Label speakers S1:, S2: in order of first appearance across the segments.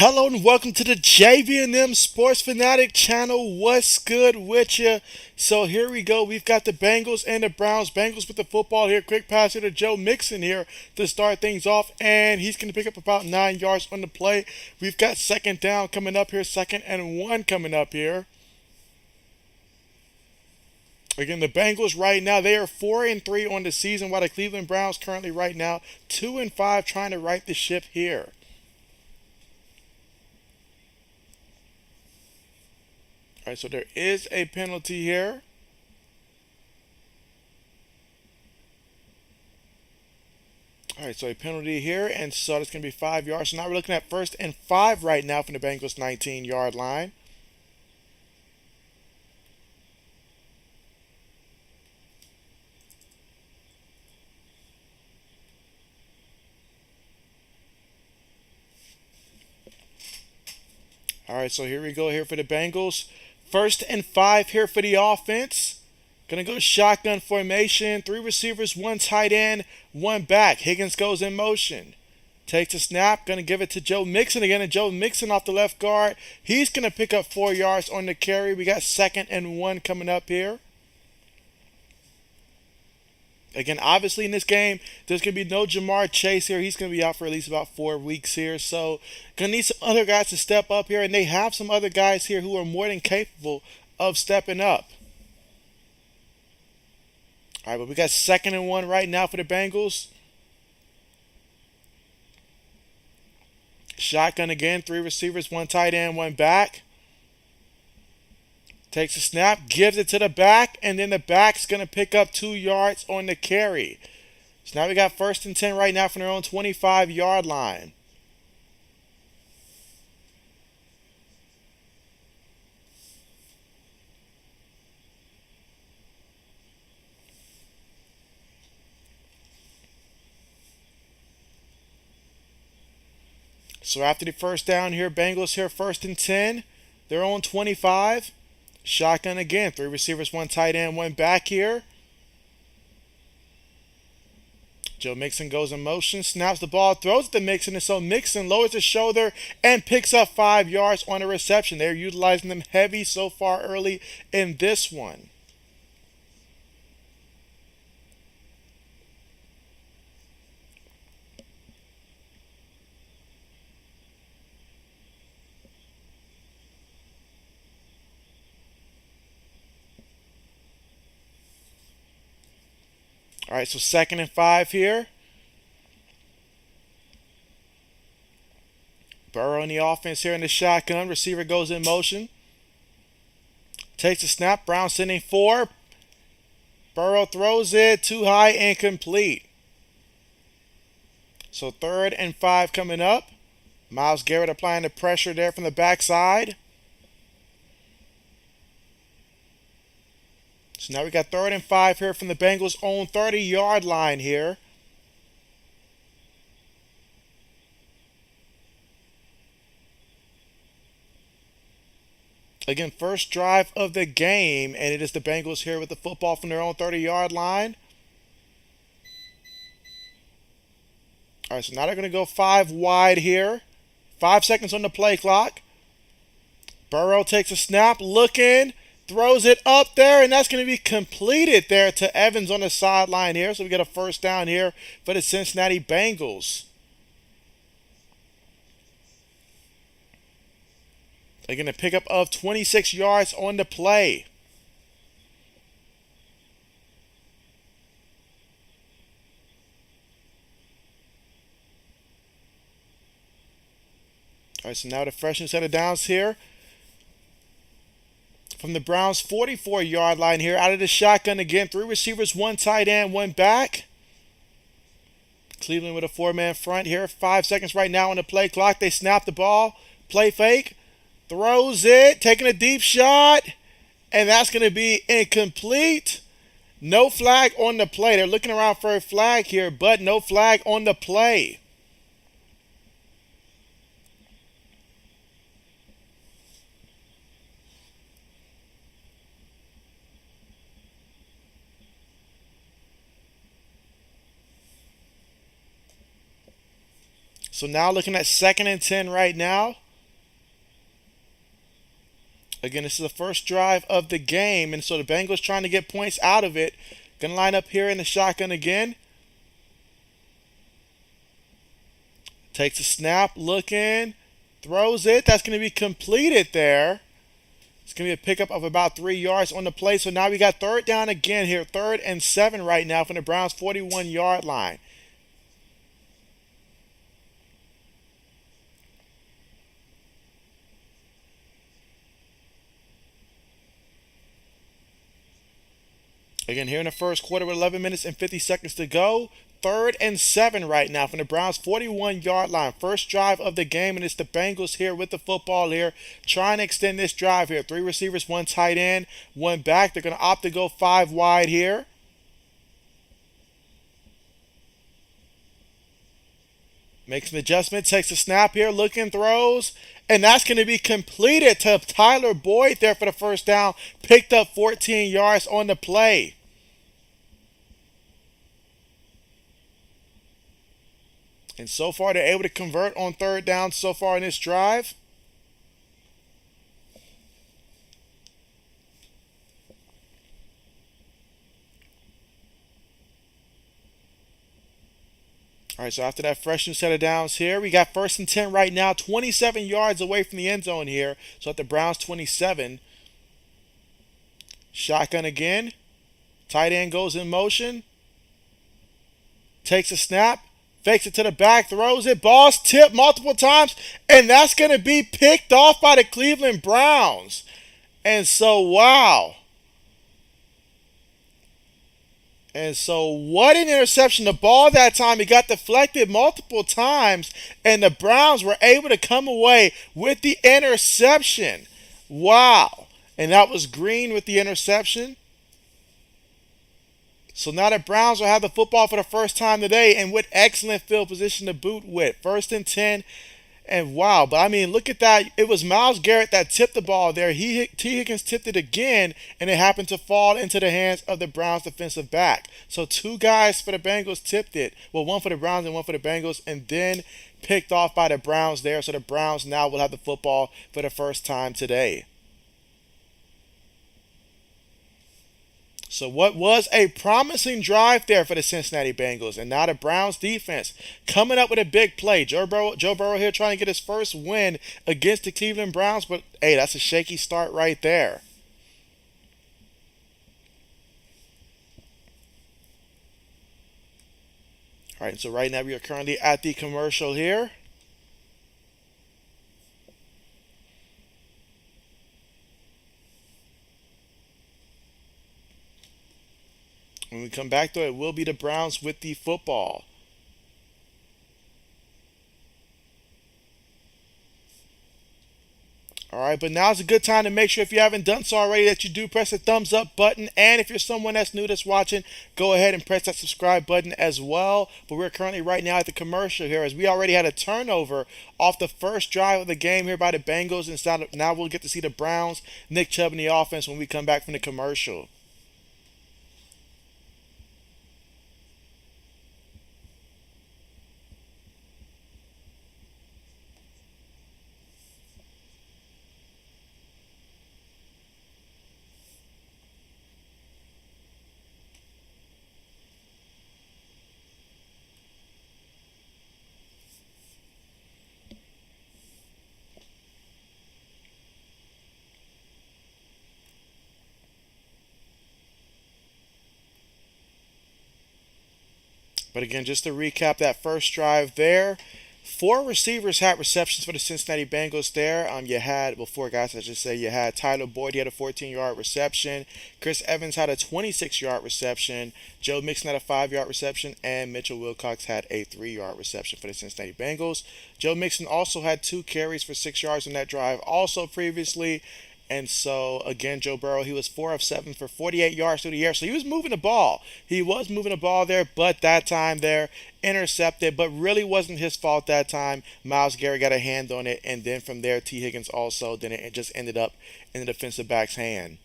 S1: Hello and welcome to the JB&M Sports Fanatic channel. What's good with you? So here we go. We've got the Bengals and the Browns. Bengals with the football here. Quick pass here to Joe Mixon here to start things off. And he's going to pick up about 9 yards on the play. We've got second down coming up here. 2nd and 1 coming up here. Again, the Bengals right now, they are 4-3 on the season, while the Cleveland Browns currently right now 2-5, trying to right the ship here. All right, so there is a penalty here. All right, so a penalty here, and so that's going to be 5 yards. So now we're looking at 1st and 5 right now from the Bengals 19-yard line. All right, so here we go here for the Bengals. 1st and 5 here for the offense. Gonna go shotgun formation. 3 receivers, 1 tight end, 1 back. Higgins goes in motion. Takes a snap. Gonna give it to Joe Mixon again. And Joe Mixon off the left guard. He's gonna pick up 4 yards on the carry. We got 2nd and 1 coming up here. Again, obviously in this game, there's going to be no Jamar Chase here. He's going to be out for at least about 4 weeks here. So, going to need some other guys to step up here. And they have some other guys here who are more than capable of stepping up. All right, but we got 2nd and 1 right now for the Bengals. Shotgun again. 3 receivers, 1 tight end, 1 back. Takes a snap, gives it to the back, and then the back's going to pick up 2 yards on the carry. So now we got 1st and 10 right now from their own 25-yard line. So after the first down here, Bengals here 1st and 10. Their own 25. Shotgun again. 3 receivers, 1 tight end, 1 back here. Joe Mixon goes in motion, snaps the ball, throws it to Mixon, and so Mixon lowers his shoulder and picks up 5 yards on a reception. They're utilizing them heavy so far early in this one. All right, so 2nd and 5 here. Burrow in the offense here in the shotgun. Receiver goes in motion. Takes a snap. Brown sending 4. Burrow throws it too high, incomplete. So 3rd and 5 coming up. Myles Garrett applying the pressure there from the backside. So now we got 3rd and 5 here from the Bengals' own 30-yard line here. Again, first drive of the game, and it is the Bengals here with the football from their own 30-yard line. All right, so now they're going to go 5 wide here. 5 seconds on the play clock. Burrow takes a snap, looking. Throws it up there, and that's going to be completed there to Evans on the sideline here. So we get a 1st down here for the Cincinnati Bengals. Again, a pickup of 26 yards on the play. All right, so now the freshman set of downs here. From the Browns' 44-yard line here, out of the shotgun again. 3 receivers, 1 tight end, 1 back. Cleveland with a 4-man front here. 5 seconds right now on the play clock. They snap the ball. Play fake. Throws it. Taking a deep shot. And that's going to be incomplete. No flag on the play. They're looking around for a flag here, but no flag on the play. So now looking at 2nd and 10 right now. Again, this is the first drive of the game, and so the Bengals trying to get points out of it. Gonna line up here in the shotgun again. Takes a snap, looking, throws it. That's going to be completed there. It's going to be a pickup of about 3 yards on the play. So now we got third down again here. 3rd and 7 right now from the Browns' 41-yard line. Again, here in the first quarter with 11 minutes and 50 seconds to go. 3rd and 7 right now from the Browns' 41-yard line. First drive of the game, and it's the Bengals here with the football here, trying to extend this drive here. 3 receivers, 1 tight end, 1 back. They're going to opt to go 5 wide here. Makes an adjustment, takes a snap here, looking, throws, and that's going to be completed to Tyler Boyd there for the first down. Picked up 14 yards on the play. And so far, they're able to convert on 3rd down so far in this drive. All right, so after that fresh new set of downs here, we got 1st and 10 right now, 27 yards away from the end zone here. So at the Browns 27. Shotgun again. Tight end goes in motion. Takes a snap. Fakes it to the back, throws it, ball's tipped multiple times, and that's going to be picked off by the Cleveland Browns. And so, wow. And so, what an interception. The ball that time, it got deflected multiple times, and the Browns were able to come away with the interception. Wow. And that was Green with the interception. So now the Browns will have the football for the first time today, and with excellent field position to boot with. 1st and 10, and wow. But I mean, look at that. It was Myles Garrett that tipped the ball there. T. Higgins tipped it again, and it happened to fall into the hands of the Browns defensive back. So 2 guys for the Bengals tipped it. Well, 1 for the Browns and 1 for the Bengals, and then picked off by the Browns there. So the Browns now will have the football for the first time today. So what was a promising drive there for the Cincinnati Bengals, and now the Browns defense coming up with a big play. Joe Burrow here trying to get his first win against the Cleveland Browns, but hey, that's a shaky start right there. All right, so right now we are currently at the commercial here. When we come back, though, it will be the Browns with the football. All right, but now's a good time to make sure, if you haven't done so already, that you do press the thumbs up button. And if you're someone that's new that's watching, go ahead and press that subscribe button as well. But we're currently right now at the commercial here, as we already had a turnover off the first drive of the game here by the Bengals. And now we'll get to see the Browns, Nick Chubb in the offense when we come back from the commercial. But again, just to recap that first drive there, 4 receivers had receptions for the Cincinnati Bengals there. You had, well, 4 guys, I should say. You had Tyler Boyd, he had a 14-yard reception. Chris Evans had a 26-yard reception. Joe Mixon had a 5-yard reception. And Mitchell Wilcox had a 3-yard reception for the Cincinnati Bengals. Joe Mixon also had 2 carries for 6 yards on that drive also previously. And so, again, Joe Burrow, he was 4 of 7 for 48 yards through the air. So he was moving the ball. He was moving the ball there, but that time there, intercepted. But really wasn't his fault that time. Myles Garrett got a hand on it. And then from there, T. Higgins also. Then it just ended up in the defensive back's hand.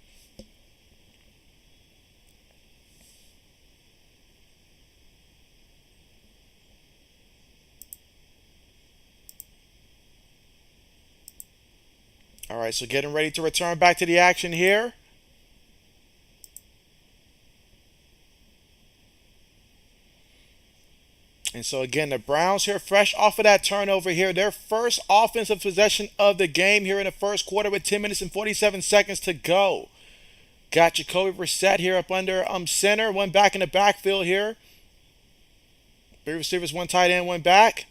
S1: All right. right, so getting ready to return back to the action here. And so again, the Browns here, fresh off of that turnover here, their first offensive possession of the game here in the first quarter with 10 minutes and 47 seconds to go. Got Jacoby Brissett here up under center, one back in the backfield here. Three receivers, one tight end, one back.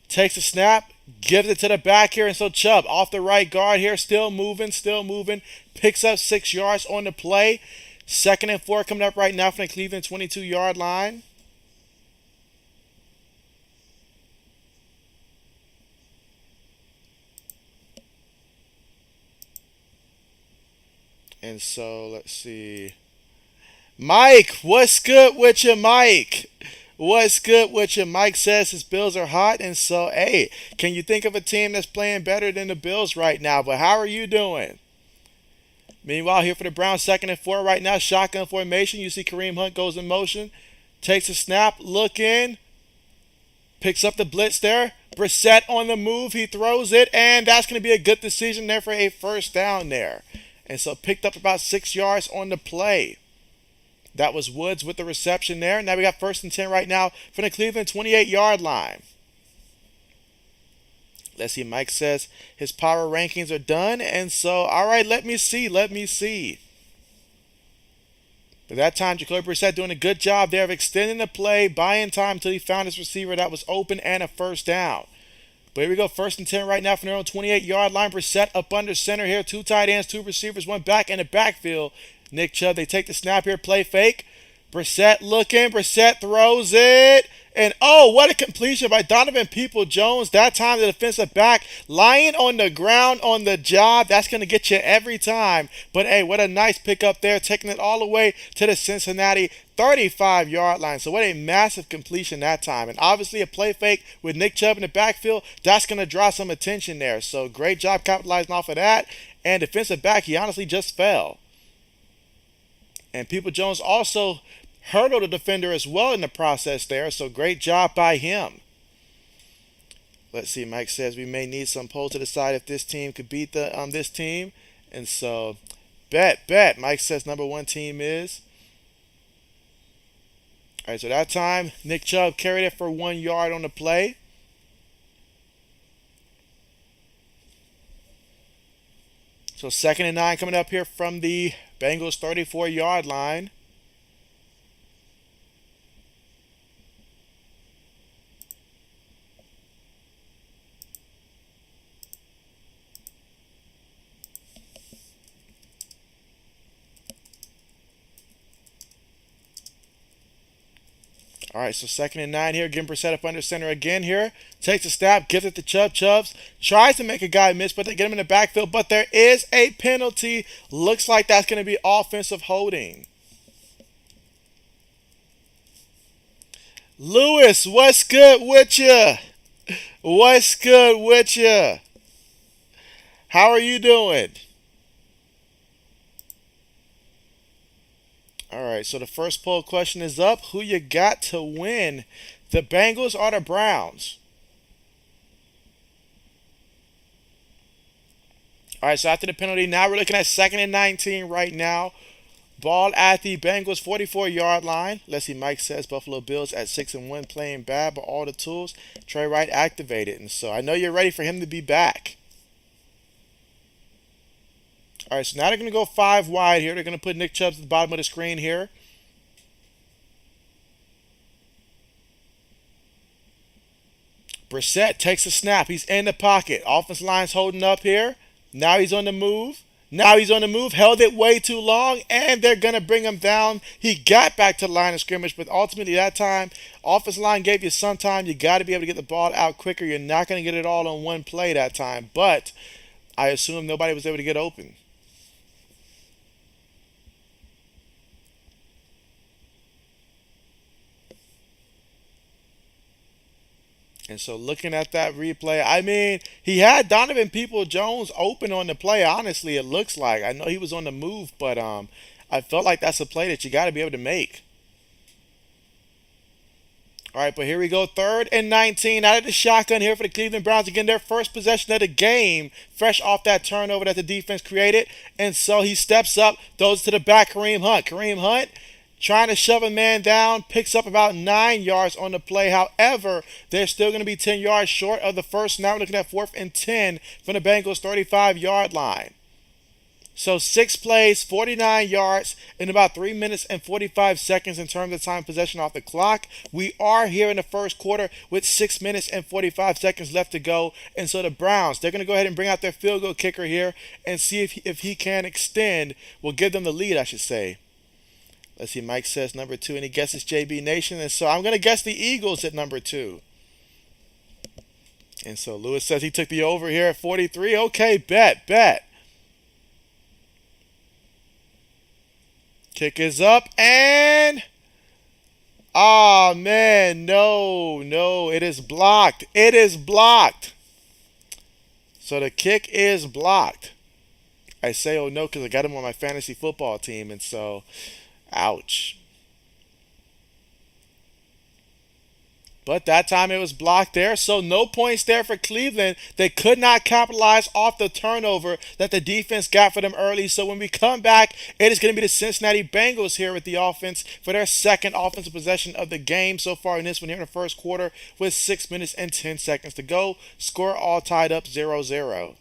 S1: Takes a snap, gives it to the back here, and so Chubb off the right guard here, still moving, picks up 6 yards on the play. 2nd and 4 coming up right now from the Cleveland 22-yard line. And so let's see. Mike, what's good with you, Mike? What's good with you? Mike says his Bills are hot. And so, hey, can you think of a team that's playing better than the Bills right now? But how are you doing? Meanwhile, here for the Browns, 2nd and 4 right now. Shotgun formation. You see Kareem Hunt goes in motion. Takes a snap. Look in. Picks up the blitz there. Brissett on the move. He throws it. And that's going to be a good decision there for a first down there. And so picked up about 6 yards on the play. That was Woods with the reception there. Now we got 1st and 10 right now from the Cleveland 28-yard line. Let's see, Mike says his power rankings are done. And so, all right, let me see. But that time, Jacoby Brissett doing a good job there of extending the play, buying time until he found his receiver that was open and a first down. But here we go, 1st and 10 right now from their own 28-yard line. Brissett up under center here. 2 tight ends, 2 receivers, 1 back in the backfield. Nick Chubb, they take the snap here, play fake. Brissett looking, Brissett throws it. And oh, what a completion by Donovan Peoples-Jones. That time the defensive back lying on the ground on the job. That's going to get you every time. But hey, what a nice pickup there, taking it all the way to the Cincinnati 35-yard line. So what a massive completion that time. And obviously a play fake with Nick Chubb in the backfield, that's going to draw some attention there. So great job capitalizing off of that. And defensive back, he honestly just fell. And Peoples-Jones also hurdled the defender as well in the process there. So great job by him. Let's see, Mike says we may need some polls to decide if this team could beat this team. And so bet. Mike says number 1 team is. All right, so that time Nick Chubb carried it for 1 yard on the play. So 2nd and 9 coming up here from the Bengals 34-yard line. All right, so 2nd and 9 here. Getting Brissett up under center again here. Takes a snap, gives it to Chubb. Chubbs tries to make a guy miss, but they get him in the backfield. But there is a penalty. Looks like that's going to be offensive holding. Lewis, what's good with you? What's good with you? How are you doing? All right, so the first poll question is up. Who you got to win, the Bengals or the Browns? All right, so after the penalty, now we're looking at 2nd and 19 right now. Ball at the Bengals 44-yard line. Let's see, Mike says Buffalo Bills at 6-1 playing bad, but all the tools. Trey Wright activated. And so I know you're ready for him to be back. All right, so now they're going to go 5 wide here. They're going to put Nick Chubb at the bottom of the screen here. Brissett takes a snap. He's in the pocket. Offensive line's holding up here. Now he's on the move. Held it way too long, and they're going to bring him down. He got back to the line of scrimmage, but ultimately that time, offensive line gave you some time. You got to be able to get the ball out quicker. You're not going to get it all on one play that time, but I assume nobody was able to get open. And so looking at that replay, I mean, he had Donovan Peoples-Jones open on the play, honestly, it looks like. I know he was on the move, but I felt like that's a play that you got to be able to make. All right, but here we go. 3rd and 19 out of the shotgun here for the Cleveland Browns. Again, their first possession of the game, fresh off that turnover that the defense created. And so he steps up, throws to the back, Kareem Hunt. Kareem Hunt trying to shove a man down, picks up about 9 yards on the play. However, they're still going to be 10 yards short of the first. Now we're looking at 4th and 10 from the Bengals' 35-yard line. So 6 plays, 49 yards in about 3 minutes and 45 seconds in terms of time possession off the clock. We are here in the first quarter with 6 minutes and 45 seconds left to go. And so the Browns, they're going to go ahead and bring out their field goal kicker here and see if he can extend. We'll give them the lead, I should say. Let's see, Mike says number 2, and he guesses JB Nation. And so I'm going to guess the Eagles at number 2. And so Lewis says he took the over here at 43. Okay, bet. Kick is up, and oh man, no, it is blocked. It is blocked. So the kick is blocked. I say oh no because I got him on my fantasy football team, and so ouch. But that time it was blocked there, so no points there for Cleveland. They could not capitalize off the turnover that the defense got for them early. So when we come back, it is going to be the Cincinnati Bengals here with the offense for their second offensive possession of the game so far in this one here in the first quarter with 6 minutes and 10 seconds to go. Score all tied up 0-0.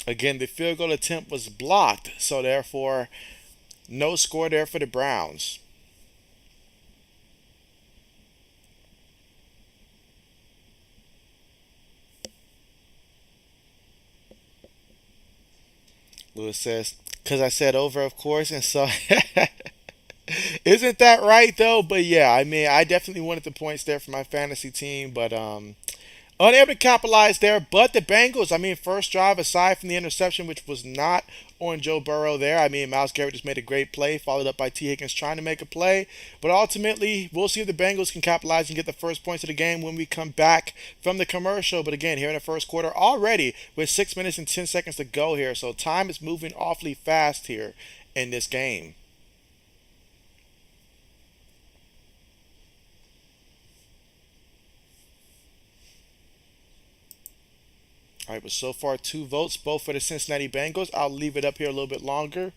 S1: Again, the field goal attempt was blocked, so therefore, no score there for the Browns. Lewis says, because I said over, of course, and so isn't that right though? But yeah, I mean, I definitely wanted the points there for my fantasy team, but unable to capitalize there, but the Bengals, I mean, first drive aside from the interception, which was not on Joe Burrow there. I mean, Myles Garrett just made a great play, followed up by T. Higgins trying to make a play. But ultimately, we'll see if the Bengals can capitalize and get the first points of the game when we come back from the commercial. But again, here in the first quarter already with 6 minutes and 10 seconds to go here. So time is moving awfully fast here in this game. All right, but so far 2 votes, both for the Cincinnati Bengals. I'll leave it up here a little bit longer.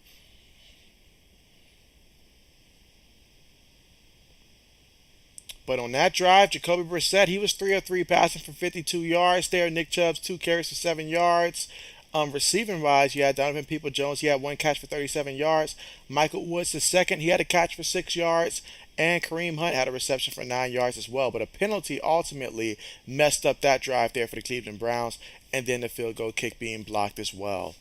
S1: But on that drive, Jacoby Brissett, he was 3 of 3 passing for 52 yards there. Nick Chubb's 2 carries for 7 yards. Receiving wise, you had Donovan Peoples-Jones. He had 1 catch for 37 yards. Michael Woods, the second, he had a catch for 6 yards. And Kareem Hunt had a reception for 9 yards as well. But a penalty ultimately messed up that drive there for the Cleveland Browns. And then the field goal kick being blocked as well.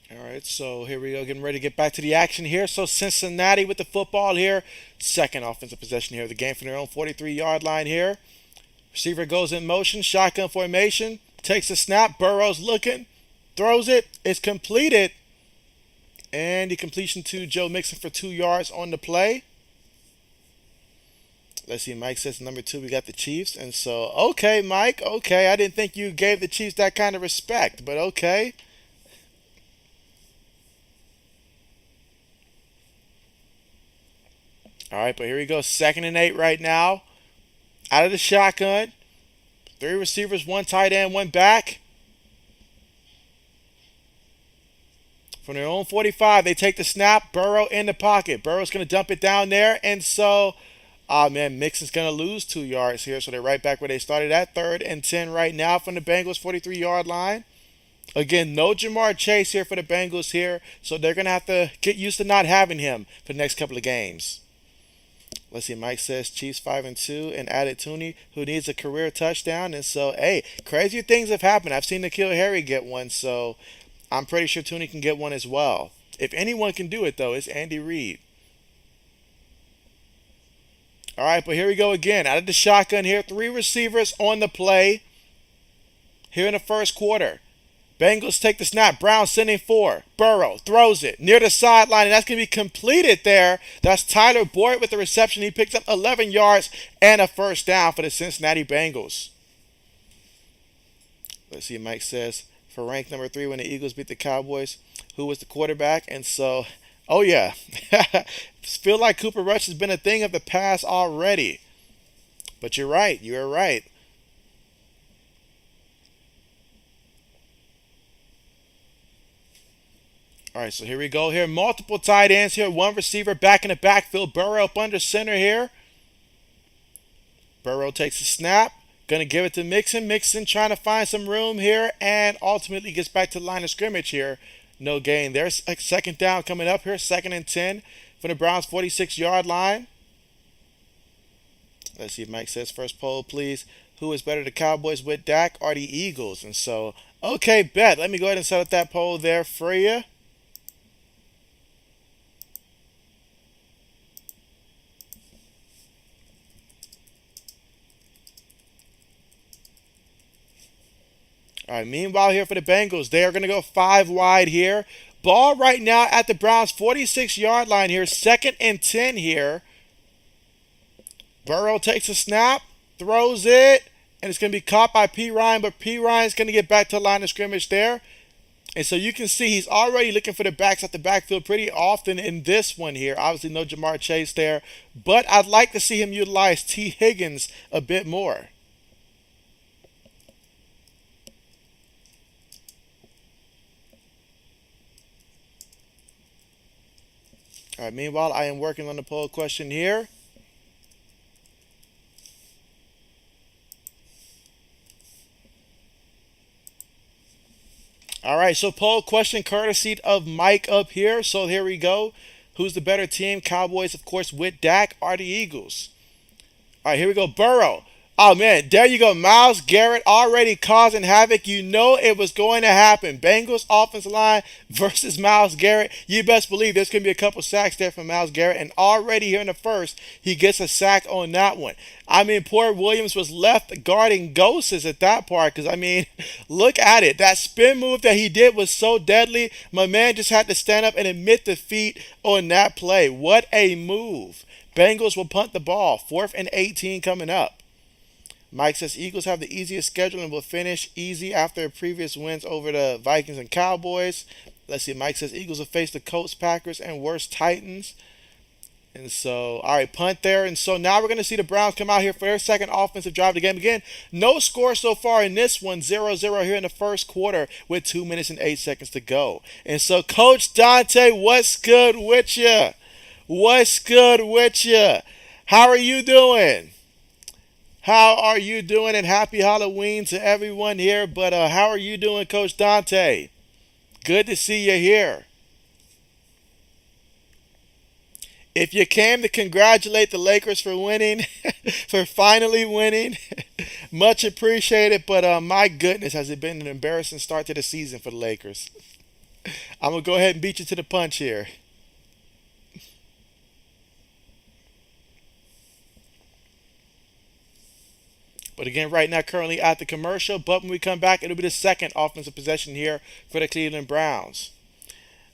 S1: All right, so here we go, getting ready to get back to the action here. So Cincinnati with the football here. Second offensive possession here of the game from their own 43-yard line here. Receiver goes in motion, shotgun formation, takes a snap. Burrow's looking, throws it. It's completed. And the completion to Joe Mixon for 2 yards on the play. Let's see, Mike says number 2, we got the Chiefs. And so, okay, Mike, okay. I didn't think you gave the Chiefs that kind of respect, but okay. All right, but here we go. 2nd and 8 right now. Out of the shotgun. 3 receivers, 1 tight end, 1 back. From their own 45, they take the snap. Burrow in the pocket. Burrow's going to dump it down there. And so, man, Mixon's going to lose 2 yards here. So they're right back where they started at. 3rd and 10 right now from the Bengals' 43-yard line. Again, no Jamar Chase here for the Bengals here. So they're going to have to get used to not having him for the next couple of games. Let's see. Mike says Chiefs 5-2 and added Tooney, who needs a career touchdown. And so, hey, crazier things have happened. I've seen Nikhil Harry get one, so I'm pretty sure Tooney can get one as well. If anyone can do it, though, it's Andy Reid. All right, but here we go again. Out of the shotgun here, three receivers on the play here in the first quarter. Bengals take the snap. Brown sending four. Burrow throws it near the sideline, and that's going to be completed there. That's Tyler Boyd with the reception. He picks up 11 yards and a first down for the Cincinnati Bengals. Let's see, Mike says, for rank number 3 when the Eagles beat the Cowboys, who was the quarterback? And so, oh yeah, feel like Cooper Rush has been a thing of the past already. But you're right. You're right. All right, so here we go here. Multiple tight ends here. One receiver back in the backfield. Burrow up under center here. Burrow takes a snap. Going to give it to Mixon. Mixon trying to find some room here and ultimately gets back to the line of scrimmage here. No gain. There's a second down coming up here. 2nd and 10 from the Browns' 46-yard line. Let's see if Mike says first poll, please. Who is better, the Cowboys with Dak or the Eagles? And so, okay, bet. Let me go ahead and set up that poll there for you. All right, meanwhile here for the Bengals, they are going to go 5 wide here. Ball right now at the Browns' 46-yard line here. 2nd and 10 here. Burrow takes a snap, throws it, and it's going to be caught by P. Ryan, but P. Ryan's going to get back to the line of scrimmage there. And so you can see he's already looking for the backs at the backfield pretty often in this one here. Obviously no Jamar Chase there, but I'd like to see him utilize T. Higgins a bit more. All right, meanwhile, I am working on the poll question here. All right, so poll question courtesy of Mike up here. So here we go. Who's the better team? Cowboys, of course, with Dak or the Eagles? All right, here we go. Burrow. Oh, man, there you go. Myles Garrett already causing havoc. You know it was going to happen. Bengals offensive line versus Myles Garrett. You best believe there's going to be a couple sacks there from Myles Garrett. And already here in the first, he gets a sack on that one. I mean, poor Williams was left guarding ghosts at that part because, I mean, look at it. That spin move that he did was so deadly. My man just had to stand up and admit defeat on that play. What a move. Bengals will punt the ball. 4th and 18 coming up. Mike says Eagles have the easiest schedule and will finish easy after previous wins over the Vikings and Cowboys. Let's see. Mike says Eagles will face the Colts, Packers, and worse Titans. And so, all right, punt there. And so now we're going to see the Browns come out here for their second offensive drive of the game. Again, no score so far in this one. 0-0 here in the first quarter with 2 minutes and 8 seconds to go. And so, Coach Dante, what's good with you? What's good with you? How are you doing? How are you doing? And happy Halloween to everyone here. But how are you doing, Coach Dante? Good to see you here. If you came to congratulate the Lakers for winning, for finally winning, much appreciated. But my goodness, has it been an embarrassing start to the season for the Lakers. I'm going to go ahead and beat you to the punch here. But again, right now, currently at the commercial. But when we come back, it'll be the second offensive possession here for the Cleveland Browns.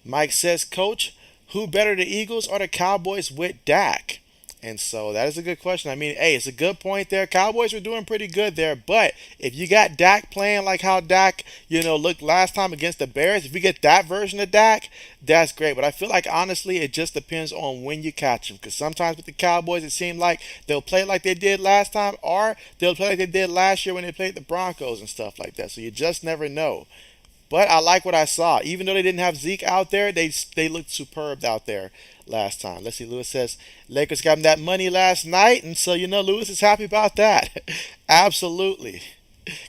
S1: Mike says, Coach, who better, the Eagles or the Cowboys with Dak? And so that is a good question. I mean, hey, it's a good point there. Cowboys were doing pretty good there. But if you got Dak playing like how Dak, looked last time against the Bears, if you get that version of Dak, that's great. But I feel like, honestly, it just depends on when you catch them. Because sometimes with the Cowboys, it seemed like they'll play like they did last time, or they'll play like they did last year when they played the Broncos and stuff like that. So you just never know. But I like what I saw. Even though they didn't have Zeke out there, they looked superb out there last time. Let's see, Lewis says, Lakers got him that money last night, and so, Lewis is happy about that. Absolutely.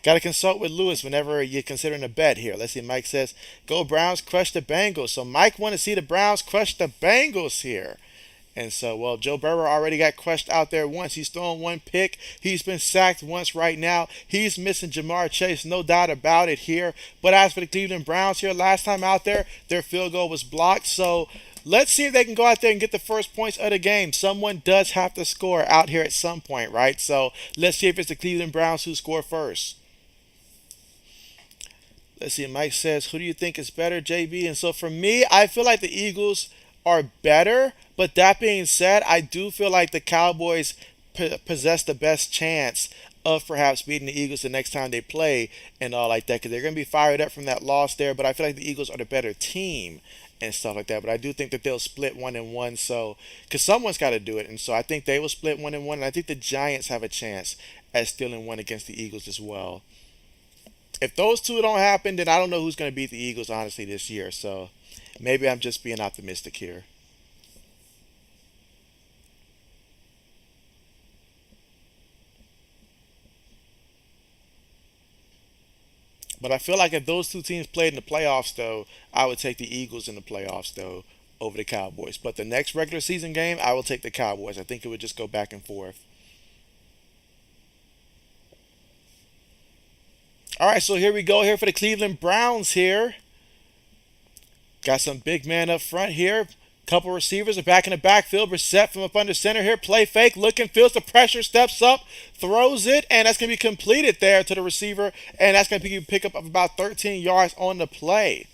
S1: Got to consult with Lewis whenever you're considering a bet here. Let's see, Mike says, go Browns, crush the Bengals. So Mike want to see the Browns crush the Bengals here. And so, well, Joe Burrow already got crushed out there once. He's thrown one pick. He's been sacked once right now. He's missing Jamar Chase, no doubt about it here. But as for the Cleveland Browns here, last time out there, their field goal was blocked. So let's see if they can go out there and get the first points of the game. Someone does have to score out here at some point, right? So let's see if it's the Cleveland Browns who score first. Let's see. Mike says, "Who do you think is better, JB?" And so for me, I feel like the Eagles are better. But that being said, I do feel like the Cowboys possess the best chance of perhaps beating the Eagles the next time they play and all like that because they're going to be fired up from that loss there. But I feel like the Eagles are the better team and stuff like that. But I do think that they'll split 1-1. So because someone's got to do it, and so I think they will split 1-1. And I think the Giants have a chance at stealing one against the Eagles as well. If those two don't happen, then I don't know who's going to beat the Eagles honestly this year. So maybe I'm just being optimistic here. But I feel like if those two teams played in the playoffs, though, I would take the Eagles in the playoffs, though, over the Cowboys. But the next regular season game, I will take the Cowboys. I think it would just go back and forth. All right, so here we go here for the Cleveland Browns here. Got some big man up front here. Couple receivers are back in the backfield. Brissett from up under center here. Play fake. Looking, feels the pressure. Steps up. Throws it. And that's going to be completed there to the receiver. And that's going to be a pickup of about 13 yards on the play.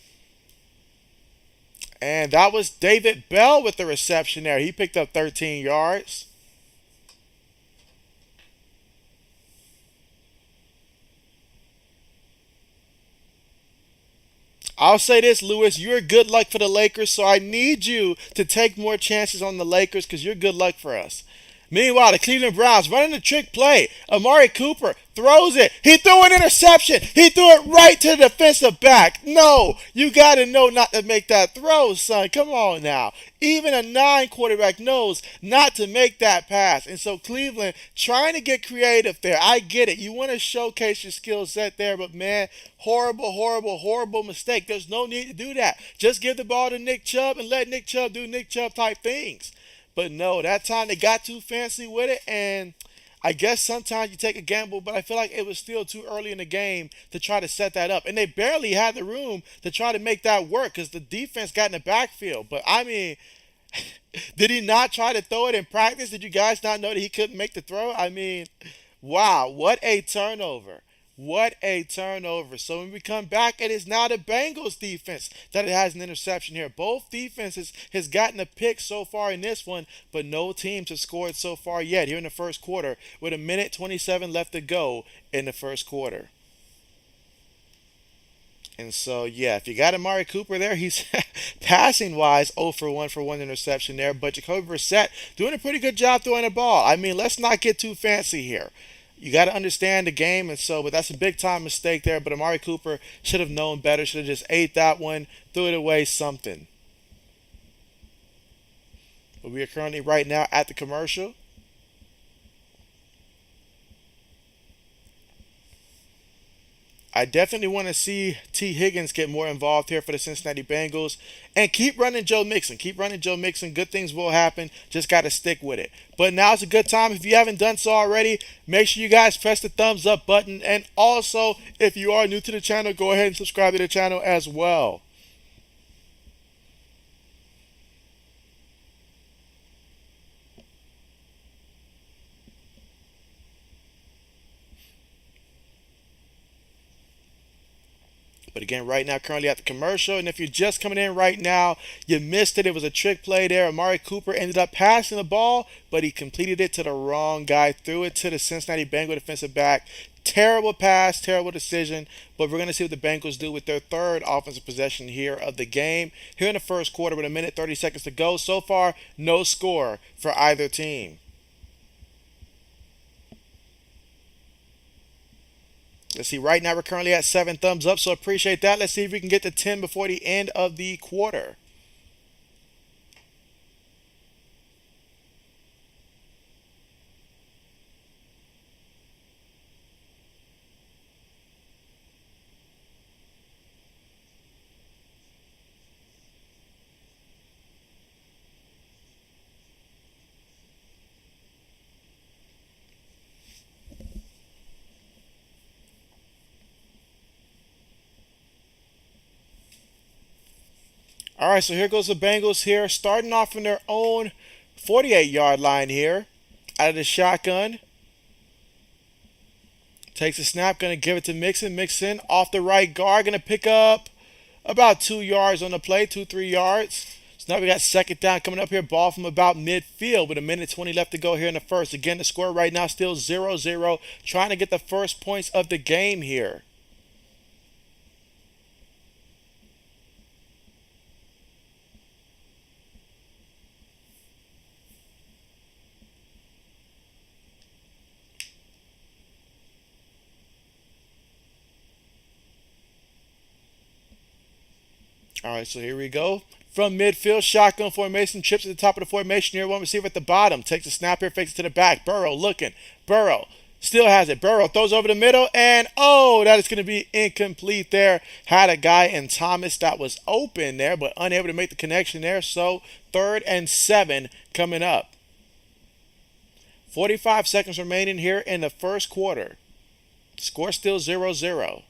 S1: And that was David Bell with the reception there. He picked up 13 yards. I'll say this, Lewis, you're good luck for the Lakers, so I need you to take more chances on the Lakers because you're good luck for us. Meanwhile, the Cleveland Browns running the trick play. Amari Cooper throws it. He threw an interception. He threw it right to the defensive back. No, you got to know not to make that throw, son. Come on now. Even a quarterback knows not to make that pass. And so Cleveland trying to get creative there. I get it. You want to showcase your skill set there, but man, horrible, horrible, horrible mistake. There's no need to do that. Just give the ball to Nick Chubb and let Nick Chubb do Nick Chubb type things. But no, that time they got too fancy with it, and I guess sometimes you take a gamble, but I feel like it was still too early in the game to try to set that up. And they barely had the room to try to make that work because the defense got in the backfield. But I mean, did he not try to throw it in practice? Did you guys not know that he couldn't make the throw? I mean, wow, what a turnover. What a turnover. So when we come back, it is now the Bengals defense that it has an interception here. Both defenses has gotten a pick so far in this one, but no teams have scored so far yet here in the first quarter with a minute 27 left to go in the first quarter. And so, yeah, if you got Amari Cooper there, he's passing wise 0 for 1 for one interception there. But Jacoby Brissett doing a pretty good job throwing the ball. I mean, let's not get too fancy here. You got to understand the game, and so, but that's a big time mistake there. But Amari Cooper should have known better, should have just ate that one, threw it away, something. But we are currently right now at the commercial. I definitely want to see T. Higgins get more involved here for the Cincinnati Bengals and keep running Joe Mixon. Keep running Joe Mixon. Good things will happen. Just got to stick with it. But now's a good time. If you haven't done so already, make sure you guys press the thumbs up button. And also, if you are new to the channel, go ahead and subscribe to the channel as well. But again, right now, currently at the commercial. And if you're just coming in right now, you missed it. It was a trick play there. Amari Cooper ended up passing the ball, but he completed it to the wrong guy. Threw it to the Cincinnati Bengal defensive back. Terrible pass, terrible decision. But we're going to see what the Bengals do with their third offensive possession here of the game. Here in the first quarter with a minute 30 seconds to go. So far, no score for either team. Let's see, right now we're currently at 7 thumbs up, so appreciate that. Let's see if we can get to 10 before the end of the quarter. All right, so here goes the Bengals here, starting off from their own 48-yard line here, out of the shotgun. Takes a snap, going to give it to Mixon. Mixon off the right guard, going to pick up about 2 yards on the play, 2-3 yards. So now we got second down coming up here, ball from about midfield with a minute 20 left to go here in the first. Again, the score right now still 0-0, trying to get the first points of the game here. All right, so here we go. From midfield, shotgun formation, trips at the top of the formation here. One receiver at the bottom. Takes a snap here, fakes it to the back. Burrow looking. Burrow still has it. Burrow throws over the middle, and oh, that is going to be incomplete there. Had a guy in Thomas that was open there, but unable to make the connection there. So 3rd and 7 coming up. 45 seconds remaining here in the first quarter. Score still 0-0.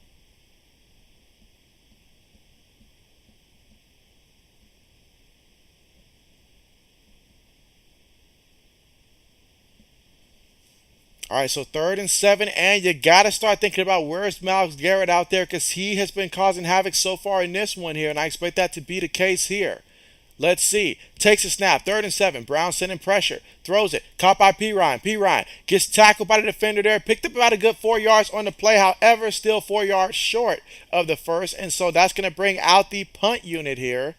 S1: All right, so 3rd and 7, and you got to start thinking about where's Myles Garrett out there because he has been causing havoc so far in this one here, and I expect that to be the case here. Let's see. Takes a snap. 3rd and 7. Brown sending pressure. Throws it. Caught by P. Ryan. P. Ryan gets tackled by the defender there. Picked up about a good 4 yards on the play. However, still 4 yards short of the first. And so that's going to bring out the punt unit here.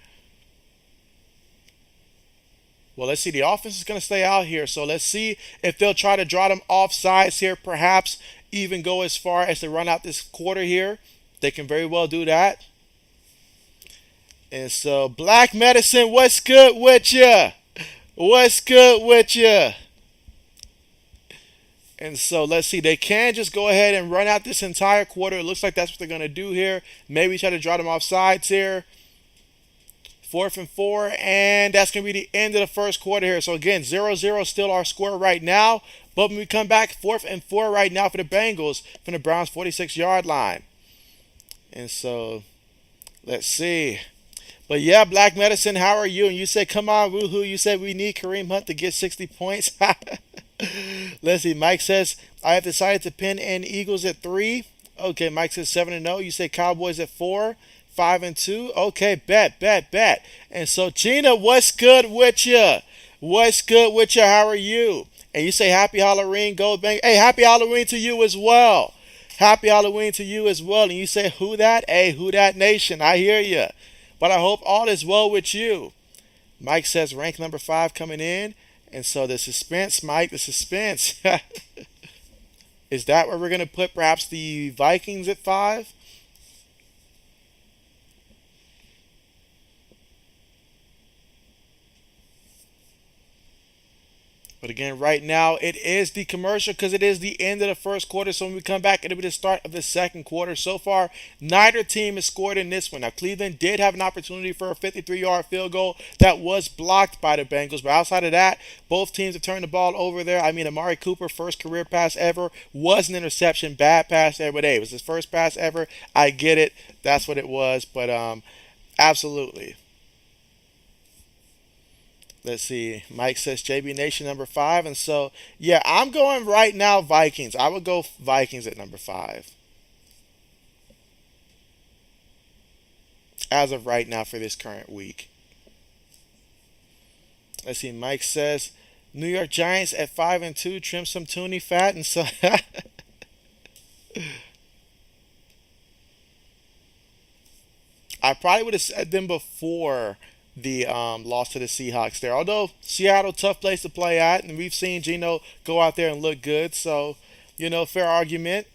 S1: Well, let's see. The offense is going to stay out here. So let's see if they'll try to draw them off sides here. Perhaps even go as far as to run out this quarter here. They can very well do that. And so, Black Medicine, what's good with ya? What's good with ya? And so, let's see. They can just go ahead and run out this entire quarter. It looks like that's what they're going to do here. Maybe try to draw them off sides here. 4th and 4, and that's going to be the end of the first quarter here. So, again, 0-0 still our score right now. But when we come back, 4th and 4 right now for the Bengals from the Browns' 46-yard line. And so, let's see. But yeah, Black Medicine, how are you? And you said, come on, woohoo. You said we need Kareem Hunt to get 60 points. Let's see. Mike says, I have decided to pin in Eagles at 3. Okay, Mike says 7-0. You say Cowboys at 4. 5-2. Okay, bet. And so, Gina, what's good with you? What's good with you? How are you? And you say, happy Halloween, Gold Bang. Hey, happy Halloween to you as well. Happy Halloween to you as well. And you say, who that? Hey, who that nation? I hear you. But I hope all is well with you. Mike says rank number 5 coming in. And so the suspense, Mike, the suspense. Is that where we're going to put perhaps the Vikings at 5? But again, right now, it is the commercial because it is the end of the first quarter. So when we come back, it'll be the start of the second quarter. So far, neither team has scored in this one. Now, Cleveland did have an opportunity for a 53-yard field goal that was blocked by the Bengals. But outside of that, both teams have turned the ball over there. I mean, Amari Cooper, first career pass ever, was an interception. Bad pass there, but hey, it was his first pass ever. I get it. That's what it was. But absolutely. Let's see. Mike says JB Nation number 5. And so, yeah, I'm going right now Vikings. I would go Vikings at number 5. As of right now for this current week. Let's see. Mike says New York Giants at 5-2. Trim some toonie fat. And so, I probably would have said them before the loss to the Seahawks there. Although Seattle, tough place to play at, and we've seen Geno go out there and look good. So, fair argument.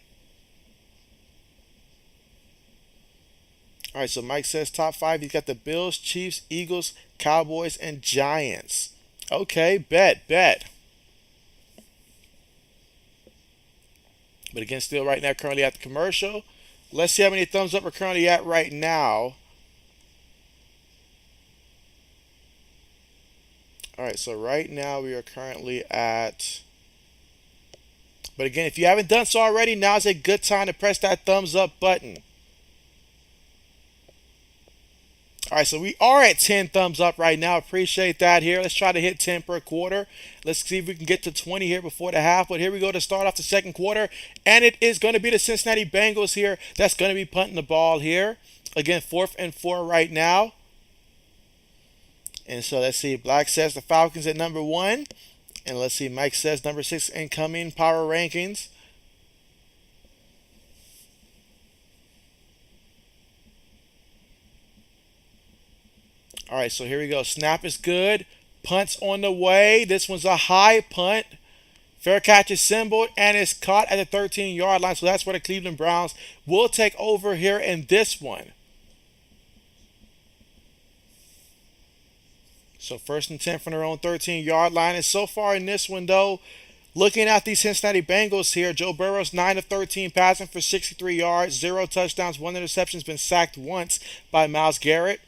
S1: All right, so Mike says top 5. He's got the Bills, Chiefs, Eagles, Cowboys, and Giants. Okay, bet. But again, still right now, currently at the commercial. Let's see how many thumbs up we're currently at right now. All right, so right now we are currently at. But again, if you haven't done so already, now's a good time to press that thumbs up button. All right, so we are at 10 thumbs up right now. Appreciate that here. Let's try to hit 10 per quarter. Let's see if we can get to 20 here before the half. But here we go to start off the second quarter. And it is going to be the Cincinnati Bengals here that's going to be punting the ball here. Again, 4th and 4 right now. And so let's see. Black says the Falcons at number 1. And let's see. Mike says number 6 incoming power rankings. All right, so here we go. Snap is good. Punt's on the way. This one's a high punt. Fair catch is symboled and it's caught at the 13-yard line. So that's where the Cleveland Browns will take over here in this one. So 1st and 10 from their own 13-yard line. And so far in this one, though, looking at these Cincinnati Bengals here, Joe Burrow's 9 of 13 passing for 63 yards, 0 touchdowns, 1 interception, been sacked once by Myles Garrett.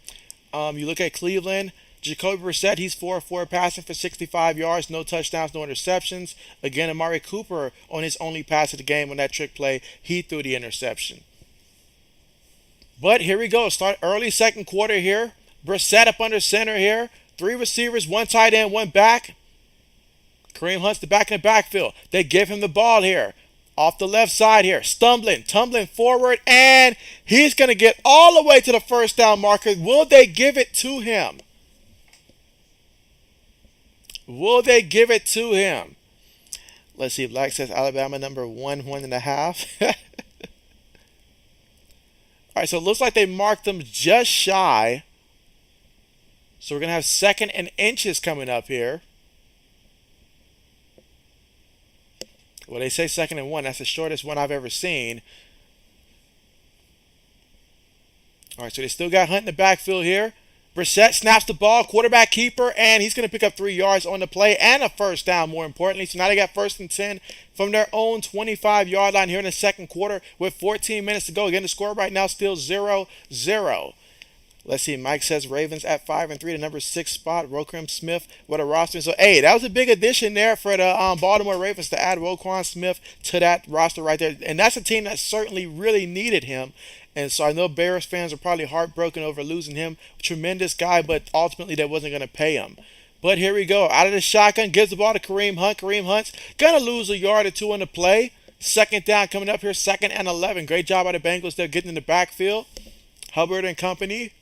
S1: You look at Cleveland, Jacoby Brissett, he's 4 of 4 passing for 65 yards, no touchdowns, no interceptions. Again, Amari Cooper on his only pass of the game on that trick play, he threw the interception. But here we go, start early second quarter here. Brissett up under center here. 3 receivers, 1 tight end, 1 back. Kareem Hunt's the back in the backfield. They give him the ball here. Off the left side here, tumbling forward, and he's going to get all the way to the first down marker. Will they give it to him? Will they give it to him? Let's see. Black says Alabama number 1, 1.5. All right, so it looks like they marked them just shy. So we're going to have 2nd and inches coming up here. Well, they say 2nd and 1. That's the shortest one I've ever seen. All right, so they still got Hunt in the backfield here. Brissett snaps the ball, quarterback keeper, and he's going to pick up 3 yards on the play and a first down, more importantly. So now they got 1st and 10 from their own 25-yard line here in the second quarter with 14 minutes to go. Again, the score right now still 0-0. Let's see. Mike says Ravens at 5 and 3, the number 6 spot. Roquan Smith with a roster. So, hey, that was a big addition there for the Baltimore Ravens to add Roquan Smith to that roster right there. And that's a team that certainly really needed him. And so I know Bears fans are probably heartbroken over losing him. Tremendous guy, but ultimately they wasn't going to pay him. But here we go. Out of the shotgun, gives the ball to Kareem Hunt. Kareem Hunt's going to lose a yard or 2 on the play. 2nd down coming up here, 2nd and 11. Great job by the Bengals. They're getting in the backfield. Hubbard and company.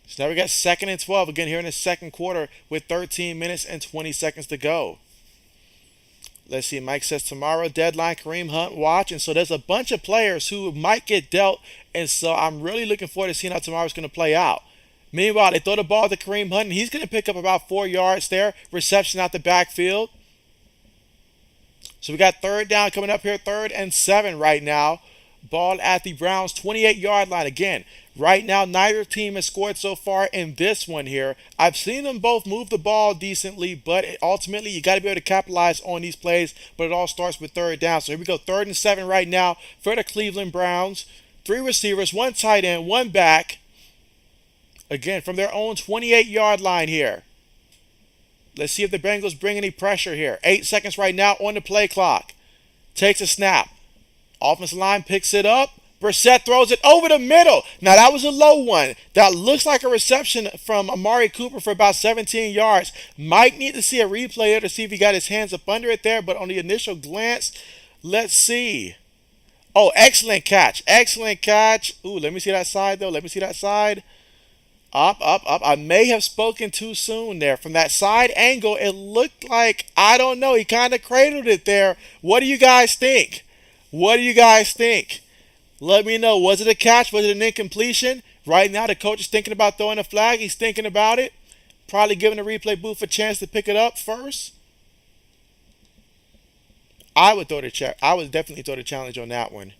S1: So now we got 2nd and 12 again here in the second quarter with 13 minutes and 20 seconds to go. Let's see. Mike says tomorrow deadline Kareem Hunt watch. And so there's a bunch of players who might get dealt. And so I'm really looking forward to seeing how tomorrow's going to play out. Meanwhile, they throw the ball to Kareem Hunt. And he's going to pick up about 4 yards there. Reception out the backfield. So we got 3rd down coming up here. 3rd and 7 right now. Ball at the Browns 28-yard line. Again, right now neither team has scored so far in this one here. I've seen them both move the ball decently, but ultimately you got to be able to capitalize on these plays. But it all starts with 3rd down. So here we go, 3rd and 7 right now for the Cleveland Browns. 3 receivers, 1 tight end, 1 back. Again, from their own 28-yard line here. Let's see if the Bengals bring any pressure here. 8 seconds right now on the play clock. Takes a snap. Offensive line picks it up. Brissett throws it over the middle. Now, that was a low one. That looks like a reception from Amari Cooper for about 17 yards. Might need to see a replay there to see if he got his hands up under it there. But on the initial glance, let's see. Oh, excellent catch. Excellent catch. Ooh, let me see that side, though. Let me see that side. Up. I may have spoken too soon there. From that side angle, it looked like, I don't know, he kind of cradled it there. What do you guys think? What do you guys think? Let me know. Was it a catch? Was it an incompletion? Right now, the coach is thinking about throwing a flag. He's thinking about it. Probably giving the replay booth a chance to pick it up first. I would definitely throw the challenge on that one.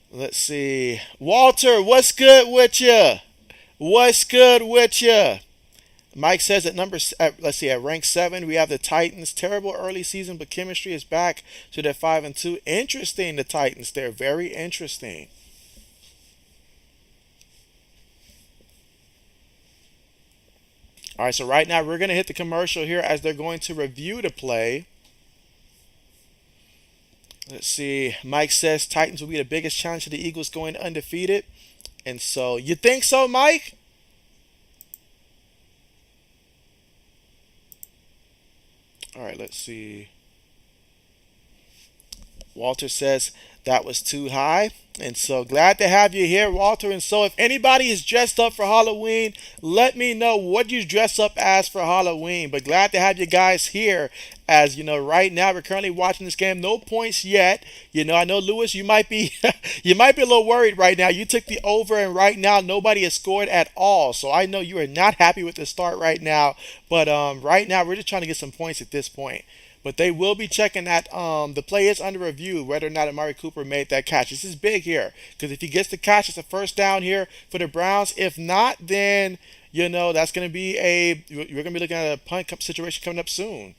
S1: Let's see. Walter, what's good with you? What's good with you? Mike says at at rank 7 we have the Titans. Terrible early season, but chemistry is back to their 5 and 2. Interesting, the Titans. They're very interesting. All right, so right now we're going to hit the commercial here as they're going to review the play. Let's see. Mike says Titans will be the biggest challenge to the Eagles going undefeated. And so, you think so, Mike? All right, let's see. Walter says that was too high. And so glad to have you here, Walter. And so if anybody is dressed up for Halloween, let me know what you dress up as for Halloween. But glad to have you guys here. As you know, right now we're currently watching this game. No points yet. I know Lewis, you might be you might be a little worried right now. You took the over, and right now nobody has scored at all. So I know you are not happy with the start right now. But right now we're just trying to get some points at this point. But they will be checking that the play is under review whether or not Amari Cooper made that catch. This is big here because if he gets the catch, it's a first down here for the Browns. If not, then that's going to be we're going to be looking at a punt situation coming up soon.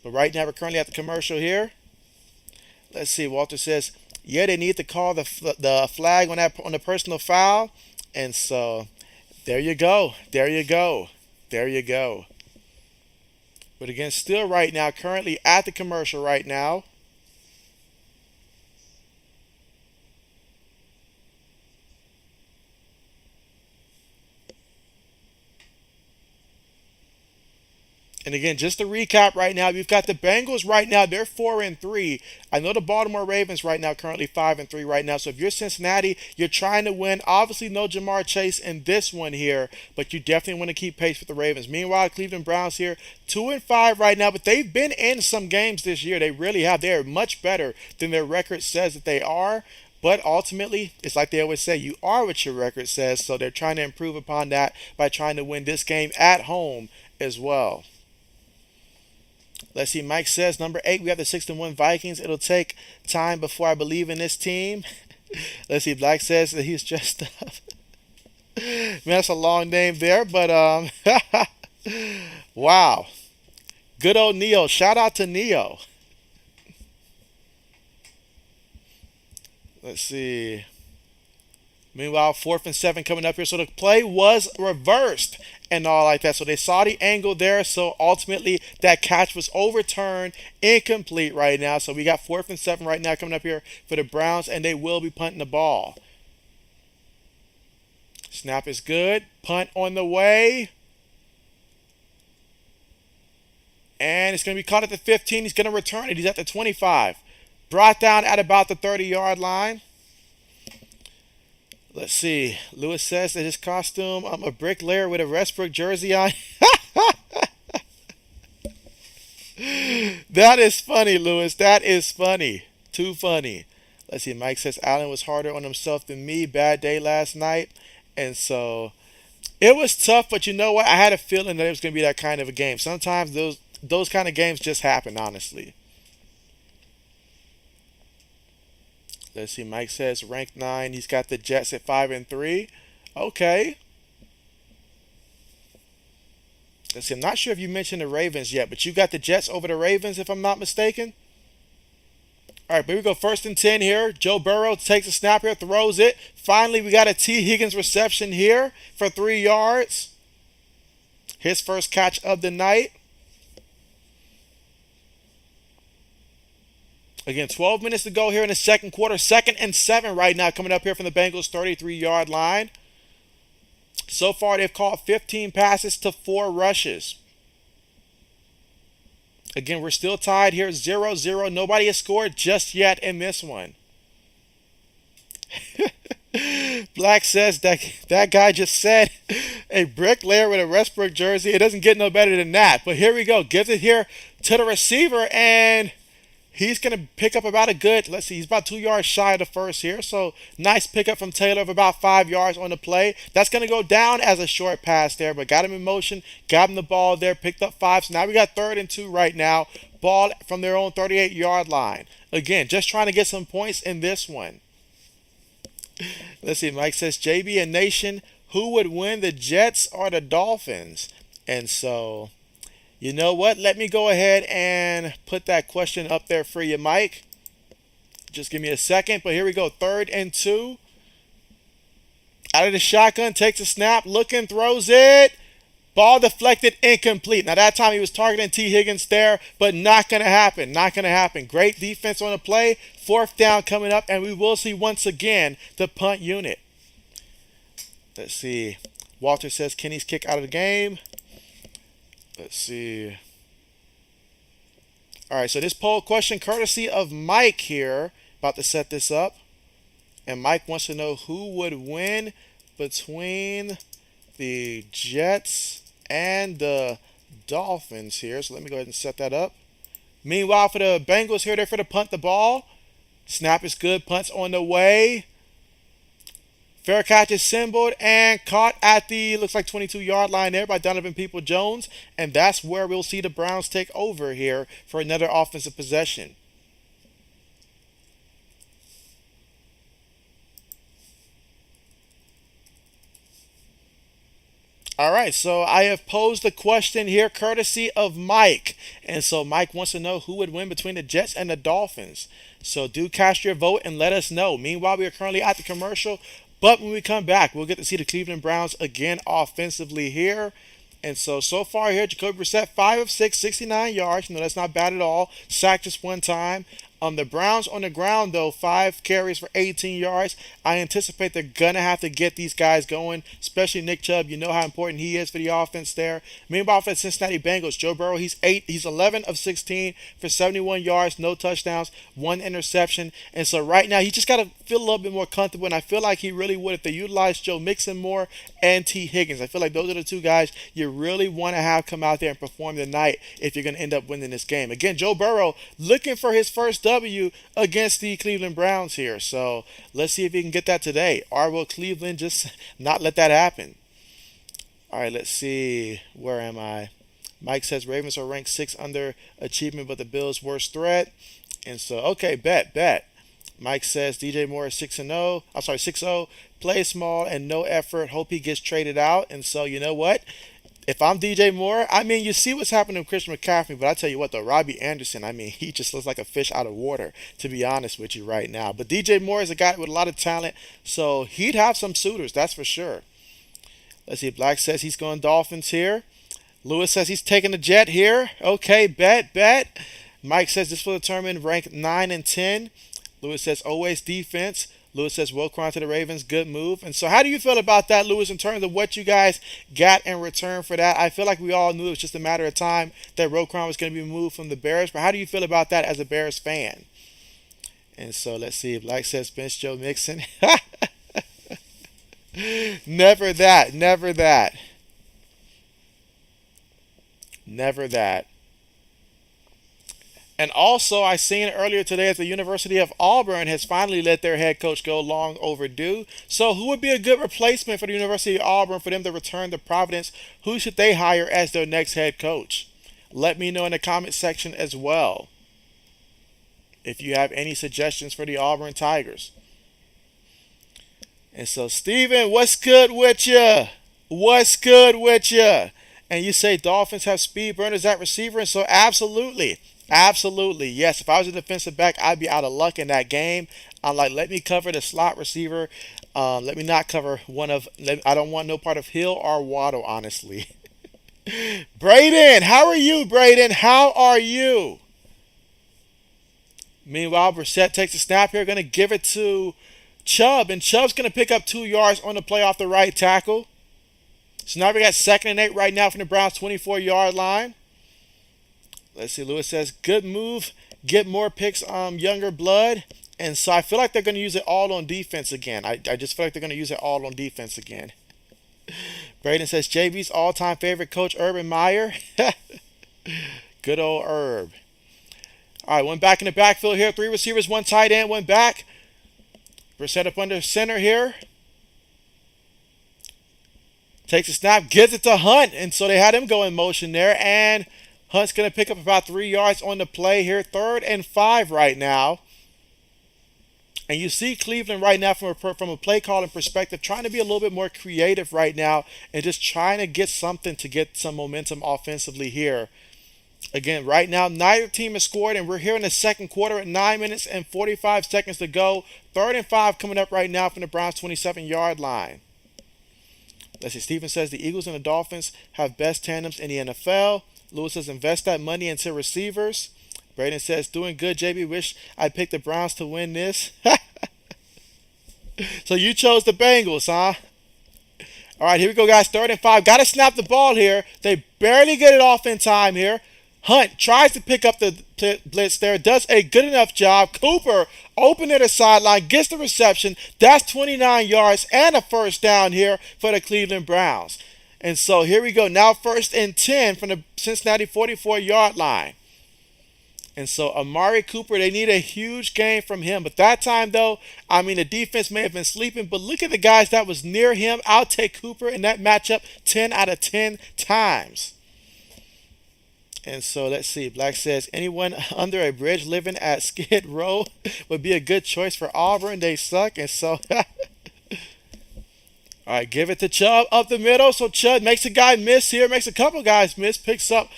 S1: But right now we're currently at the commercial here. Let's see. Walter says, yeah, they need to call the flag on the personal foul, and so there you go, there you go, there you go. But again, still right now, currently at the commercial right now. And again, just to recap right now, we've got the Bengals right now, they're 4-3. I know the Baltimore Ravens right now currently 5-3 right now. So if you're Cincinnati, you're trying to win. Obviously no Jamar Chase in this one here, but you definitely want to keep pace with the Ravens. Meanwhile, Cleveland Browns here 2-5 right now, but they've been in some games this year. They really have. They are much better than their record says that they are. But ultimately, it's like they always say, you are what your record says. So they're trying to improve upon that by trying to win this game at home as well. Let's see. Mike says number 8. We have the 6-1 Vikings. It'll take time before I believe in this team. Let's see. Black says that he's dressed up. Man, that's a long name there, but wow. Good old Neo. Shout out to Neo. Let's see. Meanwhile, 4th and 7 coming up here. So the play was reversed and all like that. So they saw the angle there. So ultimately, that catch was overturned, incomplete right now. So we got 4th and 7 right now coming up here for the Browns, and they will be punting the ball. Snap is good. Punt on the way. And it's going to be caught at the 15. He's going to return it. He's at the 25. Brought down at about the 30-yard line. Let's see. Lewis says that his costume, I'm a bricklayer with a Westbrook jersey on. That is funny, Lewis. That is funny. Too funny. Let's see. Mike says Allen was harder on himself than me. Bad day last night. And so it was tough, but you know what? I had a feeling that it was going to be that kind of a game. Sometimes those kind of games just happen, honestly. Let's see. Mike says ranked 9. He's got the Jets at 5-3. Okay. Let's see. I'm not sure if you mentioned the Ravens yet, but you got the Jets over the Ravens, if I'm not mistaken. All right, here we go. 1st and 10 here. Joe Burrow takes a snap here, throws it. Finally, we got a T. Higgins reception here for 3 yards. His first catch of the night. Again, 12 minutes to go here in the second quarter. 2nd and 7 right now coming up here from the Bengals' 33-yard line. So far, they've caught 15 passes to 4 rushes. Again, we're still tied here 0-0. Nobody has scored just yet in this one. Black says that guy just said a bricklayer with a Westbrook jersey. It doesn't get no better than that. But here we go. Gives it here to the receiver, and he's going to pick up about a good, let's see, he's about 2 yards shy of the first here. So nice pickup from Taylor of about 5 yards on the play. That's going to go down as a short pass there, but got him in motion, got him the ball there, picked up 5. So now we got 3rd and 2 right now. Ball from their own 38-yard line. Again, just trying to get some points in this one. Let's see, Mike says, JB and Nation, who would win, the Jets or the Dolphins? And so, you know what? Let me go ahead and put that question up there for you, Mike. Just give me a second. But here we go. 3rd and 2. Out of the shotgun, takes a snap, looking, throws it. Ball deflected, incomplete. Now that time he was targeting T. Higgins there, but not going to happen. Not going to happen. Great defense on the play. Fourth down coming up, and we will see once again the punt unit. Let's see. Walter says Kenny's kick out of the game. Let's see. All right, so this poll question courtesy of Mike here. About to set this up. And Mike wants to know who would win between the Jets and the Dolphins here. So let me go ahead and set that up. Meanwhile, for the Bengals here, they're for to punt the ball. Snap is good. Punt's on the way. Fair catch is symboled and caught at the, looks like 22-yard line there by Donovan People-Jones. And that's where we'll see the Browns take over here for another offensive possession. All right, so I have posed the question here courtesy of Mike. And so Mike wants to know who would win between the Jets and the Dolphins. So do cast your vote and let us know. Meanwhile, we are currently at the commercial. But when we come back, we'll get to see the Cleveland Browns again offensively here. And so far here, Jacoby Brissett, 5 of 6, 69 yards. You know, that's not bad at all. Sacked just one time. The Browns on the ground, though, 5 carries for 18 yards. I anticipate they're going to have to get these guys going, especially Nick Chubb. You know how important he is for the offense there. Meanwhile, for the Cincinnati Bengals, Joe Burrow, he's 11 of 16 for 71 yards, no touchdowns, 1 interception. And so right now, he just got to feel a little bit more comfortable, and I feel like he really would if they utilize Joe Mixon more and T. Higgins. I feel like those are the two guys you really want to have come out there and perform tonight if you're going to end up winning this game. Again, Joe Burrow looking for his first W against the Cleveland Browns here. So let's see if he can get that today. Or will Cleveland just not let that happen? All right, let's see. Where am I? Mike says Ravens are ranked 6 under achievement, but the Bills' worst threat. And so, okay, bet. Mike says DJ Moore is 6-0. I'm sorry, 6-0. Play small and no effort. Hope he gets traded out. And so, you know what? If I'm DJ Moore, I mean, you see what's happening with Christian McCaffrey, but I tell you what, though, Robbie Anderson, I mean, he just looks like a fish out of water, to be honest with you right now. But DJ Moore is a guy with a lot of talent, so he'd have some suitors, that's for sure. Let's see, Black says he's going Dolphins here. Lewis says he's taking the Jet here. Okay, bet. Mike says this will determine rank 9 and 10. Lewis says always defense. Lewis says Wilcron to the Ravens, good move. And so how do you feel about that, Lewis, in terms of what you guys got in return for that? I feel like we all knew it was just a matter of time that Wilcron was going to be moved from the Bears. But how do you feel about that as a Bears fan? And so let's see. Black says bench Joe Mixon. Never that. Never that. And also, I seen earlier today that the University of Auburn has finally let their head coach go, long overdue. So who would be a good replacement for the University of Auburn for them to return to Providence? Who should they hire as their next head coach? Let me know in the comment section as well if you have any suggestions for the Auburn Tigers. And so, Steven, what's good with you? And you say Dolphins have speed burners at receiver, and so absolutely. Yes, if I was a defensive back, I'd be out of luck in that game. I'm like, let me cover the slot receiver. Let me not cover I don't want no part of Hill or Waddle, honestly. Braden, how are you, Braden? How are you? Meanwhile, Brissett takes a snap here, going to give it to Chubb, and Chubb's going to pick up 2 yards on the play off the right tackle. So now we got 2nd and 8 right now from the Browns' 24-yard line. Let's see, Lewis says, good move, get more picks, younger blood. And so I feel like they're going to use it all on defense again. I just feel like they're going to use it all on defense again. Braden says, JB's all-time favorite coach, Urban Meyer. Good old Herb. All right, one back in the backfield here. 3 receivers, 1 tight end, 1 back. Brissett up under center here. Takes a snap, gives it to Hunt. And so they had him go in motion there. And Hunt's going to pick up about 3 yards on the play here. 3rd and 5 right now. And you see Cleveland right now from a play calling perspective trying to be a little bit more creative right now and just trying to get something to get some momentum offensively here. Again, right now, neither team has scored, and we're here in the second quarter at 9 minutes and 45 seconds to go. 3rd and 5 coming up right now from the Browns' 27-yard line. Let's see. Steven says the Eagles and the Dolphins have best tandems in the NFL. Lewis says invest that money into receivers. Braden says doing good. JB wish I picked the Browns to win this. So you chose the Bengals, huh? All right, here we go, guys. 3rd and 5. Got to snap the ball here. They barely get it off in time here. Hunt tries to pick up the blitz there. Does a good enough job. Cooper open to the sideline. Gets the reception. That's 29 yards and a first down here for the Cleveland Browns. And so here we go. Now 1st and 10 from the Cincinnati 44-yard line. And so Amari Cooper, they need a huge game from him. But that time, though, I mean, the defense may have been sleeping. But look at the guys that was near him. I'll take Cooper in that matchup 10 out of 10 times. And so let's see. Black says, anyone under a bridge living at Skid Row would be a good choice for Auburn. They suck. And so... All right, give it to Chubb up the middle. So Chubb makes a guy miss here, makes a couple guys miss, picks up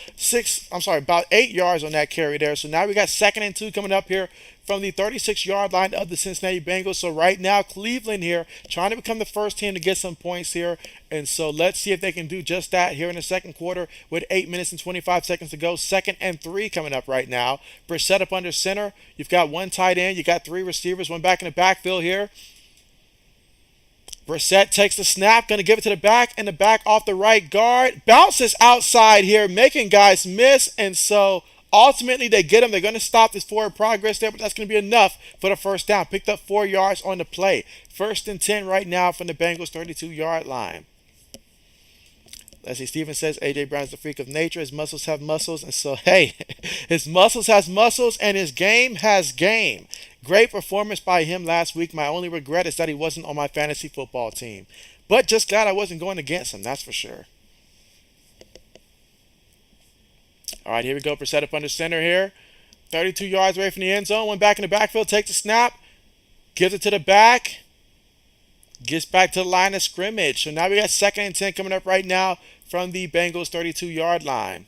S1: about 8 yards on that carry there. So now we got 2nd and 2 coming up here from the 36-yard line of the Cincinnati Bengals. So right now, Cleveland here trying to become the first team to get some points here. And so let's see if they can do just that here in the second quarter with 8 minutes and 25 seconds to go. 2nd and 3 coming up right now. Brissett up under center. You've got one tight end. You got 3 receivers, one back in the backfield here. Brissett takes the snap, going to give it to the back, and the back off the right guard. Bounces outside here, making guys miss, and so ultimately they get him. They're going to stop this forward progress there, but that's going to be enough for the first down. Picked up 4 yards on the play. 1st and 10 right now from the Bengals 32-yard line. Let's see, Steven says A.J. Brown's the freak of nature. His muscles have muscles, and so, hey, his muscles has muscles, and his game has game. Great performance by him last week. My only regret is that he wasn't on my fantasy football team. But just glad I wasn't going against him, that's for sure. All right, here we go. Brissett up under center here. 32 yards away from the end zone. One back in the backfield, takes the snap, gives it to the back, gets back to the line of scrimmage. So now we got 2nd and 10 coming up right now from the Bengals 32-yard line.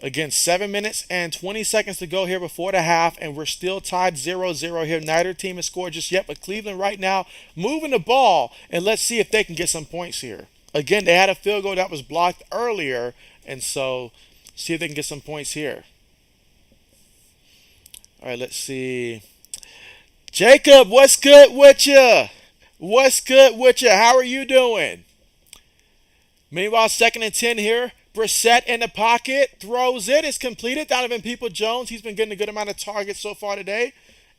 S1: Again, 7 minutes and 20 seconds to go here before the half, and we're still tied 0-0 here. Neither team has scored just yet, but Cleveland right now moving the ball, and let's see if they can get some points here. Again, they had a field goal that was blocked earlier, and so see if they can get some points here. All right, let's see. Jacob, what's good with you? What's good with you? How are you doing? Meanwhile, 2nd and 10 here. Brissett in the pocket, throws it. It's completed. Donovan People-Jones, he's been getting a good amount of targets so far today.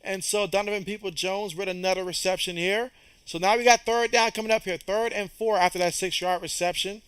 S1: And so Donovan People-Jones with another reception here. So now we got 3rd down coming up here. 3rd and 4 after that 6-yard reception.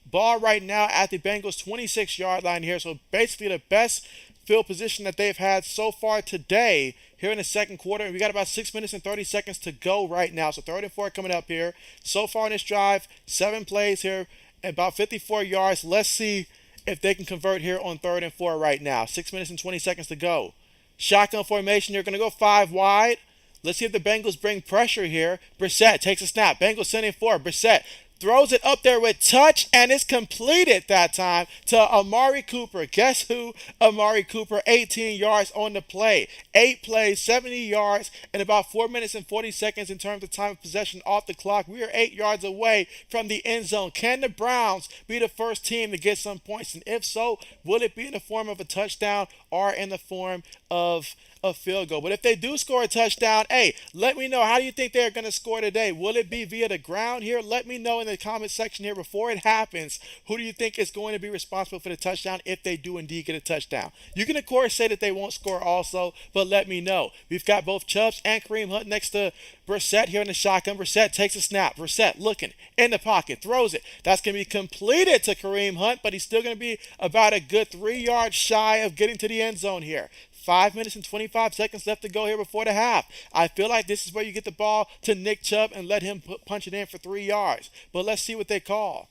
S1: Ball right now at the Bengals 26-yard line here. So basically the best field position that they've had so far today here in the second quarter. And we got about 6 minutes and 30 seconds to go right now. So 3rd and 4 coming up here. So far in this drive, 7 plays here. About 54 yards. Let's see if they can convert here on 3rd and 4 right now. 6 minutes and 20 seconds to go. Shotgun formation. They're going to go 5 wide. Let's see if the Bengals bring pressure here. Brissett takes a snap. Bengals sending 4. Brissett throws it up there with touch, and it's completed that time to Amari Cooper. Guess who? Amari Cooper, 18 yards on the play. 8 plays, 70 yards, and about 4 minutes and 40 seconds in terms of time of possession off the clock. We are 8 yards away from the end zone. Can the Browns be the first team to get some points? And if so, will it be in the form of a touchdown or in the form of a field goal? But if they do score a touchdown, hey, let me know. How do you think they're going to score today? Will it be via the ground here? Let me know in the comment section here before it happens. Who do you think is going to be responsible for the touchdown if they do indeed get a touchdown? You can, of course, say that they won't score also, but let me know. We've got both Chubbs and Kareem Hunt next to Brissett here in the shotgun. Brissett takes a snap. Brissett looking in the pocket, throws it. That's going to be completed to Kareem Hunt, but he's still going to be about a good 3 yards shy of getting to the end zone here. 5 minutes and 25 seconds left to go here before the half. I feel like this is where you get the ball to Nick Chubb and let him punch it in for 3 yards. But let's see what they call.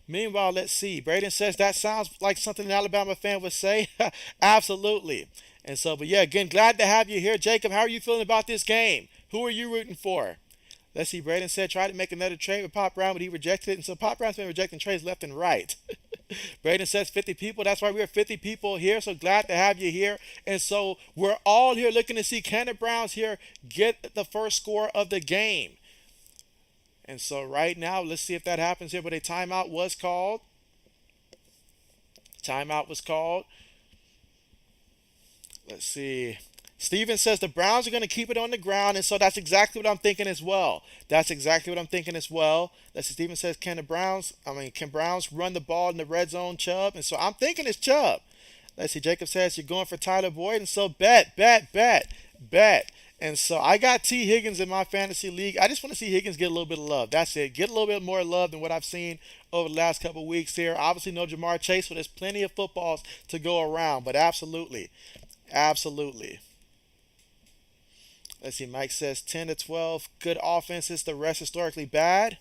S1: Meanwhile, let's see. Braden says that sounds like something an Alabama fan would say. Absolutely. And so, but yeah, again, glad to have you here. Jacob, how are you feeling about this game? Who are you rooting for? Let's see. Braden said try to make another trade with Pop Brown, but he rejected it. And so Pop Brown's been rejecting trades left and right. Braden says 50 people. That's why we're 50 people here. So glad to have you here. And so we're all here looking to see can the Browns here get the first score of the game. And so right now, let's see if that happens here. But a timeout was called. Timeout was called. Let's see. Steven says the Browns are going to keep it on the ground, and so that's exactly what I'm thinking as well. That's exactly what I'm thinking as well. Let's see. Steven says, can Browns run the ball in the red zone, Chubb? And so I'm thinking it's Chubb. Let's see. Jacob says you're going for Tyler Boyd, and so bet. And so I got T. Higgins in my fantasy league. I just want to see Higgins get a little bit of love. That's it. Get a little bit more love than what I've seen over the last couple of weeks here. Obviously, no Jamar Chase, so there's plenty of footballs to go around. But absolutely, absolutely. Let's see. Mike says 10 to 12. Good offenses. The rest historically bad.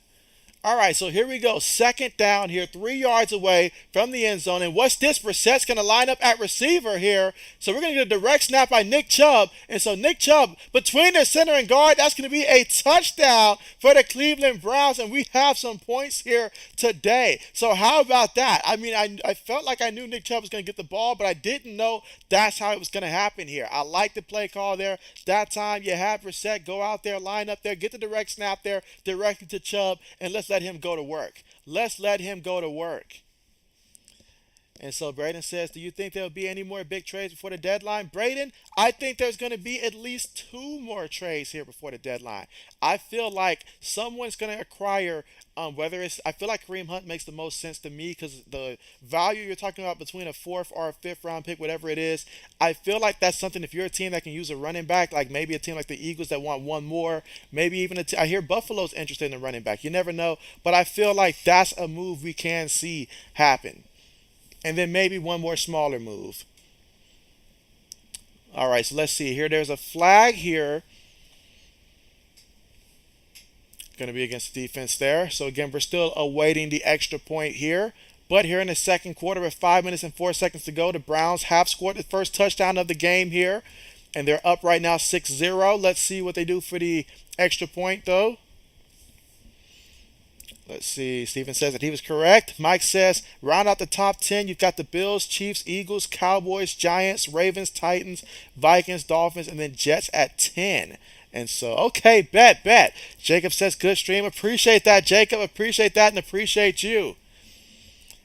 S1: All right, so here we go. Second down here, 3 yards away from the end zone. And what's this? Brissett's going to line up at receiver here. So we're going to get a direct snap by Nick Chubb. And so Nick Chubb, between the center and guard, that's going to be a touchdown for the Cleveland Browns. And we have some points here today. So how about that? I mean, I felt like I knew Nick Chubb was going to get the ball, but I didn't know that's how it was going to happen here. I like the play call there. That time you have Brissett go out there, line up there, get the direct snap there directly to Chubb, and let's let him go to work. Let's let him go to work. And so Braden says, do you think there will be any more big trades before the deadline? Braden, I think there's going to be at least 2 more trades here before the deadline. I feel like someone's going to acquire, I feel like Kareem Hunt makes the most sense to me because the value you're talking about between a 4th or a 5th round pick, whatever it is, I feel like that's something if you're a team that can use a running back, like maybe a team like the Eagles that want one more, maybe even I hear Buffalo's interested in a running back. You never know, but I feel like that's a move we can see happen. And then maybe one more smaller move. All right, so let's see here. There's a flag here. Going to be against the defense there. So again, we're still awaiting the extra point here. But here in the second quarter with 5 minutes and 4 seconds to go, the Browns have scored the first touchdown of the game here. And they're up right now 6-0. Let's see what they do for the extra point, though. Let's see. Steven says that he was correct. Mike says, round out the top 10. You've got the Bills, Chiefs, Eagles, Cowboys, Giants, Ravens, Titans, Vikings, Dolphins, and then Jets at 10. And so, okay, bet. Jacob says, good stream. Appreciate that, Jacob. Appreciate that and appreciate you.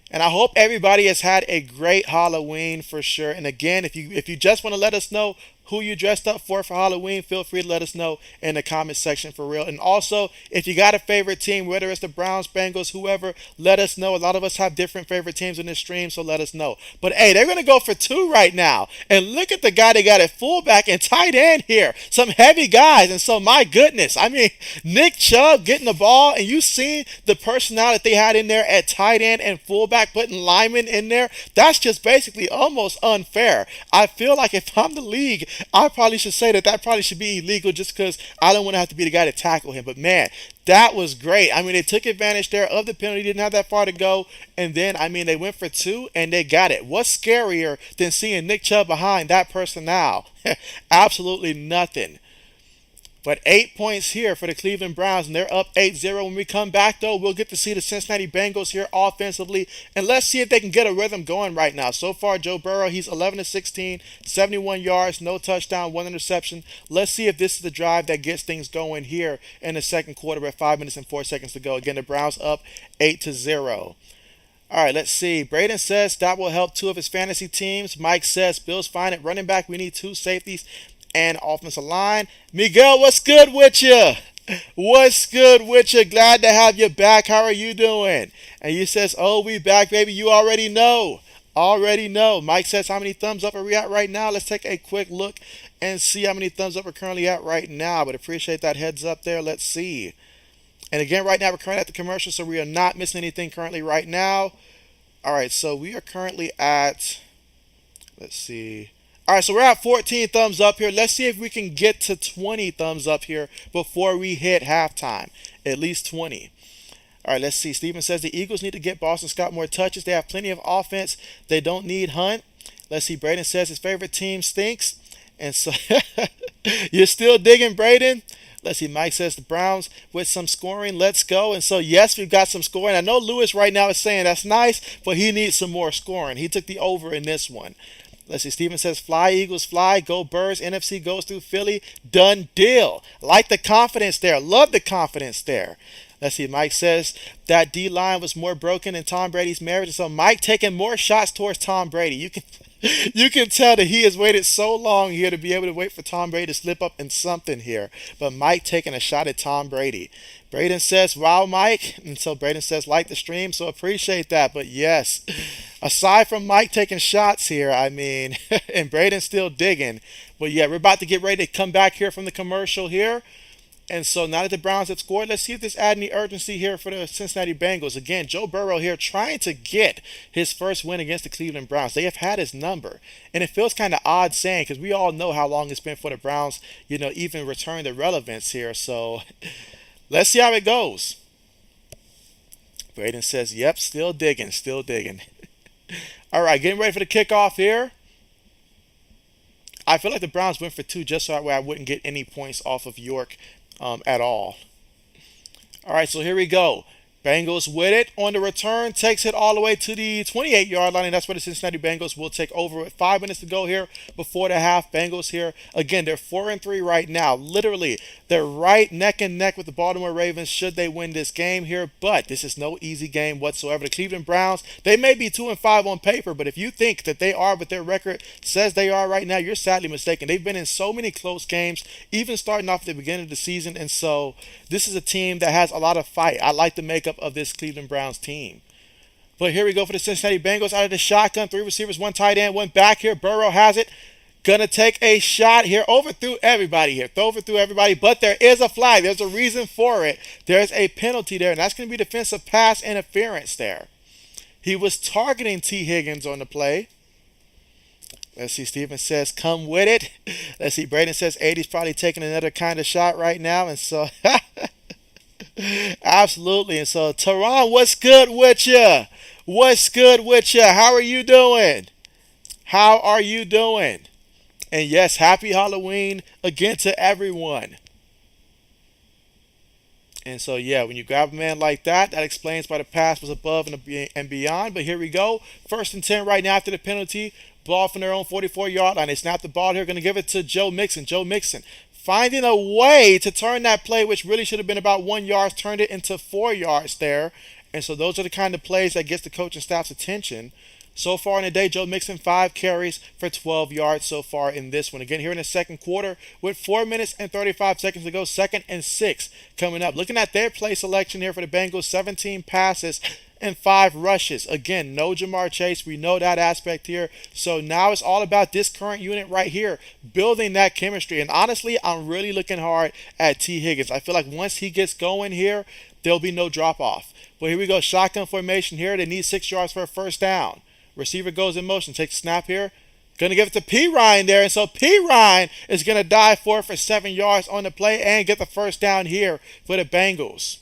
S1: And I hope everybody has had a great Halloween for sure. And again, if you just want to let us know who you dressed up for Halloween, feel free to let us know in the comment section for real. And also, if you got a favorite team, whether it's the Browns, Bengals, whoever, let us know. A lot of us have different favorite teams in this stream, so let us know. But hey, they're going to go for 2 right now. And look at the guy they got at fullback and tight end here. Some heavy guys. And so, my goodness, I mean, Nick Chubb getting the ball, and you see the personnel that they had in there at tight end and fullback, putting linemen in there. That's just basically almost unfair. I feel like if I'm the league, I probably should say that probably should be illegal just because I don't want to have to be the guy to tackle him. But man, that was great. I mean, they took advantage there of the penalty, didn't have that far to go. And then, I mean, they went for 2 and they got it. What's scarier than seeing Nick Chubb behind that personnel? Absolutely nothing. But 8 points here for the Cleveland Browns, and they're up 8-0. When we come back, though, we'll get to see the Cincinnati Bengals here offensively, and let's see if they can get a rhythm going right now. So far, Joe Burrow, he's 11-16, 71 yards, no touchdown, 1 interception. Let's see if this is the drive that gets things going here in the second quarter with 5 minutes and 4 seconds to go. Again, the Browns up 8-0. All right, let's see. Braden says that will help 2 of his fantasy teams. Mike says Bills fine at running back. We need 2 safeties and offensive line. Miguel, what's good with you? What's good with you? Glad to have you back. How are you doing? And you says, oh, we back, baby. You already know. Already know. Mike says, how many thumbs up are we at right now? Let's take a quick look and see how many thumbs up we're currently at right now. But appreciate that heads up there. Let's see. And again, right now we're currently at the commercial, so we are not missing anything currently right now. All right, so we are currently at, let's see. All right, so we're at 14 thumbs up here. Let's see if we can get to 20 thumbs up here before we hit halftime. At least 20. All right, let's see. Steven says the Eagles need to get Boston Scott more touches. They have plenty of offense. They don't need Hunt. Let's see. Braden says his favorite team stinks. And so you're still digging, Braden? Let's see. Mike says the Browns with some scoring. Let's go. And so, yes, we've got some scoring. I know Lewis right now is saying that's nice, but he needs some more scoring. He took the over in this one. Let's see. Steven says, fly, Eagles, fly. Go, Birds. NFC goes through Philly. Done deal. Like the confidence there. Love the confidence there. Let's see. Mike says that D line was more broken than Tom Brady's marriage. And so Mike taking more shots towards Tom Brady. You can you can tell that he has waited so long here to be able to wait for Tom Brady to slip up in something here. But Mike taking a shot at Tom Brady. Braden says, wow, Mike. And so Braden says, like the stream. So appreciate that. But yes, aside from Mike taking shots here, I mean, and Braden still digging. But yeah, we're about to get ready to come back here from the commercial here. And so now that the Browns have scored, let's see if this adds any urgency here for the Cincinnati Bengals. Again, Joe Burrow here trying to get his first win against the Cleveland Browns. They have had his number. And it feels kind of odd saying because we all know how long it's been for the Browns, even return to relevance here. So let's see how it goes. Braden says, yep, still digging, still digging. All right, getting ready for the kickoff here. I feel like the Browns went for two just so that way I wouldn't get any points off of York at all. All right, so here we go. Bengals with it on the return, takes it all the way to the 28-yard line, and that's where the Cincinnati Bengals will take over with 5 minutes to go here before the half. Bengals here, again, they're 4-3 right now. Literally, they're right neck and neck with the Baltimore Ravens should they win this game here, but this is no easy game whatsoever. The Cleveland Browns, they may be 2-5 on paper, but if you think that they are, but their record says they are right now, you're sadly mistaken. They've been in so many close games, even starting off at the beginning of the season, and so this is a team that has a lot of fight. I like the makeup of this Cleveland Browns team. But here we go for the Cincinnati Bengals out of the shotgun. 3 receivers, 1 tight end, 1 back here. Burrow has it. Gonna take a shot here. Overthrew everybody here. Overthrew everybody. But there is a flag. There's a reason for it. There's a penalty there. And that's going to be defensive pass interference there. He was targeting T. Higgins on the play. Let's see. Steven says, come with it. Let's see. Braden says 80's probably taking another kind of shot right now. And so... absolutely. And so, Tehran, what's good with you? What's good with you? How are you doing? How are you doing? And yes, happy Halloween again to everyone. And so, yeah, when you grab a man like that, that explains why the pass was above and beyond. But here we go. 1st and 10 right now after the penalty. Ball from their own 44-yard line. They snap the ball here. Going to give it to Joe Mixon. Joe Mixon finding a way to turn that play, which really should have been about 1 yard, turned it into 4 yards there. And so those are the kind of plays that gets the coaching staff's attention. So far in the day, Joe Mixon 5 carries for 12 yards so far in this one. Again, here in the second quarter with 4 minutes and 35 seconds to go, 2nd and 6 coming up. Looking at their play selection here for the Bengals, 17 passes and 5 rushes. Again, no Jamar Chase. We know that aspect here. So now it's all about this current unit right here, building that chemistry. And honestly, I'm really looking hard at T. Higgins. I feel like once he gets going here, there'll be no drop-off. But here we go, shotgun formation here. They need 6 yards for a first down. Receiver goes in motion, takes a snap here. Going to give it to P. Ryan there. And so P. Ryan is going to dive for 7 yards on the play and get the first down here for the Bengals.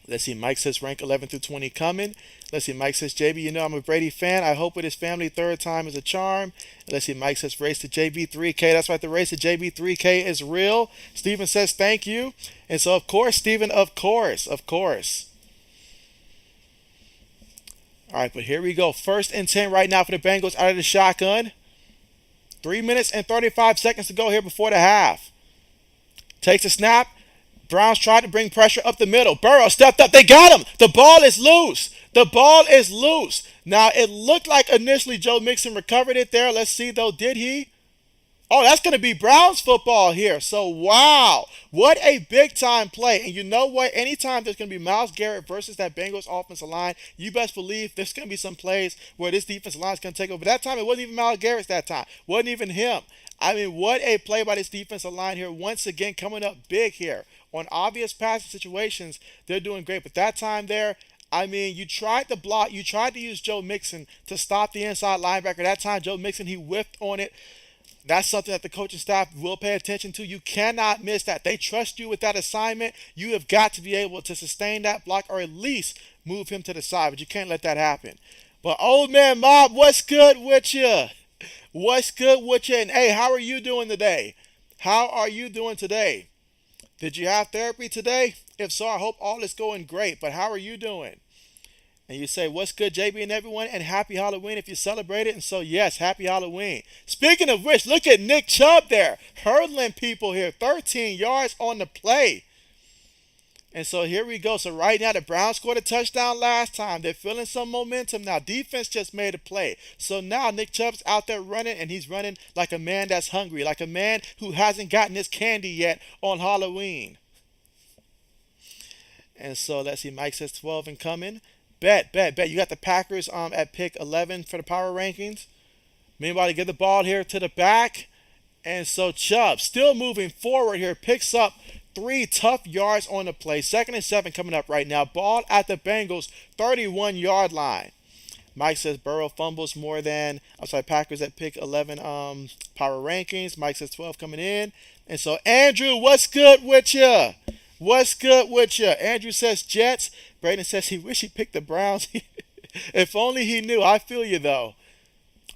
S1: Let's see, Mike says rank 11 through 20 coming. Let's see, Mike says, JB, I'm a Brady fan. I hope with his family, 3rd time is a charm. Let's see, Mike says race to JB3K. That's right, the race to JB3K is real. Steven says thank you. And so, of course, Steven, of course. All right, but here we go. 1st and 10 right now for the Bengals out of the shotgun. 3 minutes and 35 seconds to go here before the half. Takes a snap. Browns tried to bring pressure up the middle. Burrow stepped up. They got him. The ball is loose. The ball is loose. Now, it looked like initially Joe Mixon recovered it there. Let's see, though. Did he? Oh, that's going to be Browns football here. So, wow. What a big-time play. And you know what? Anytime there's going to be Myles Garrett versus that Bengals offensive line, you best believe there's going to be some plays where this defensive line is going to take over. That time, it wasn't even Myles Garrett that time. Wasn't even him. I mean, what a play by this defensive line here. Once again, coming up big here. On obvious passing situations, they're doing great. But that time there, I mean, you tried to block. You tried to use Joe Mixon to stop the inside linebacker. That time, Joe Mixon, he whiffed on it. That's something that the coaching staff will pay attention to. You cannot miss that. They trust you with that assignment. You have got to be able to sustain that block or at least move him to the side. But you can't let that happen. But old man Mob, what's good with you? What's good with you? And hey, how are you doing today? How are you doing today? Did you have therapy today? If so, I hope all is going great. But how are you doing? And you say, what's good, JB and everyone? And happy Halloween if you celebrate it. And so, yes, happy Halloween. Speaking of which, look at Nick Chubb there. Hurdling people here. 13 yards on the play. And so here we go. So right now the Browns scored a touchdown last time. They're feeling some momentum now. Defense just made a play. So now Nick Chubb's out there running, and he's running like a man that's hungry, like a man who hasn't gotten his candy yet on Halloween. And so let's see. Mike says 12 incoming. Bet. You got the Packers at pick 11 for the power rankings. Meanwhile, to get the ball here to the back. And so Chubb still moving forward here, picks up 3 tough yards on the play. 2nd and 7 coming up right now. Ball at the Bengals 31-yard line. Mike says Burrow fumbles more than, I'm sorry, Packers at pick 11 power rankings. Mike says 12 coming in. And so Andrew, what's good with you? What's good with you? Andrew says Jets. Braden says he wish he picked the Browns. If only he knew. I feel you though.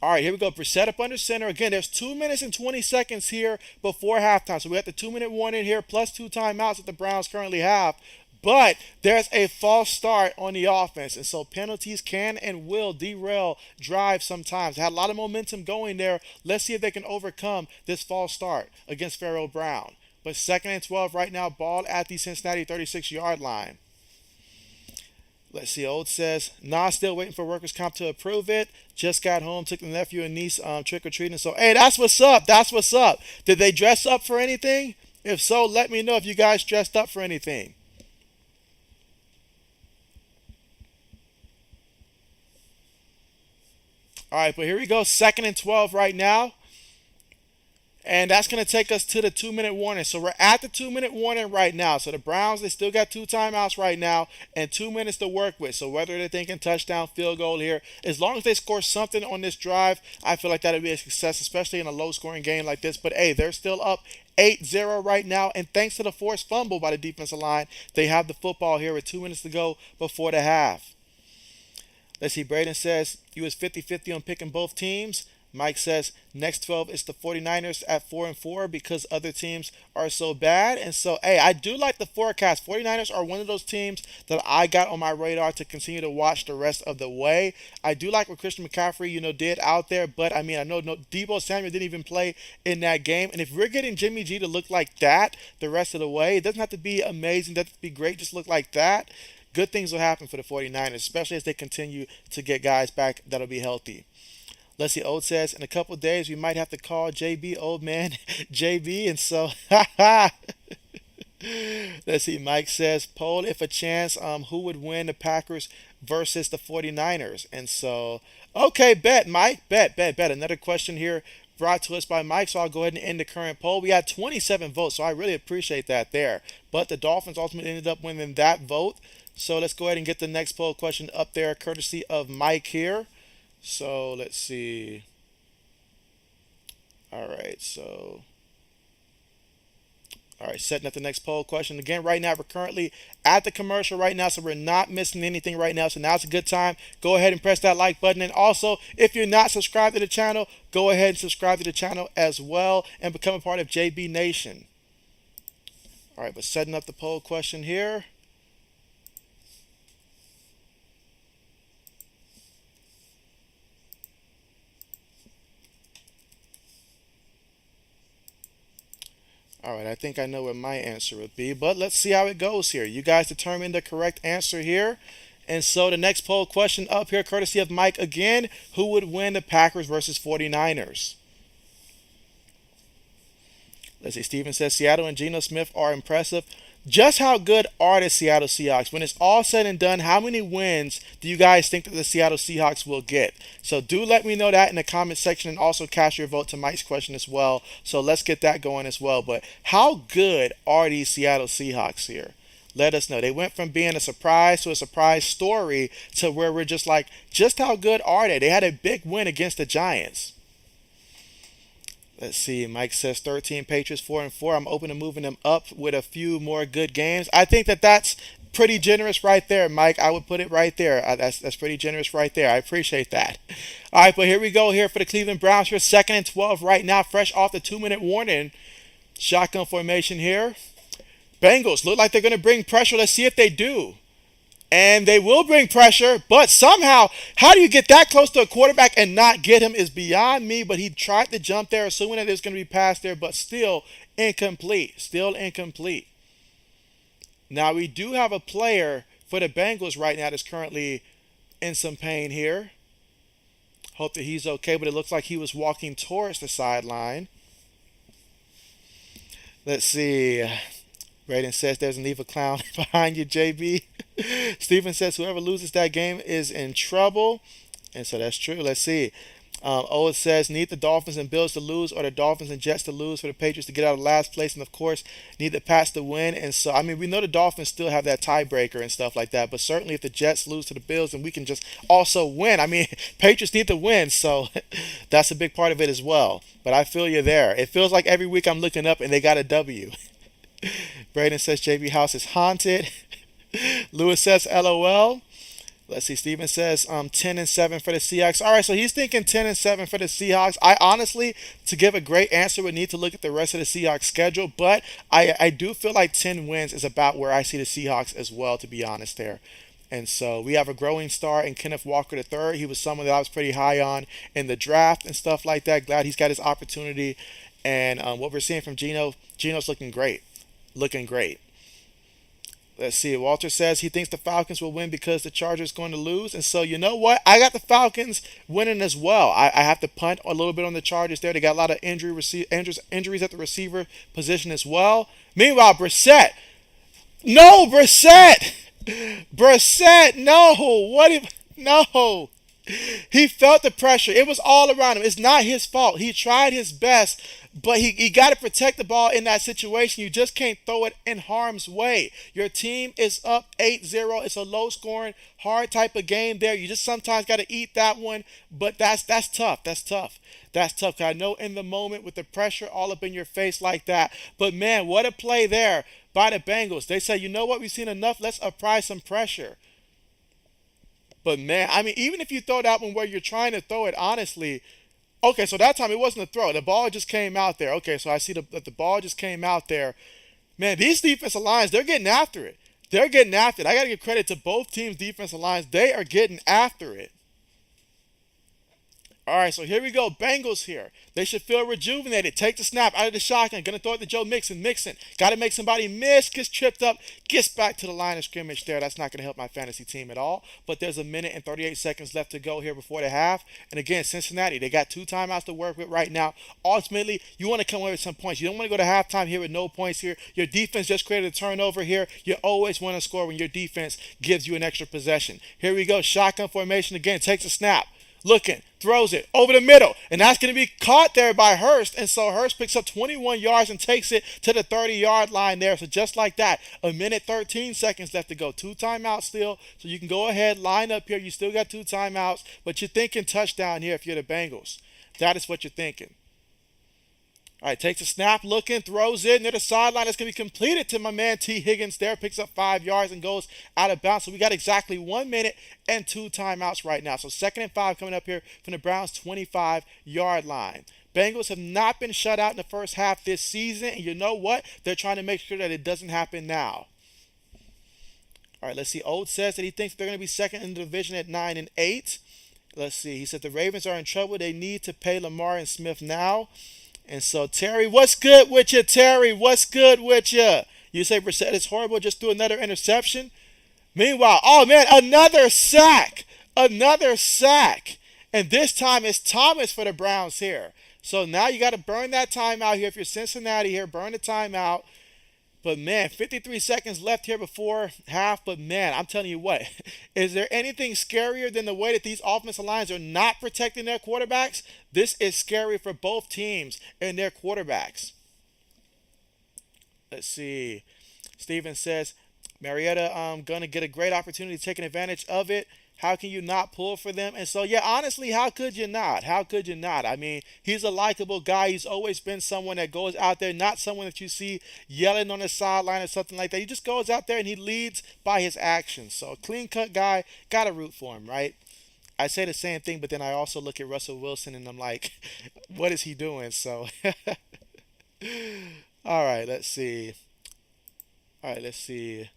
S1: All right, here we go. Set up under center. Again, there's 2 minutes and 20 seconds here before halftime. So we have the 2-minute warning here plus 2 timeouts that the Browns currently have. But there's a false start on the offense. And so penalties can and will derail drives sometimes. They had a lot of momentum going there. Let's see if they can overcome this false start against Pharaoh Brown. But 2nd and 12 right now, ball at the Cincinnati 36-yard line. Let's see. Old says, nah, still waiting for workers' comp to approve it. Just got home, took the nephew and niece trick or treating. So, hey, that's what's up. That's what's up. Did they dress up for anything? If so, let me know if you guys dressed up for anything. All right, but here we go. 2nd and 12 right now. And that's going to take us to the 2-minute warning. So we're at the 2-minute warning right now. So the Browns, they still got 2 timeouts right now and 2 minutes to work with. So whether they're thinking touchdown, field goal here, as long as they score something on this drive, I feel like that would be a success, especially in a low-scoring game like this. But hey, they're still up 8-0 right now. And thanks to the forced fumble by the defensive line, they have the football here with 2 minutes to go before the half. Let's see. Braden says he was 50-50 on picking both teams. Mike says next 12 is the 49ers at 4-4 because other teams are so bad. And so, hey, I do like the forecast. 49ers are one of those teams that I got on my radar to continue to watch the rest of the way. I do like what Christian McCaffrey, did out there. But, I mean, I know Debo Samuel didn't even play in that game. And if we're getting Jimmy G to look like that the rest of the way, it doesn't have to be amazing. It doesn't have to be great. Just look like that. Good things will happen for the 49ers, especially as they continue to get guys back that'll be healthy. Let's see, Old says, in a couple of days, we might have to call JB, old man, JB. And so, let's see, Mike says, poll if a chance, who would win the Packers versus the 49ers? And so, okay, bet, Mike, bet. Another question here brought to us by Mike, so I'll go ahead and end the current poll. We had 27 votes, so I really appreciate that there. But the Dolphins ultimately ended up winning that vote. So let's go ahead and get the next poll question up there, courtesy of Mike here. So let's see. All right, setting up the next poll question. Again, right now, we're currently at the commercial right now, so we're not missing anything right now. So now's a good time. Go ahead and press that like button. And also, if you're not subscribed to the channel, go ahead and subscribe to the channel as well and become a part of JB Nation. All right, but setting up the poll question here. All right, I think I know what my answer would be, but let's see how it goes here. You guys determine the correct answer here. And so the next poll question up here, courtesy of Mike again, who would win the Packers versus 49ers? Let's see, Steven says Seattle and Geno Smith are impressive. Just how good are the Seattle Seahawks? When it's all said and done, how many wins do you guys think that the Seattle Seahawks will get? So do let me know that in the comment section and also cast your vote to Mike's question as well. So let's get that going as well. But how good are these Seattle Seahawks here? Let us know. They went from being a surprise to a surprise story to where we're just like, just how good are they? They had a big win against the Giants. Let's see. Mike says 13 Patriots 4-4. I'm open to moving them up with a few more good games. I think that that's pretty generous right there, Mike. I would put it right there. That's pretty generous right there. I appreciate that. All right, but here we go here for the Cleveland Browns here. 2nd and 12 right now, fresh off the 2-minute warning. Shotgun formation here. Bengals look like they're going to bring pressure. Let's see if they do. And they will bring pressure, but somehow, how do you get that close to a quarterback and not get him is beyond me. But he tried to jump there, assuming that there's going to be pass there, but still incomplete. Still incomplete. Now we do have a player for the Bengals right now that's currently in some pain here. Hope that he's okay, but it looks like he was walking towards the sideline. Let's see. Braden says there's an evil clown behind you, JB. Steven says whoever loses that game is in trouble. And so that's true. Let's see. Owen says need the Dolphins and Bills to lose or the Dolphins and Jets to lose for the Patriots to get out of last place. And of course, need the Pats to win. And so, I mean, we know the Dolphins still have that tiebreaker and stuff like that. But certainly if the Jets lose to the Bills, then we can just also win. I mean, Patriots need to win. So that's a big part of it as well. But I feel you there. It feels like every week I'm looking up and they got a W. Braden says JB House is haunted. Lewis says LOL. Let's see. Steven says 10-7 for the Seahawks. All right, so he's thinking 10-7 for the Seahawks. I honestly, to give a great answer, would need to look at the rest of the Seahawks schedule, but I do feel like 10 wins is about where I see the Seahawks as well, to be honest there. And so we have a growing star in Kenneth Walker III. He was someone that I was pretty high on in the draft and stuff like that. Glad he's got his opportunity. And what we're seeing from Geno's looking great. Looking great. Let's see. Walter says he thinks the Falcons will win because the Chargers going to lose. And so, you know what? I got the Falcons winning as well. I have to punt a little bit on the Chargers there. They got a lot of injuries at the receiver position as well. Meanwhile, Brissett. No, Brissett. Brissett. No. What if. No. He felt the pressure. It was all around him. It's not his fault. He tried his best, but he got to protect the ball in that situation. You just can't throw it in harm's way. Your team is up 8-0. It's a low-scoring, hard type of game there. You just sometimes got to eat that one, but that's tough. That's tough. That's tough. 'Cause I know in the moment with the pressure all up in your face like that, but man, what a play there by the Bengals. They say, you know what? We've seen enough. Let's apply some pressure. But man, I mean, even if you throw that one where you're trying to throw it honestly, okay, so that time it wasn't a throw. The ball just came out there. Okay, so I see the ball just came out there. Man, these defensive lines, they're getting after it. They're getting after it. I got to give credit to both teams' defensive lines. They are getting after it. All right, so here we go. Bengals here. They should feel rejuvenated. Take the snap out of the shotgun. Gonna throw it to Joe Mixon. Mixon. Got to make somebody miss. Gets tripped up. Gets back to the line of scrimmage there. That's not going to help my fantasy team at all. But there's a minute and 38 seconds left to go here before the half. And again, Cincinnati, they got 2 timeouts to work with right now. Ultimately, you want to come away with some points. You don't want to go to halftime here with no points here. Your defense just created a turnover here. You always want to score when your defense gives you an extra possession. Here we go. Shotgun formation again. Takes a snap. Looking, throws it over the middle, and that's going to be caught there by Hurst. And so Hurst picks up 21 yards and takes it to the 30-yard line there. So just like that, a minute 13 seconds left to go. 2 timeouts still, so you can go ahead, line up here. You still got 2 timeouts, but you're thinking touchdown here if you're the Bengals. That is what you're thinking. All right, takes a snap, looking, throws it near the sideline. It's going to be completed to my man T. Higgins there. Picks up 5 yards and goes out of bounds. So we got exactly 1 minute and 2 timeouts right now. So 2nd and 5 coming up here from the Browns' 25-yard line. Bengals have not been shut out in the first half this season. And you know what? They're trying to make sure that it doesn't happen now. All right, let's see. Old says that he thinks they're going to be second in the division at 9-8. Let's see. He said the Ravens are in trouble. They need to pay Lamar and Smith now. And so, Terry, what's good with you, Terry? What's good with you? You say Brissett is horrible, just threw another interception. Meanwhile, oh, man, another sack. Another sack. And this time it's Thomas for the Browns here. So now you got to burn that timeout here. If you're Cincinnati here, burn the timeout. But, man, 53 seconds left here before half. But, man, I'm telling you what, is there anything scarier than the way that these offensive lines are not protecting their quarterbacks? This is scary for both teams and their quarterbacks. Let's see. Steven says, Marietta going to get a great opportunity, taking advantage of it. How can you not pull for them? And so, yeah, honestly, how could you not? How could you not? I mean, he's a likable guy. He's always been someone that goes out there, not someone that you see yelling on the sideline or something like that. He just goes out there and he leads by his actions. So, clean-cut guy, got to root for him, right? I say the same thing, but then I also look at Russell Wilson and I'm like, what is he doing? So, all right, let's see. All right, let's see.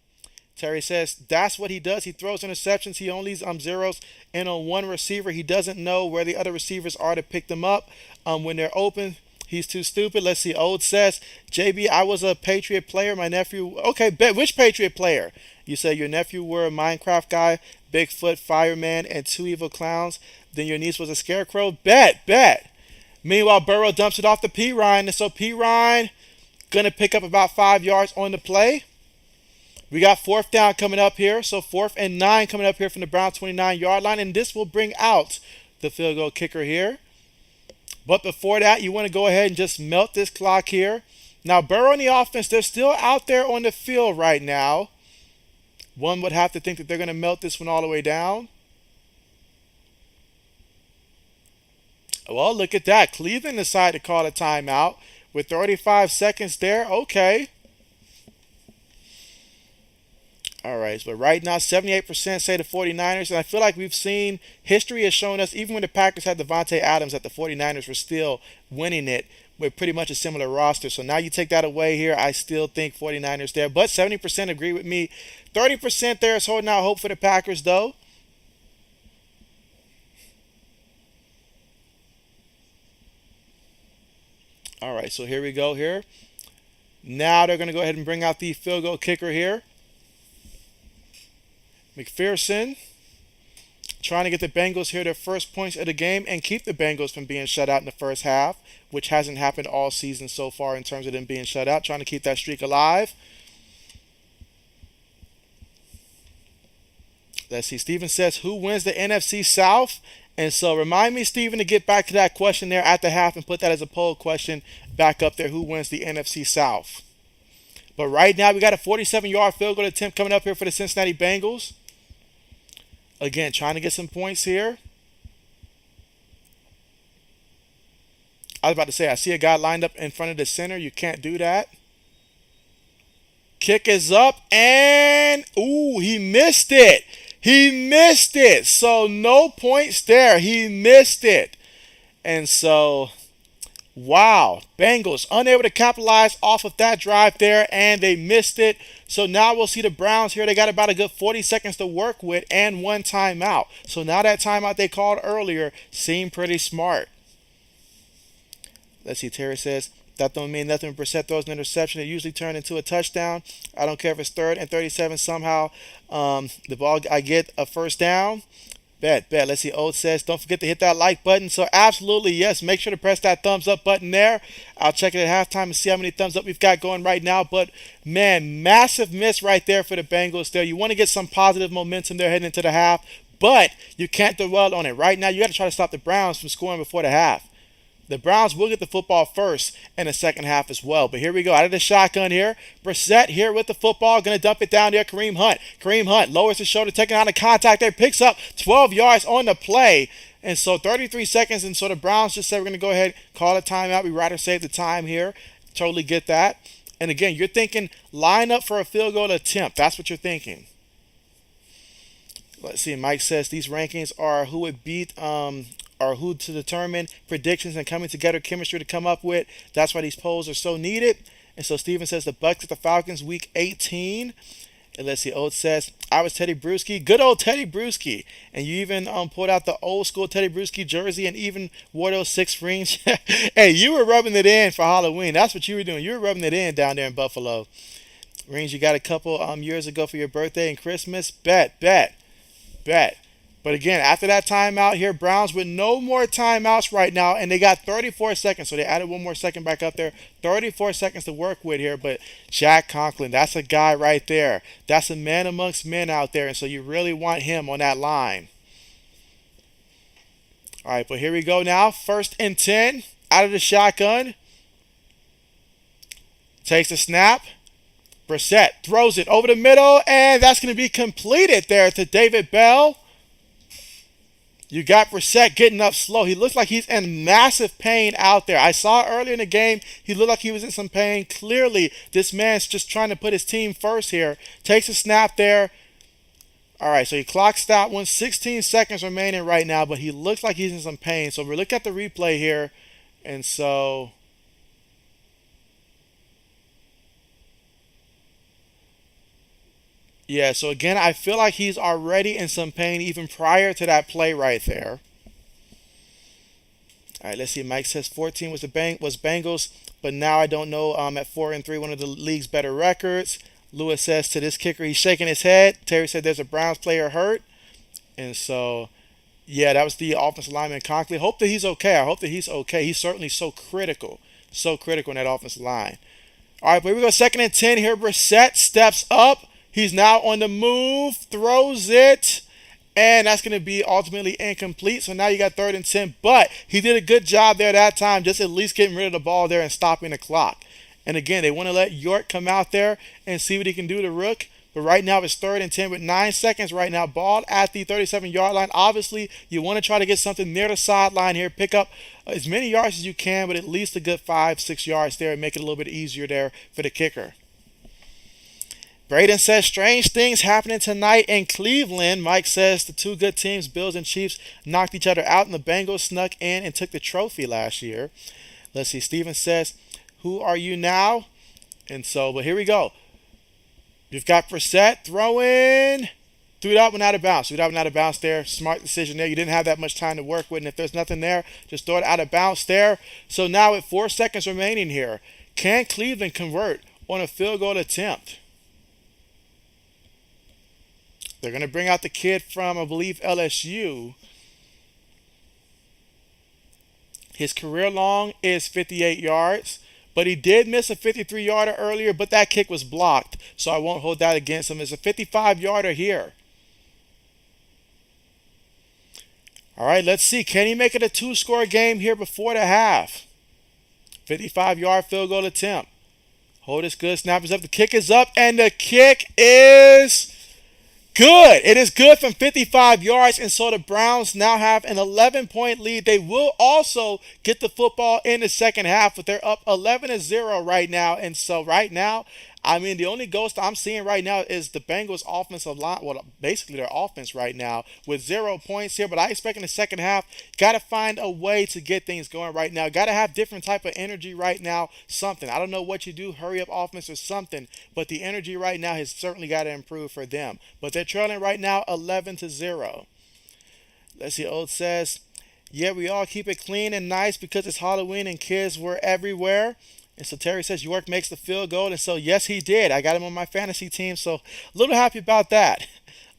S1: Terry says that's what he does. He throws interceptions. He only zeroes in on one receiver. He doesn't know where the other receivers are to pick them up when they're open. He's too stupid. Let's see. Old says, JB, I was a Patriot player. My nephew. Okay, bet. Which Patriot player? You said your nephew were a Minecraft guy, Bigfoot, fireman, and two evil clowns. Then your niece was a scarecrow. Bet, bet. Meanwhile, Burrow dumps it off to P. Ryan. And so P. Ryan gonna pick up about 5 yards on the play. We got fourth down coming up here. So 4th and 9 coming up here from the Brown 29-yard line. And this will bring out the field goal kicker here. But before that, you want to go ahead and just melt this clock here. Now, Burrow and the offense, they're still out there on the field right now. One would have to think that they're going to melt this one all the way down. Well, look at that. Cleveland decided to call a timeout with 35 seconds there. Okay. All right, but right now, 78% say the 49ers, and I feel like we've seen, history has shown us, even when the Packers had Devontae Adams, that the 49ers were still winning it with pretty much a similar roster. So now you take that away here, I still think 49ers there, but 70% agree with me. 30% there is holding out hope for the Packers, though. All right, so here we go here. Now they're going to go ahead and bring out the field goal kicker here. McPherson trying to get the Bengals here their first points of the game and keep the Bengals from being shut out in the first half, which hasn't happened all season so far in terms of them being shut out. Trying to keep that streak alive. Let's see. Steven says, who wins the NFC South? And so remind me, Steven, to get back to that question there at the half and put that as a poll question back up there. Who wins the NFC South? But right now, we got a 47-yard field goal attempt coming up here for the Cincinnati Bengals. Again, trying to get some points here. I was about to say, I see a guy lined up in front of the center. You can't do that. Kick is up, and, ooh, he missed it. He missed it. So no points there. He missed it. And so, wow. Bengals unable to capitalize off of that drive there, and they missed it. So now we'll see the Browns here. They got about a good 40 seconds to work with and one timeout. So now that timeout they called earlier seemed pretty smart. Let's see, Terry says, that don't mean nothing when Brissett throws an interception. It usually turns into a touchdown. I don't care if it's 3rd and 37 somehow. The ball, I get a first down. Bet. Let's see. Old says, don't forget to hit that like button. So absolutely, yes. Make sure to press that thumbs up button there. I'll check it at halftime and see how many thumbs up we've got going right now. But, man, massive miss right there for the Bengals there. You want to get some positive momentum there heading into the half, but you can't dwell on it. Right now, you got to try to stop the Browns from scoring before the half. The Browns will get the football first in the second half as well. But here we go. Out of the shotgun here. Brissett here with the football. Going to dump it down there. Kareem Hunt. Kareem Hunt lowers his shoulder, taking on the contact there. Picks up 12 yards on the play. And so 33 seconds. And so the Browns just said we're going to go ahead and call a timeout. We'd rather save the time here. Totally get that. And again, you're thinking line up for a field goal attempt. That's what you're thinking. Let's see. Mike says these rankings are who would beat or who to determine predictions and coming together chemistry to come up with. That's why these polls are so needed. And so Steven says the Bucks at the Falcons week 18. And let's see, Old says, I was Teddy Bruschi. Good old Teddy Bruschi. And you even pulled out the old school Teddy Bruschi jersey and even wore those 6 rings. Hey, you were rubbing it in for Halloween. That's what you were doing. You were rubbing it in down there in Buffalo. Rings you got a couple years ago for your birthday and Christmas. Bet. But again, after that timeout here, Browns with no more timeouts right now, and they got 34 seconds. So they added one more second back up there. 34 seconds to work with here. But Jack Conklin, that's a guy right there. That's a man amongst men out there, and so you really want him on that line. All right, but here we go now. 1st and 10 out of the shotgun. Takes the snap. Brissett throws it over the middle, and that's going to be completed there to David Bell. You got Brissett getting up slow. He looks like he's in massive pain out there. I saw earlier in the game, he looked like he was in some pain. Clearly, this man's just trying to put his team first here. Takes a snap there. All right, so he clocks that one. 16 seconds remaining right now, but he looks like he's in some pain. So we're looking at the replay here. And so... yeah, so again, I feel like he's already in some pain even prior to that play right there. All right, let's see. Mike says 14 was was Bengals, but now I don't know. At 4-3, one of the league's better records. Lewis says to this kicker, he's shaking his head. Terry said there's a Browns player hurt, and so yeah, that was the offensive lineman Conklin. Hope that he's okay. I hope that he's okay. He's certainly so critical in that offensive line. All right, but here we go. 2nd and 10 here. Brissett steps up. He's now on the move, throws it, and that's going to be ultimately incomplete. So now you got 3rd and 10, but he did a good job there that time, just at least getting rid of the ball there and stopping the clock. And again, they want to let York come out there and see what he can do to Rook. But right now it's 3rd and 10 with 9 seconds right now. Ball at the 37-yard line. Obviously, you want to try to get something near the sideline here. Pick up as many yards as you can, but at least a good 5-6 yards there and make it a little bit easier there for the kicker. Braden says strange things happening tonight in Cleveland. Mike says the two good teams, Bills and Chiefs, knocked each other out, and the Bengals snuck in and took the trophy last year. Let's see. Steven says, who are you now? And so, but here we go. You've got Brissett throwing. Threw that one out of bounds. Threw that one out of bounds there. Smart decision there. You didn't have that much time to work with. And if there's nothing there, just throw it out of bounds there. So now with 4 seconds remaining here, can Cleveland convert on a field goal attempt? They're going to bring out the kid from, I believe, LSU. His career long is 58 yards. But he did miss a 53-yarder earlier, but that kick was blocked, so I won't hold that against him. It's a 55-yarder here. All right, let's see. Can he make it a 2-score game here before the half? 55-yard field goal attempt. Hold this good. Snap is up. The kick is up, and the kick is good. It is good from 55 yards, and so the Browns now have an 11-point lead. They will also get the football in the second half, but they're up 11-0 right now. And so right now, I mean, the only ghost I'm seeing right now is the Bengals' offensive line. Well, basically their offense right now with 0 points here. But I expect in the second half, got to find a way to get things going right now. Got to have different type of energy right now. Something. I don't know what you do. Hurry up offense or something. But the energy right now has certainly got to improve for them. But they're trailing right now 11-0. Let's see. Old says, yeah, we all keep it clean and nice because it's Halloween and kids were everywhere. And so Terry says York makes the field goal. And so, yes, he did. I got him on my fantasy team. So, a little happy about that.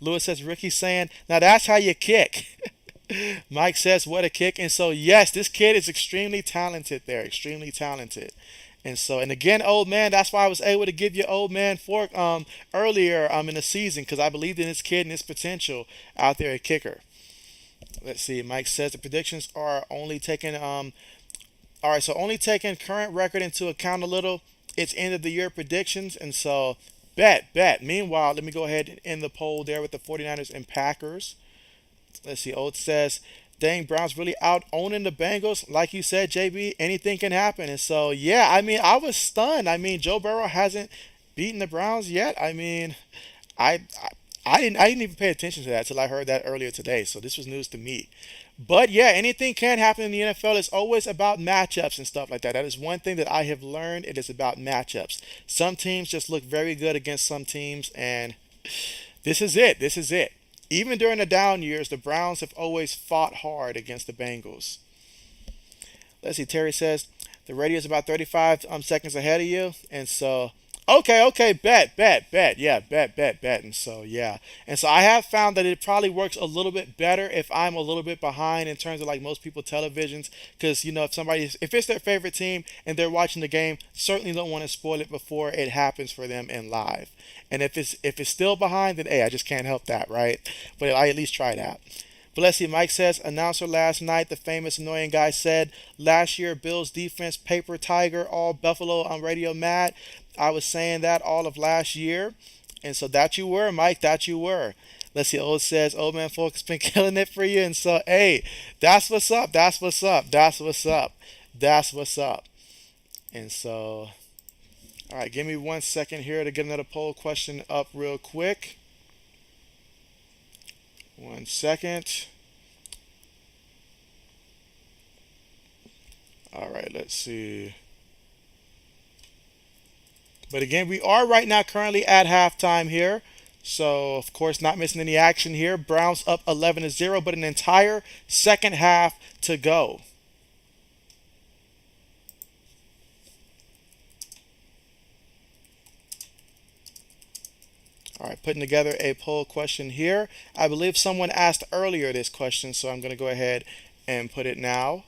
S1: Lewis says, Ricky's saying, now that's how you kick. Mike says, what a kick. And so, yes, this kid is extremely talented there. Extremely talented. And so, and again, old man, that's why I was able to give you old man fork earlier in the season because I believed in this kid and his potential out there at kicker. Let's see. Mike says the predictions are only taking all right, so only taking current record into account a little. It's end of the year predictions, and so bet. Meanwhile, let me go ahead and end the poll there with the 49ers and Packers. Let's see. Old says, dang, Browns really out owning the Bengals. Like you said, JB, anything can happen. And so, yeah, I mean, I was stunned. I mean, Joe Burrow hasn't beaten the Browns yet. I mean, I didn't even pay attention to that until I heard that earlier today. So this was news to me. But yeah, anything can happen in the NFL. It's always about matchups and stuff like that. That is one thing that I have learned. It is about matchups. Some teams just look very good against some teams, and this is it. This is it. Even during the down years, the Browns have always fought hard against the Bengals. Let's see. Terry says the radio is about 35 seconds ahead of you, and so okay, bet. Yeah, bet. And so, yeah. And so I have found that it probably works a little bit better if I'm a little bit behind in terms of like most people televisions. Because, you know, if it's their favorite team and they're watching the game, certainly don't want to spoil it before it happens for them in live. And if it's still behind, then hey, I just can't help that, right? But I at least try that. But let's see, Mike says, announcer last night, the famous annoying guy said, last year, Bills defense, paper tiger, all Buffalo on radio mad. I was saying that all of last year. And so that you were, Mike, that you were. Let's see, Old says, old man folk has been killing it for you. And so, hey, that's what's up. And so, all right, give me 1 second here to get another poll question up real quick. 1 second. All right, let's see. But again, we are right now currently at halftime here. So, of course, not missing any action here. Browns up 11-0, but an entire second half to go. putting together a poll question here. I believe someone asked earlier this question, so I'm going to go ahead and put it now.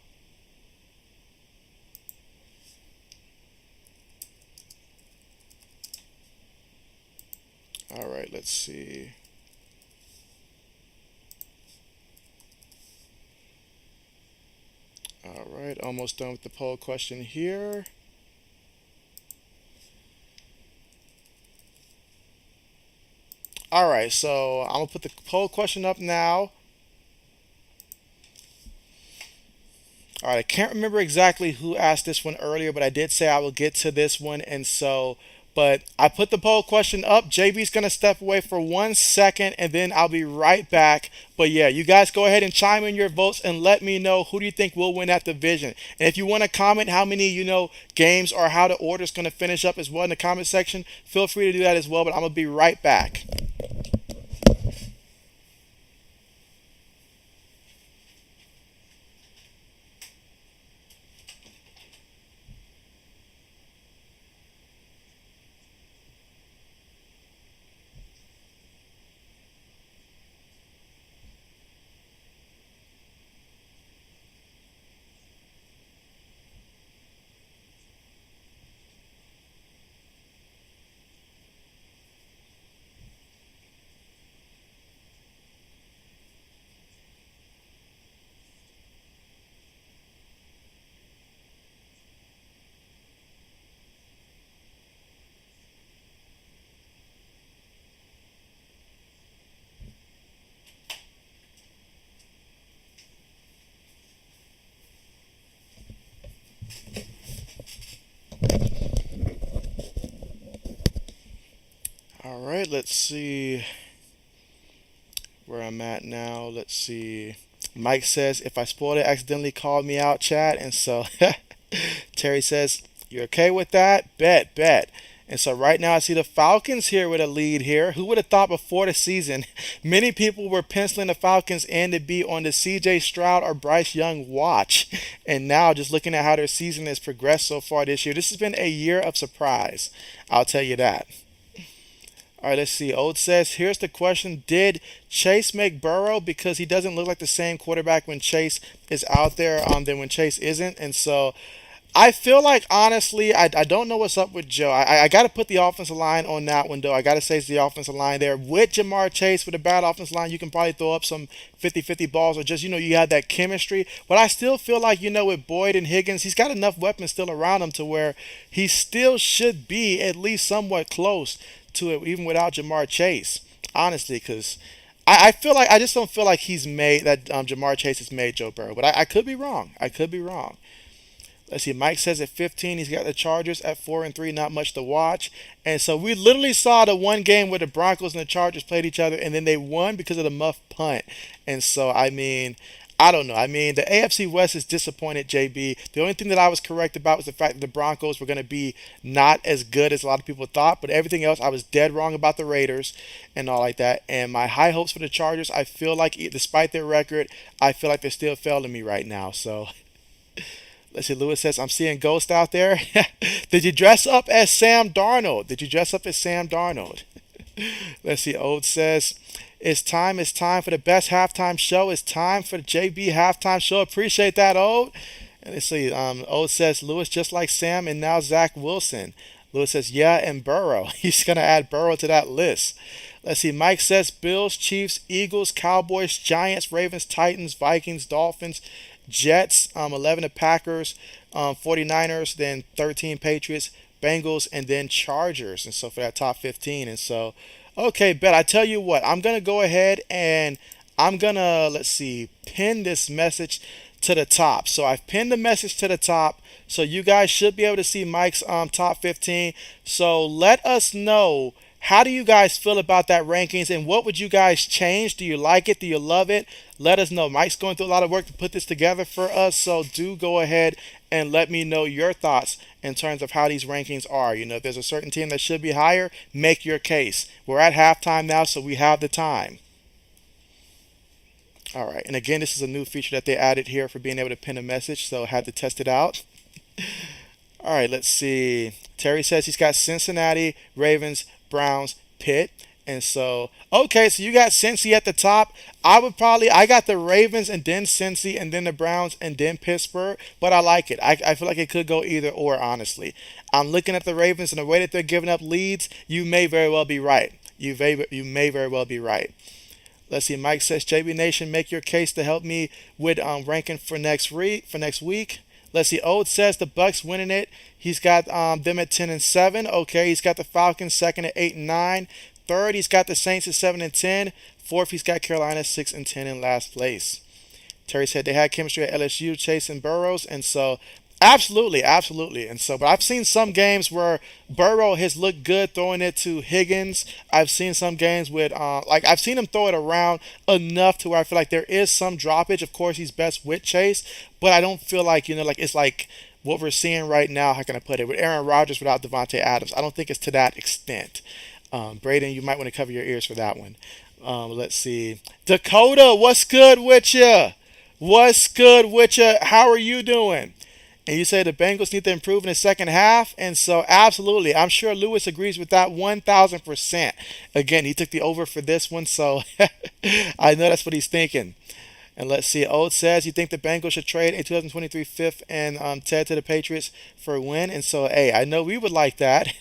S1: All right, let's see. All right, almost done with the poll question here. All right, so I'm gonna put the poll question up now. All right, I can't remember exactly who asked this one earlier, but I did say I will get to this one, and so, but I put the poll question up. JB's gonna step away for 1 second, and then I'll be right back. But yeah, you guys go ahead and chime in your votes and let me know who do you think will win that division. And if you want to comment how many games or how the order is gonna finish up as well in the comment section, feel free to do that as well. But I'm gonna be right back. All right, let's see where I'm at now. Let's see. Mike says, if I spoiled it, accidentally called me out, chat. And so Terry says, you okay with that? Bet, bet. And so right now I see the Falcons here with a lead here. Who would have thought before the season many people were penciling the Falcons in to be on the CJ Stroud or Bryce Young watch. And now just looking at how their season has progressed so far this year, this has been a year of surprise. I'll tell you that. All right, let's see. Old says, here's the question. Did Chase make Burrow? Because he doesn't look like the same quarterback when Chase is out there than when Chase isn't. And so I feel like, honestly, I don't know what's up with Joe. I got to put the offensive line on that one, though. I got to say it's the offensive line there. With Jamar Chase, with a bad offensive line, you can probably throw up some 50-50 balls or just, you have that chemistry. But I still feel like, with Boyd and Higgins, he's got enough weapons still around him to where he still should be at least somewhat close to it, even without Jamar Chase, honestly, because I feel like I just don't feel like he's made that Jamar Chase has made Joe Burrow, but I could be wrong. I could be wrong. Let's see. Mike says at 15, he's got the Chargers at 4-3, not much to watch. And so we literally saw the one game where the Broncos and the Chargers played each other, and then they won because of the muff punt. And so I mean, I don't know. I mean, the AFC West is disappointed, JB. The only thing that I was correct about was the fact that the Broncos were going to be not as good as a lot of people thought, but everything else I was dead wrong about the Raiders and all like that. And my high hopes for the Chargers, I feel like, despite their record, I feel like they're still failing me right now. So let's see. Lewis says, I'm seeing ghosts out there. Did you dress up as Sam Darnold? Did you dress up as Sam Darnold? Let's see. Old says, it's time for the best halftime show. It's time for the JB halftime show. Appreciate that, Old. And let's see. Old says, Lewis just like Sam and now Zach Wilson. Lewis says, yeah, and Burrow. He's going to add Burrow to that list. Let's see. Mike says, Bills, Chiefs, Eagles, Cowboys, Giants, Ravens, Titans, Vikings, Dolphins, Jets, 11 the Packers, 49ers, then 13 Patriots, Bengals, and then Chargers. And so for that top 15. And so, okay, bet. I tell you what, I'm going to go ahead and I'm going to, let's see, pin this message to the top. So I've pinned the message to the top. So you guys should be able to see Mike's top 15. So let us know, how do you guys feel about that rankings and what would you guys change? Do you like it? Do you love it? Let us know. Mike's going through a lot of work to put this together for us. So do go ahead and let me know your thoughts in terms of how these rankings are. If there's a certain team that should be higher, make your case. We're at halftime now, so we have the time. All right. And again, this is a new feature that they added here for being able to pin a message, so I had to test it out. All right, let's see. Terry says he's got Cincinnati, Ravens, Browns, Pitt, And so, okay, so you got Cincy at the top. I got the Ravens and then Cincy and then the Browns and then Pittsburgh, but I like it. I feel like it could go either or, honestly. I'm looking at the Ravens and the way that they're giving up leads, you may very well be right. You may very well be right. Let's see. Mike says, JB Nation, make your case to help me with ranking for next week. Let's see. Old says the Bucks winning it. He's got them at 10-7. Okay. He's got the Falcons second at 8-9. Third, he's got the Saints at 7-10. Fourth, he's got Carolina 6-10 in last place. Terry said they had chemistry at LSU, chasing Burrows, and so absolutely, absolutely, and so. But I've seen some games where Burrow has looked good throwing it to Higgins. I've seen some games with like I've seen him throw it around enough to where I feel like there is some droppage. Of course, he's best with Chase, but I don't feel like like it's like what we're seeing right now. How can I put it? With Aaron Rodgers without Devontae Adams, I don't think it's to that extent. Braden, you might want to cover your ears for that one. Let's see. Dakota, what's good with you? What's good with you? How are you doing? And you say the Bengals need to improve in the second half. And so, absolutely. I'm sure Lewis agrees with that 1,000%. Again, he took the over for this one. So, I know that's what he's thinking. And let's see. Old says you think the Bengals should trade a 2023 fifth and Ted to the Patriots for a win. And so, hey, I know we would like that.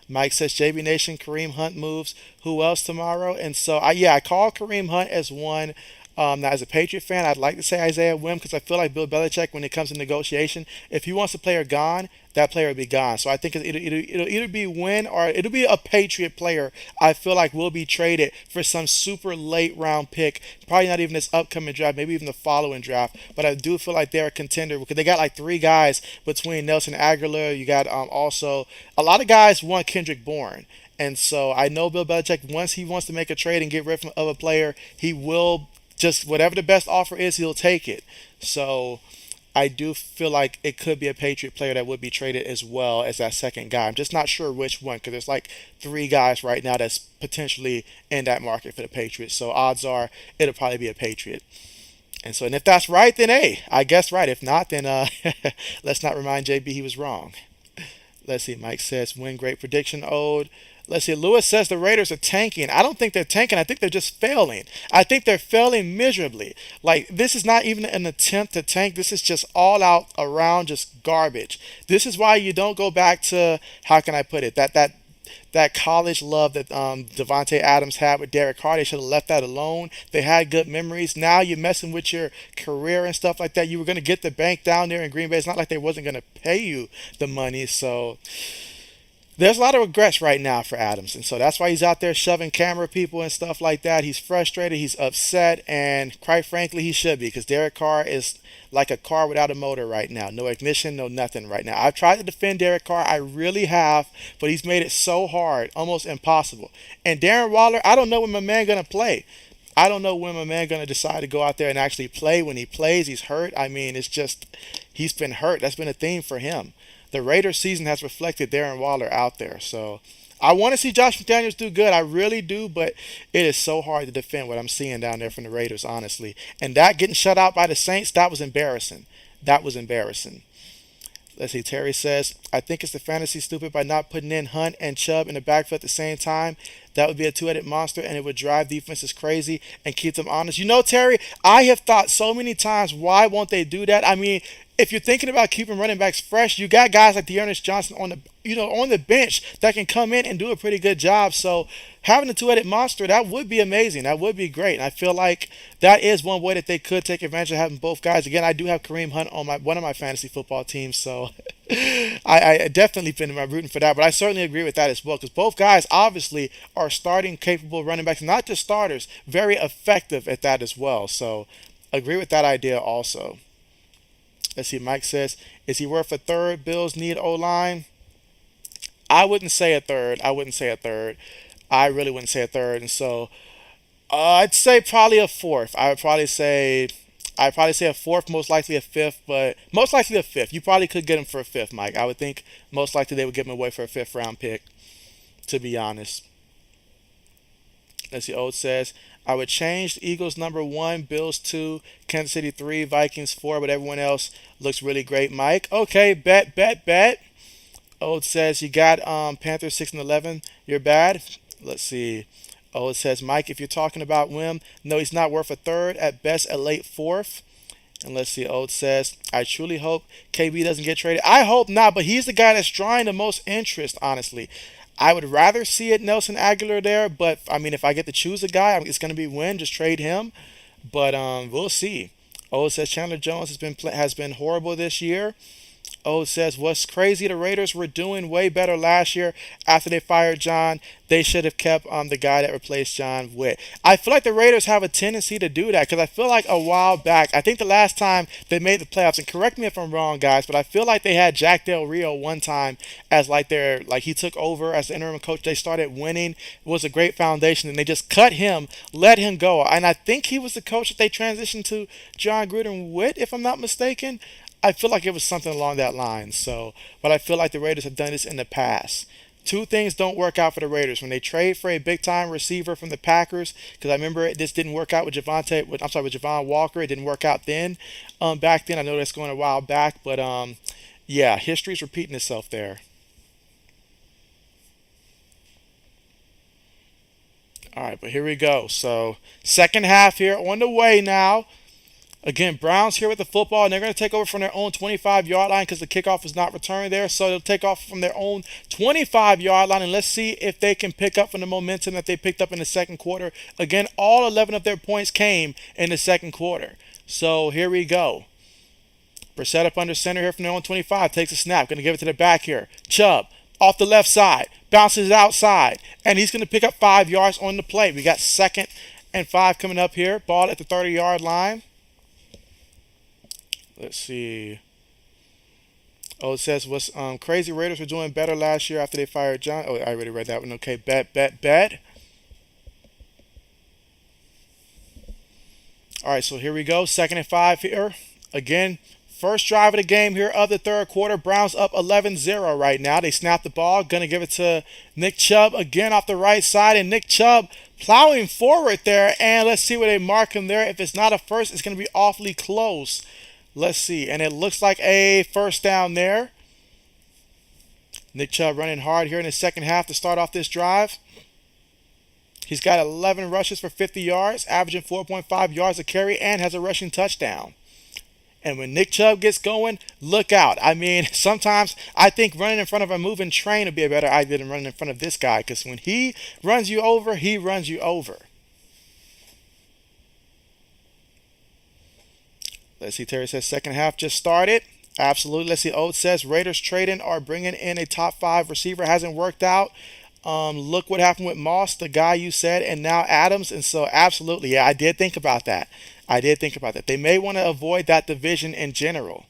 S1: Mike says JB Nation, Kareem Hunt moves. Who else tomorrow? And so, I call Kareem Hunt as one. Now, as a Patriot fan, I'd like to say Isaiah Wynn because I feel like Bill Belichick, when it comes to negotiation, if he wants a player gone, that player will be gone. So I think it'll either be Wynn or it'll be a Patriot player. I feel like will be traded for some super late round pick, probably not even this upcoming draft, maybe even the following draft. But I do feel like they're a contender because they got like three guys between Nelson Aguilar. You got also a lot of guys want Kendrick Bourne. And so I know Bill Belichick, once he wants to make a trade and get rid of a player, he will just whatever the best offer is, he'll take it. So I do feel like it could be a Patriot player that would be traded as well as that second guy. I'm just not sure which one because there's like three guys right now that's potentially in that market for the Patriots. So odds are it'll probably be a Patriot. And if that's right, then hey, I guess right. If not, then let's not remind JB he was wrong. Let's see. Mike says win great prediction. Ode. Let's see. Lewis says the Raiders are tanking. I don't think they're tanking. I think they're just failing. I think they're failing miserably. Like, this is not even an attempt to tank. This is just all out around just garbage. This is why you don't go back to, how can I put it, that college love that Devontae Adams had with Derek Carr. They should have left that alone. They had good memories. Now you're messing with your career and stuff like that. You were going to get the bank down there in Green Bay. It's not like they wasn't going to pay you the money. So there's a lot of regrets right now for Adams, and so that's why he's out there shoving camera people and stuff like that. He's frustrated, he's upset, and quite frankly, he should be because Derek Carr is like a car without a motor right now. No ignition, no nothing right now. I've tried to defend Derek Carr, I really have, but he's made it so hard, almost impossible. And Darren Waller, I don't know when my man gonna play. I don't know when my man gonna decide to go out there and actually play. When he plays, he's hurt. I mean, it's just he's been hurt. That's been a theme for him. The Raiders season has reflected Darren Waller out there. So I want to see Josh McDaniels do good. I really do, but it is so hard to defend what I'm seeing down there from the Raiders, honestly. And that getting shut out by the Saints, that was embarrassing. That was embarrassing. Let's see. Terry says, I think it's the fantasy stupid by not putting in Hunt and Chubb in the backfield at the same time. That would be a two-headed monster, and it would drive defenses crazy and keep them honest. You know, Terry, I have thought so many times, why won't they do that? I mean, if you're thinking about keeping running backs fresh, you got guys like Dearness Johnson on the bench that can come in and do a pretty good job. So having a two-headed monster, that would be amazing. That would be great. And I feel like that is one way that they could take advantage of having both guys. Again, I do have Kareem Hunt on one of my fantasy football teams, so I definitely been rooting for that. But I certainly agree with that as well because both guys obviously are starting capable running backs, not just starters, very effective at that as well. So agree with that idea also. Let's see. Mike says, is he worth a third? Bills need O-line. I wouldn't say a third. I wouldn't say a third. I really wouldn't say a third. And so I'd say probably a fourth. I'd probably say a fourth, most likely a fifth, but most likely a fifth. You probably could get him for a fifth, Mike. I would think most likely they would give him away for a fifth round pick, to be honest. Let's see. Old says, I would change the Eagles number one, Bills two, Kansas City three, Vikings four, but everyone else looks really great, Mike. Okay, bet. Old says you got Panthers 6-11. You're bad. Let's see. Oh, it says, Mike, if you're talking about Wim, no, he's not worth a third. At best, a late fourth. And let's see, Old says, I truly hope KB doesn't get traded. I hope not, but he's the guy that's drawing the most interest, honestly. I would rather see it Nelson Aguilar there, but I mean, if I get to choose a guy, it's going to be Win. Just trade him. But we'll see. Old says Chandler Jones has been horrible this year. Oh, it says, what's crazy, the Raiders were doing way better last year after they fired John. They should have kept the guy that replaced John Witt. I feel like the Raiders have a tendency to do that because I feel like a while back, I think the last time they made the playoffs, and correct me if I'm wrong, guys, but I feel like they had Jack Del Rio one time as like he took over as the interim coach. They started winning. It was a great foundation, and they just cut him, let him go. And I think he was the coach that they transitioned to John Gruden Witt, if I'm not mistaken. I feel like it was something along that line. So, but I feel like the Raiders have done this in the past. Two things don't work out for the Raiders when they trade for a big time receiver from the Packers. Because I remember this didn't work out with with Javon Walker. It didn't work out then. Back then, I know that's going a while back, but yeah, history's repeating itself there. All right, but here we go. So, second half here on the way now. Again, Browns here with the football, and they're going to take over from their own 25-yard line because the kickoff was not returned there. So they'll take off from their own 25-yard line, and let's see if they can pick up from the momentum that they picked up in the second quarter. Again, all 11 of their points came in the second quarter. So here we go. Brissett up under center here from their own 25. Takes a snap. Going to give it to the back here. Chubb off the left side. Bounces outside. And he's going to pick up 5 yards on the play. We got 2nd and 5 coming up here. Ball at the 30-yard line. Let's see. Oh, it says, was crazy Raiders were doing better last year after they fired John. Oh, I already read that one. Okay, bet. All right, so here we go. 2nd and 5 here. Again, first drive of the game here of the third quarter. Browns up 11-0 right now. They snap the ball. Going to give it to Nick Chubb again off the right side. And Nick Chubb plowing forward there. And let's see where they mark him there. If it's not a first, it's going to be awfully close. Let's see. And it looks like a first down there. Nick Chubb running hard here in the second half to start off this drive. He's got 11 rushes for 50 yards, averaging 4.5 yards a carry, and has a rushing touchdown. And when Nick Chubb gets going, look out. I mean, sometimes I think running in front of a moving train would be a better idea than running in front of this guy, because when he runs you over, he runs you over. Let's see, Terry says second half just started. Absolutely. Let's see, Oates says Raiders trading or bringing in a top 5 receiver hasn't worked out. Look what happened with Moss, the guy you said, and now Adams. And so, absolutely, yeah, I did think about that. They may want to avoid that division in general.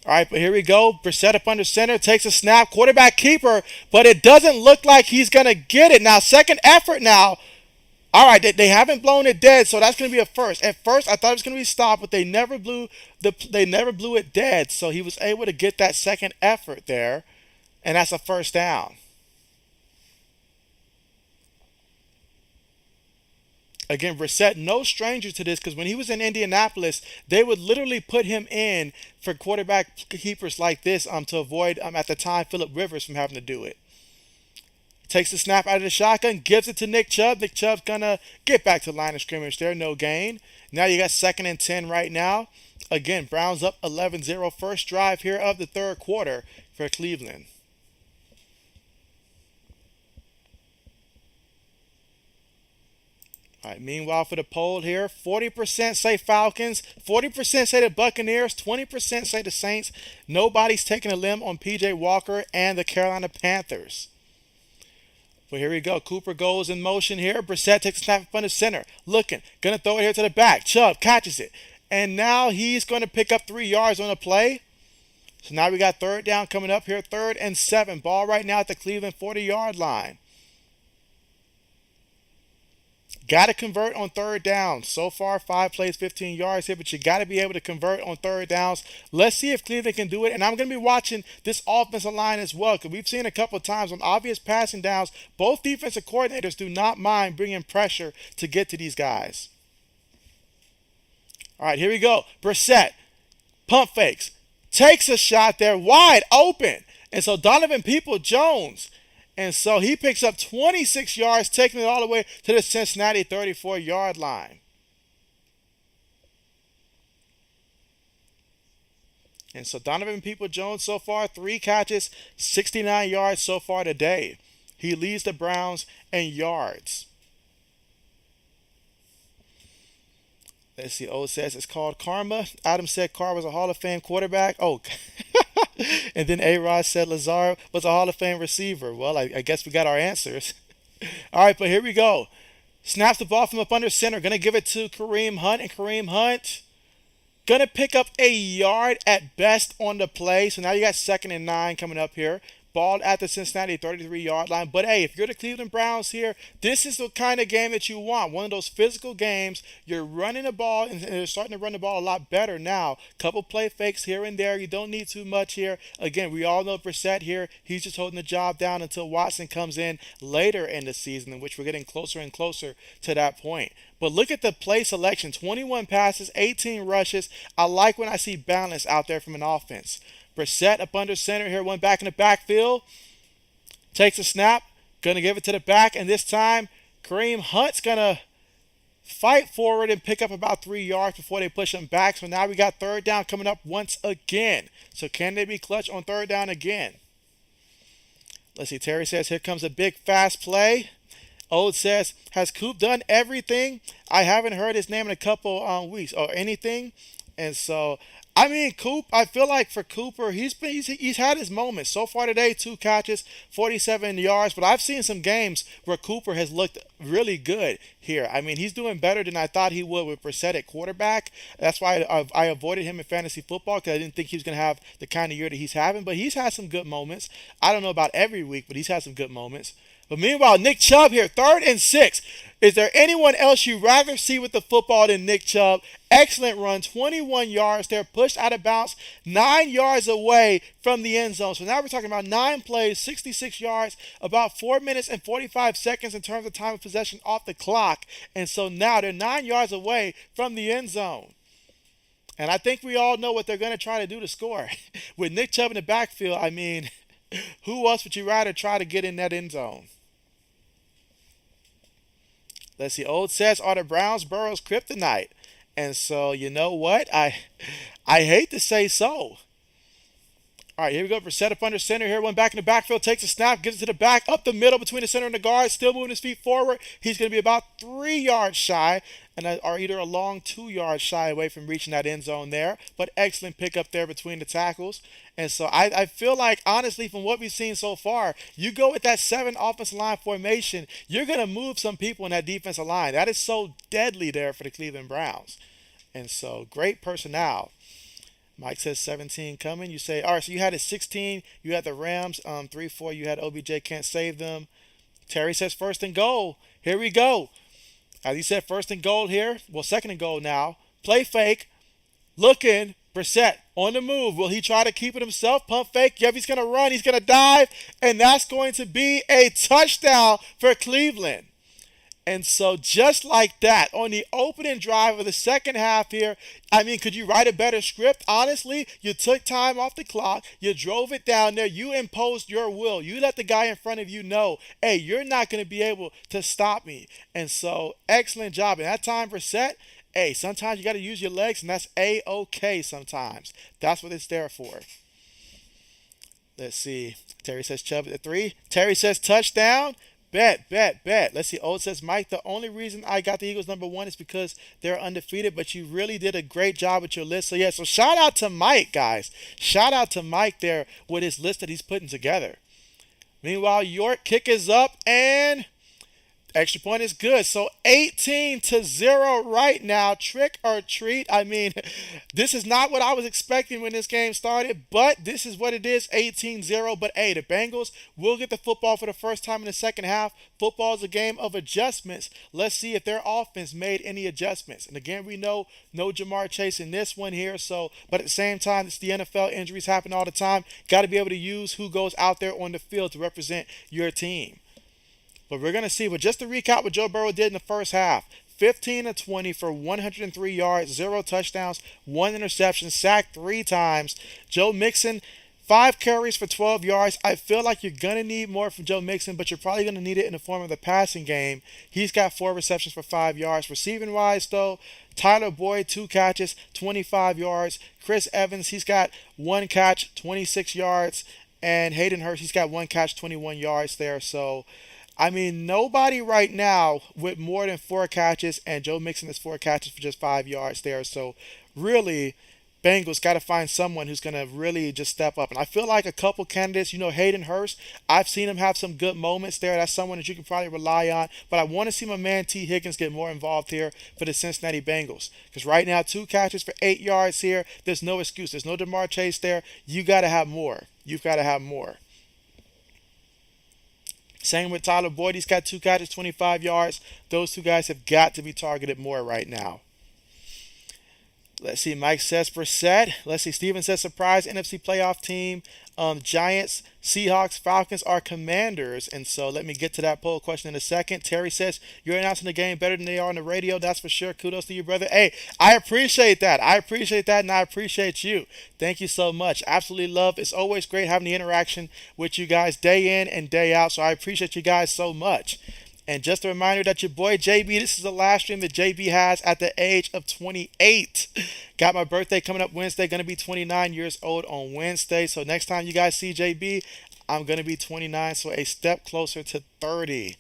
S1: All right, but here we go. Brissett up under center, takes a snap, quarterback keeper, but it doesn't look like he's going to get it. Now, second effort now. All right, they haven't blown it dead, so that's going to be a first. At first, I thought it was going to be stopped, but they never blew it dead. So he was able to get that second effort there, and that's a first down. Again, Brissett, no stranger to this, because when he was in Indianapolis, they would literally put him in for quarterback keepers like this to avoid, at the time, Phillip Rivers from having to do it. Takes the snap out of the shotgun, gives it to Nick Chubb. Nick Chubb's going to get back to the line of scrimmage there. No gain. Now you got 2nd and 10 right now. Again, Browns up 11-0. First drive here of the third quarter for Cleveland. All right, meanwhile for the poll here, 40% say Falcons, 40% say the Buccaneers, 20% say the Saints. Nobody's taking a limb on P.J. Walker and the Carolina Panthers. Well, here we go. Cooper goes in motion here. Brissett takes a snap in front of center. Looking. Going to throw it here to the back. Chubb catches it. And now he's going to pick up 3 yards on the play. So now we got third down coming up here. 3rd and 7. Ball right now at the Cleveland 40-yard line. Got to convert on third down. So far, 5 plays, 15 yards here, but you got to be able to convert on third downs. Let's see if Cleveland can do it. And I'm going to be watching this offensive line as well, because we've seen a couple of times on obvious passing downs, both defensive coordinators do not mind bringing pressure to get to these guys. All right, here we go. Brissett, pump fakes, takes a shot there, wide open. And so Donovan People-Jones And so he picks up 26 yards, taking it all the way to the Cincinnati 34-yard line. And so Donovan People-Jones so far, 3 catches, 69 yards so far today. He leads the Browns in yards. Let's see. O says it's called karma. Adam said Carr was a Hall of Fame quarterback. Oh, and then A-Rod said Lazard was a Hall of Fame receiver. Well, I guess we got our answers. All right, but here we go. Snaps the ball from up under center. Going to give it to Kareem Hunt. And Kareem Hunt going to pick up a yard at best on the play. So now you got 2nd and 9 coming up here. Ball at the Cincinnati 33-yard line. But hey, if you're the Cleveland Browns here, this is the kind of game that you want. One of those physical games. You're running the ball, and they're starting to run the ball a lot better now. Couple play fakes here and there. You don't need too much here. Again, we all know Brissett here. He's just holding the job down until Watson comes in later in the season, in which we're getting closer and closer to that point. But look at the play selection. 21 passes, 18 rushes. I like when I see balance out there from an offense. Brissett up under center here, one back in the backfield. Takes a snap, going to give it to the back, and this time Kareem Hunt's going to fight forward and pick up about 3 yards before they push him back. So now we got 3rd down coming up once again. So can they be clutch on 3rd down again? Let's see. Terry says, here comes a big fast play. Old says, has Coop done everything? I haven't heard his name in a couple weeks or anything. And so, I mean, I feel like for Cooper, he's had his moments. So far today, 2 catches, 47 yards. But I've seen some games where Cooper has looked really good here. I mean, he's doing better than I thought he would with Brissett at quarterback. That's why I avoided him in fantasy football, because I didn't think he was going to have the kind of year that he's having. But he's had some good moments. I don't know about every week, but he's had some good moments. But meanwhile, Nick Chubb here, 3rd and 6. Is there anyone else you'd rather see with the football than Nick Chubb? Excellent run, 21 yards there, pushed out of bounds, 9 yards away from the end zone. So now we're talking about 9 plays, 66 yards, about 4 minutes and 45 seconds in terms of time of possession off the clock. And so now they're 9 yards away from the end zone. And I think we all know what they're going to try to do to score. With Nick Chubb in the backfield, I mean, who else would you rather try to get in that end zone? Let's see. Old says, are the Browns Burrow's kryptonite? And so, you know what? I hate to say so. All right, here we go. Brissett up under center here. One back in the backfield. Takes a snap. Gives it to the back. Up the middle between the center and the guard. Still moving his feet forward. He's going to be about 3 yards shy. Or either a long 2 yards shy away from reaching that end zone there. But excellent pick up there between the tackles. And so I feel like, honestly, from what we've seen so far, you go with that 7 offensive line formation, you're going to move some people in that defensive line. That is so deadly there for the Cleveland Browns. And so, great personnel. Mike says 17 coming. You say, all right, so you had a 16. You had the Rams, 3-4. You had OBJ, can't save them. Terry says 1st and goal. Here we go. As he said, 1st and goal here. Well, 2nd and goal now. Play fake. Looking. Brissett on the move. Will he try to keep it himself? Pump fake. Yep, he's going to run. He's going to dive. And that's going to be a touchdown for Cleveland. And so just like that, on the opening drive of the second half here, I mean, could you write a better script? Honestly, you took time off the clock. You drove it down there. You imposed your will. You let the guy in front of you know, hey, you're not going to be able to stop me. And so excellent job. And that time, Brissett, hey, sometimes you got to use your legs, and that's A-OK sometimes. That's what it's there for. Let's see. Terry says Chubb at 3. Terry says touchdown. Bet. Let's see. Old says, Mike, the only reason I got the Eagles number 1 is because they're undefeated, but you really did a great job with your list. So, yeah, so shout out to Mike, guys. Shout out to Mike there with his list that he's putting together. Meanwhile, York kick is up, and extra point is good. So 18-0 right now. Trick or treat. I mean, this is not what I was expecting when this game started, but this is what it is, 18-0. But hey, the Bengals will get the football for the first time in the second half. Football is a game of adjustments. Let's see if their offense made any adjustments. And again, we know no Jamar Chase in this one here. So, but at the same time, it's the NFL. Injuries happen all the time. Got to be able to use who goes out there on the field to represent your team. But we're going to see. But just to recap what Joe Burrow did in the first half. 15-20 for 103 yards, 0 touchdowns, 1 interception, sacked 3 times. Joe Mixon, 5 carries for 12 yards. I feel like you're going to need more from Joe Mixon, but you're probably going to need it in the form of the passing game. He's got 4 receptions for 5 yards. Receiving wise, though, Tyler Boyd, 2 catches, 25 yards. Chris Evans, he's got 1 catch, 26 yards. And Hayden Hurst, he's got 1 catch, 21 yards there. So, I mean, nobody right now with more than 4 catches, and Joe Mixon has 4 catches for just 5 yards there. So, really, Bengals got to find someone who's going to really just step up. And I feel like a couple candidates, Hayden Hurst, I've seen him have some good moments there. That's someone that you can probably rely on. But I want to see my man T. Higgins get more involved here for the Cincinnati Bengals. Because right now, 2 catches for 8 yards here. There's no excuse. There's no DeMar Chase there. You got to have more. You've got to have more. Same with Tyler Boyd. He's got 2 catches, 25 yards. Those 2 guys have got to be targeted more right now. Let's see. Mike says Brissett. Let's see. Steven says surprise NFC playoff team. Giants, Seahawks, Falcons are Commanders. And so let me get to that poll question in a second. Terry says you're announcing the game better than they are on the radio. That's for sure. Kudos to you, brother. Hey, I appreciate that. I appreciate that, and I appreciate you. Thank you so much. Absolutely love. It's always great having the interaction with you guys day in and day out. So I appreciate you guys so much. And just a reminder that your boy JB, this is the last stream that JB has at the age of 28. Got my birthday coming up Wednesday. Going to be 29 years old on Wednesday. So next time you guys see JB, I'm going to be 29. So a step closer to 30.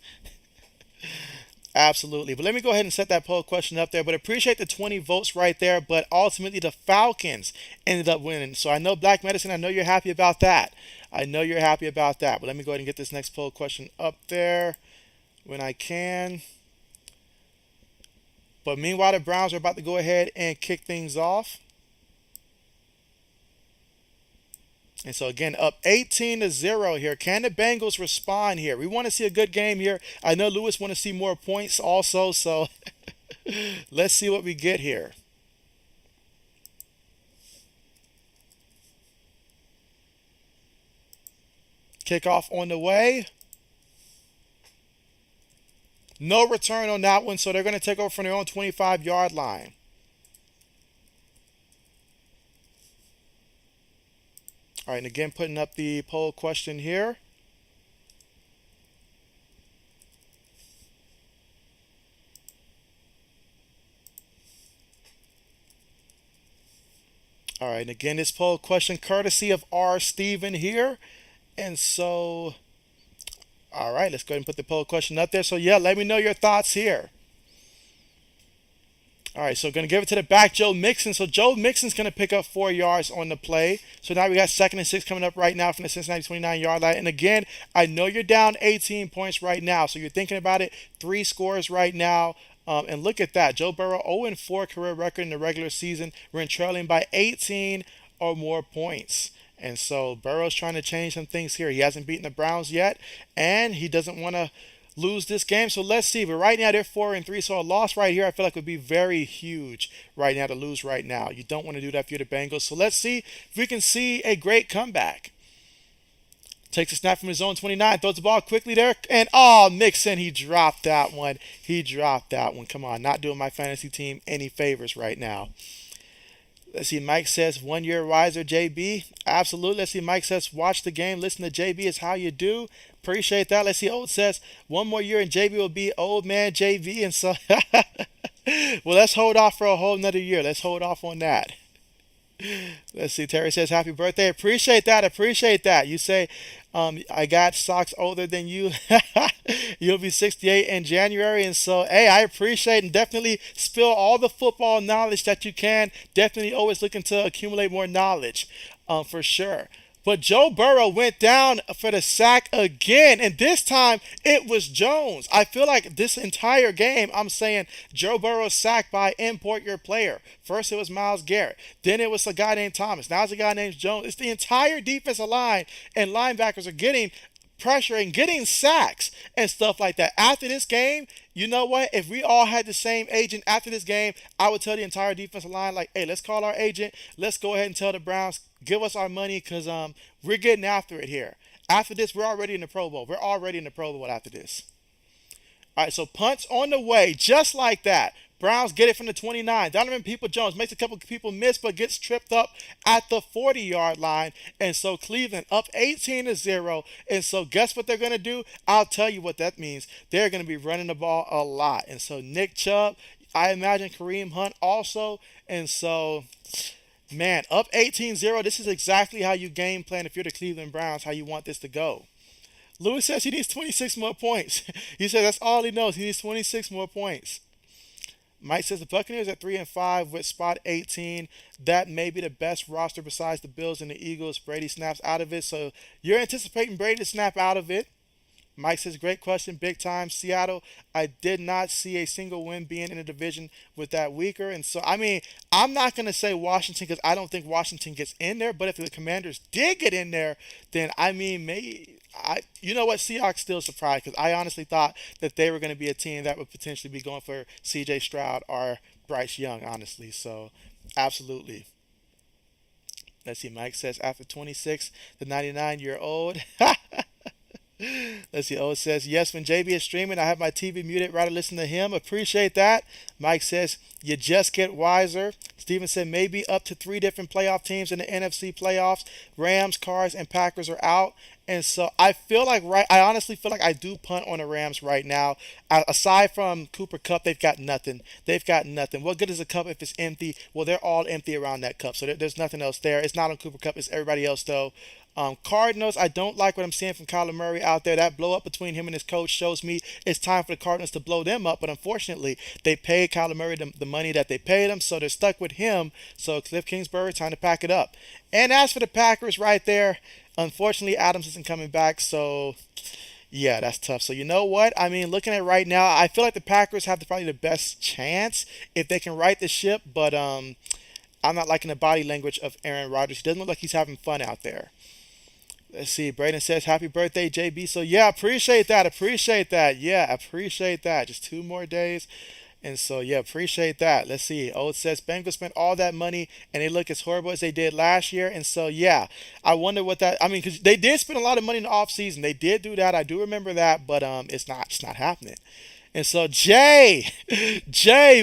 S1: Absolutely. But let me go ahead and set that poll question up there. But appreciate the 20 votes right there. But ultimately, the Falcons ended up winning. So I know Black Medicine, I know you're happy about that. I know you're happy about that. But let me go ahead and get this next poll question up there when I can. But meanwhile, the Browns are about to go ahead and kick things off. And so again, up 18-0 here. Can the Bengals respond here? We want to see a good game here. I know Lewis want to see more points also, so let's see what we get here. Kickoff on the way. No return on that one, so they're going to take over from their own 25-yard line. All right, and again, putting up the poll question here. All right, and again, this poll question courtesy of R. Steven here. And so, all right, let's go ahead and put the poll question up there. So, yeah, let me know your thoughts here. All right, so going to give it to the back, Joe Mixon. So Joe Mixon's going to pick up 4 yards on the play. So now we got 2nd and 6 coming up right now from the Cincinnati 29-yard line. And again, I know you're down 18 points right now. So you're thinking about it, 3 scores right now. And look at that. Joe Burrow, 0-4 career record in the regular season. We're trailing by 18 or more points. And so Burrow's trying to change some things here. He hasn't beaten the Browns yet, and he doesn't want to lose this game. So let's see. But right now they're 4-3. So a loss right here I feel like would be very huge right now to lose right now. You don't want to do that if you're the Bengals. So let's see if we can see a great comeback. Takes a snap from his own 29. Throws the ball quickly there. And Mixon, he dropped that one. He dropped that one. Come on, not doing my fantasy team any favors right now. Let's see, Mike says, 1 year wiser, JB. Absolutely. Let's see, Mike says, watch the game. Listen to JB is how you do. Appreciate that. Let's see, Old says, 1 more year and JB will be old man JB. And so, well, let's hold off for a whole nother year. Let's hold off on that. Let's see, Terry says, happy birthday. Appreciate that. Appreciate that. You say, I got socks older than you. You'll be 68 in January. And so, hey, I appreciate and definitely spill all the football knowledge that you can. Definitely always looking to accumulate more knowledge, for sure. But Joe Burrow went down for the sack again, and this time it was Jones. I feel like this entire game I'm saying Joe Burrow sacked by import your player. First it was Myles Garrett. Then it was a guy named Thomas. Now it's a guy named Jones. It's the entire defensive line and linebackers are getting pressure and getting sacks and stuff like that. After this game, you know what? If we all had the same agent after this game, I would tell the entire defensive line, like, hey, let's call our agent. Let's go ahead and tell the Browns, give us our money because we're getting after it here. After this, we're already in the Pro Bowl. We're already in the Pro Bowl after this. All right, so punts on the way, just like that. Browns get it from the 29. Donovan People-Jones makes a couple of people miss, but gets tripped up at the 40-yard line. And so Cleveland up 18-0. And so guess what they're going to do? I'll tell you what that means. They're going to be running the ball a lot. And so Nick Chubb, I imagine Kareem Hunt also. And so, man, up 18-0. This is exactly how you game plan if you're the Cleveland Browns, how you want this to go. Lewis says he needs 26 more points. He said that's all he knows. He needs 26 more points. Mike says the Buccaneers at 3-5 with spot 18. That may be the best roster besides the Bills and the Eagles. Brady snaps out of it. So you're anticipating Brady to snap out of it. Mike says, great question, big time. Seattle, I did not see a single win being in a division with that weaker. And so, I mean, I'm not going to say Washington because I don't think Washington gets in there. But if the Commanders did get in there, then, I mean, maybe, you know what, Seahawks still surprised because I honestly thought that they were going to be a team that would potentially be going for C.J. Stroud or Bryce Young, honestly. So, absolutely. Let's see, Mike says, after 26, the 99-year-old. Let's see. O says, yes, when JB is streaming, I have my TV muted. Rather listen to him. Appreciate that. Mike says, you just get wiser. Steven said, maybe up to 3 different playoff teams in the NFC playoffs. Rams, Cards, and Packers are out. And so I feel like, I honestly feel like I do punt on the Rams right now. Aside from Cooper Cup, they've got nothing. They've got nothing. What good is a cup if it's empty? Well, they're all empty around that cup. So there's nothing else there. It's not on Cooper Cup. It's everybody else, though. Cardinals, I don't like what I'm seeing from Kyler Murray out there. That blow up between him and his coach shows me it's time for the Cardinals to blow them up. But unfortunately, they paid Kyler Murray the money that they paid him, so they're stuck with him. So Cliff Kingsbury, time to pack it up. And as for the Packers right there, unfortunately, Adams isn't coming back. So, yeah, that's tough. So you know what? I mean, looking at it right now, I feel like the Packers have probably the best chance if they can right the ship. But I'm not liking the body language of Aaron Rodgers. He doesn't look like he's having fun out there. Let's see. Braden says, happy birthday, JB. So, yeah, appreciate that. Appreciate that. Yeah, appreciate that. Just 2 more days. And so, yeah, appreciate that. Let's see. Old says, Bengals spent all that money, and they look as horrible as they did last year. And so, yeah, I wonder what that – I mean, because they did spend a lot of money in the offseason. They did do that. I do remember that, but it's not happening. And so, Jay,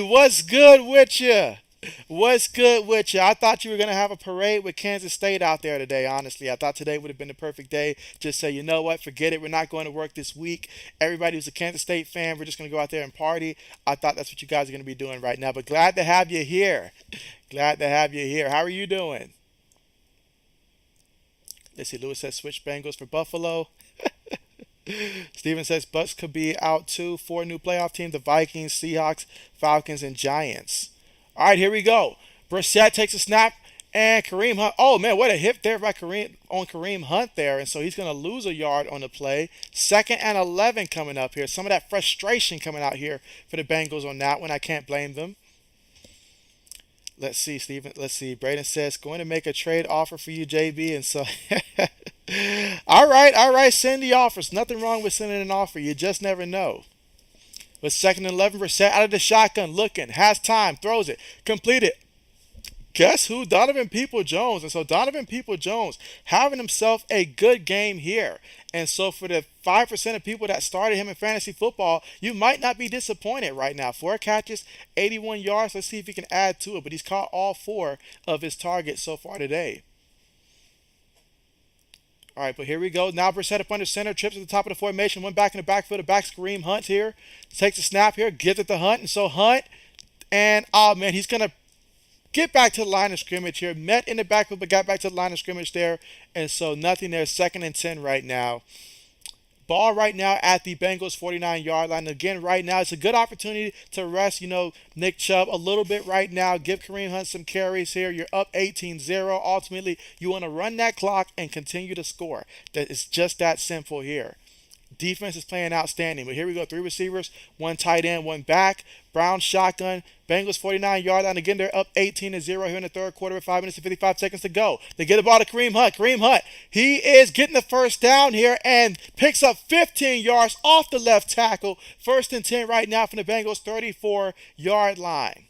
S1: what's good with you? What's good with you? I thought you were going to have a parade with Kansas State out there today, honestly. I thought today would have been the perfect day. Just say, you know what, forget it. We're not going to work this week. Everybody who's a Kansas State fan, we're just going to go out there and party. I thought that's what you guys are going to be doing right now. But glad to have you here. Glad to have you here. How are you doing? Let's see. Lewis says, switch Bengals for Buffalo. Steven says, Bucks could be out too. 4 new playoff teams, the Vikings, Seahawks, Falcons, and Giants. All right, here we go. Brissett takes a snap, and Kareem Hunt. Oh, man, what a hit there by Kareem Hunt there. And so he's going to lose a yard on the play. 2nd and 11 coming up here. Some of that frustration coming out here for the Bengals on that one. I can't blame them. Let's see, Steven. Let's see. Braden says, going to make a trade offer for you, JB. And so, all right. Send the offers. Nothing wrong with sending an offer. You just never know. With 2nd and 11, Brissett out of the shotgun, looking, has time, throws it, completed. Guess who? Donovan People-Jones. And so Donovan People-Jones having himself a good game here. And so for the 5% of people that started him in fantasy football, you might not be disappointed right now. 4 catches, 81 yards. Let's see if he can add to it. But he's caught all 4 of his targets so far today. All right, but here we go. Now Brissett up under center, trips at the top of the formation, went back in the backfield. The back Kareem Hunt here. Takes a snap here, gives it to Hunt. And so Hunt, and oh man, he's going to get back to the line of scrimmage here. Met in the backfield, but got back to the line of scrimmage there. And so nothing there. 2nd and 10 right now. Ball right now at the Bengals 49-yard line. Again, right now, it's a good opportunity to rest, Nick Chubb a little bit right now. Give Kareem Hunt some carries here. You're up 18-0. Ultimately, you want to run that clock and continue to score. It's just that simple here. Defense is playing outstanding. But here we go. 3 receivers, 1 tight end, 1 back. Brown shotgun. Bengals 49-yard line. Again, they're up 18-0 here in the 3rd quarter with 5 minutes and 55 seconds to go. They get the ball to Kareem Hunt. Kareem Hunt, he is getting the first down here and picks up 15 yards off the left tackle. 1st and 10 right now from the Bengals 34-yard line.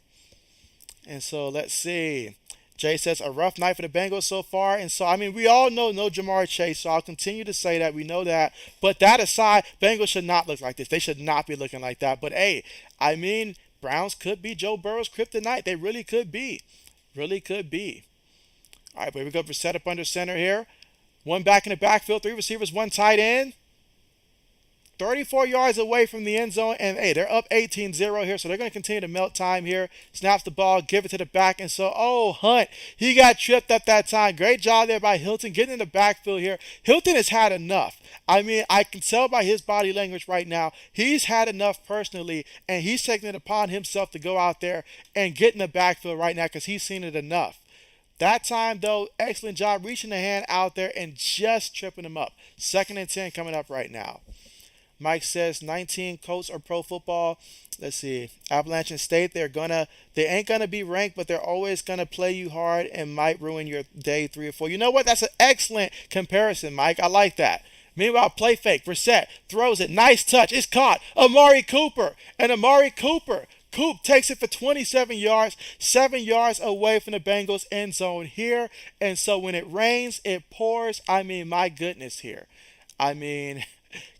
S1: And so let's see. Jay says, a rough night for the Bengals so far. And so, I mean, we all know no Jamar Chase, so I'll continue to say that. We know that. But that aside, Bengals should not look like this. They should not be looking like that. But, hey, I mean, Browns could be Joe Burrow's kryptonite. They really could be. Really could be. All right, here we go for setup under center here. One back in the backfield, three receivers, one tight end. 34 yards away from the end zone, and hey, they're up 18-0 here, so they're going to continue to melt time here. Snaps the ball, give it to the back, and so, oh, Hunt, he got tripped up that time. Great job there by Hilton getting in the backfield here. Hilton has had enough. I mean, I can tell by his body language right now, he's had enough personally, and he's taking it upon himself to go out there and get in the backfield right now because he's seen it enough. That time, though, excellent job reaching the hand out there and just tripping him up. 2nd and 10 coming up right now. Mike says 19 Colts are pro football. Let's see. Appalachian State, they ain't gonna be ranked, but they're always gonna play you hard and might ruin your day 3 or 4. You know what? That's an excellent comparison, Mike. I like that. Meanwhile, play fake. Brissett throws it. Nice touch. It's caught. Amari Cooper. And Amari Cooper. Coop takes it for 27 yards, 7 yards away from the Bengals end zone here. And so when it rains, it pours. I mean, my goodness here. I mean,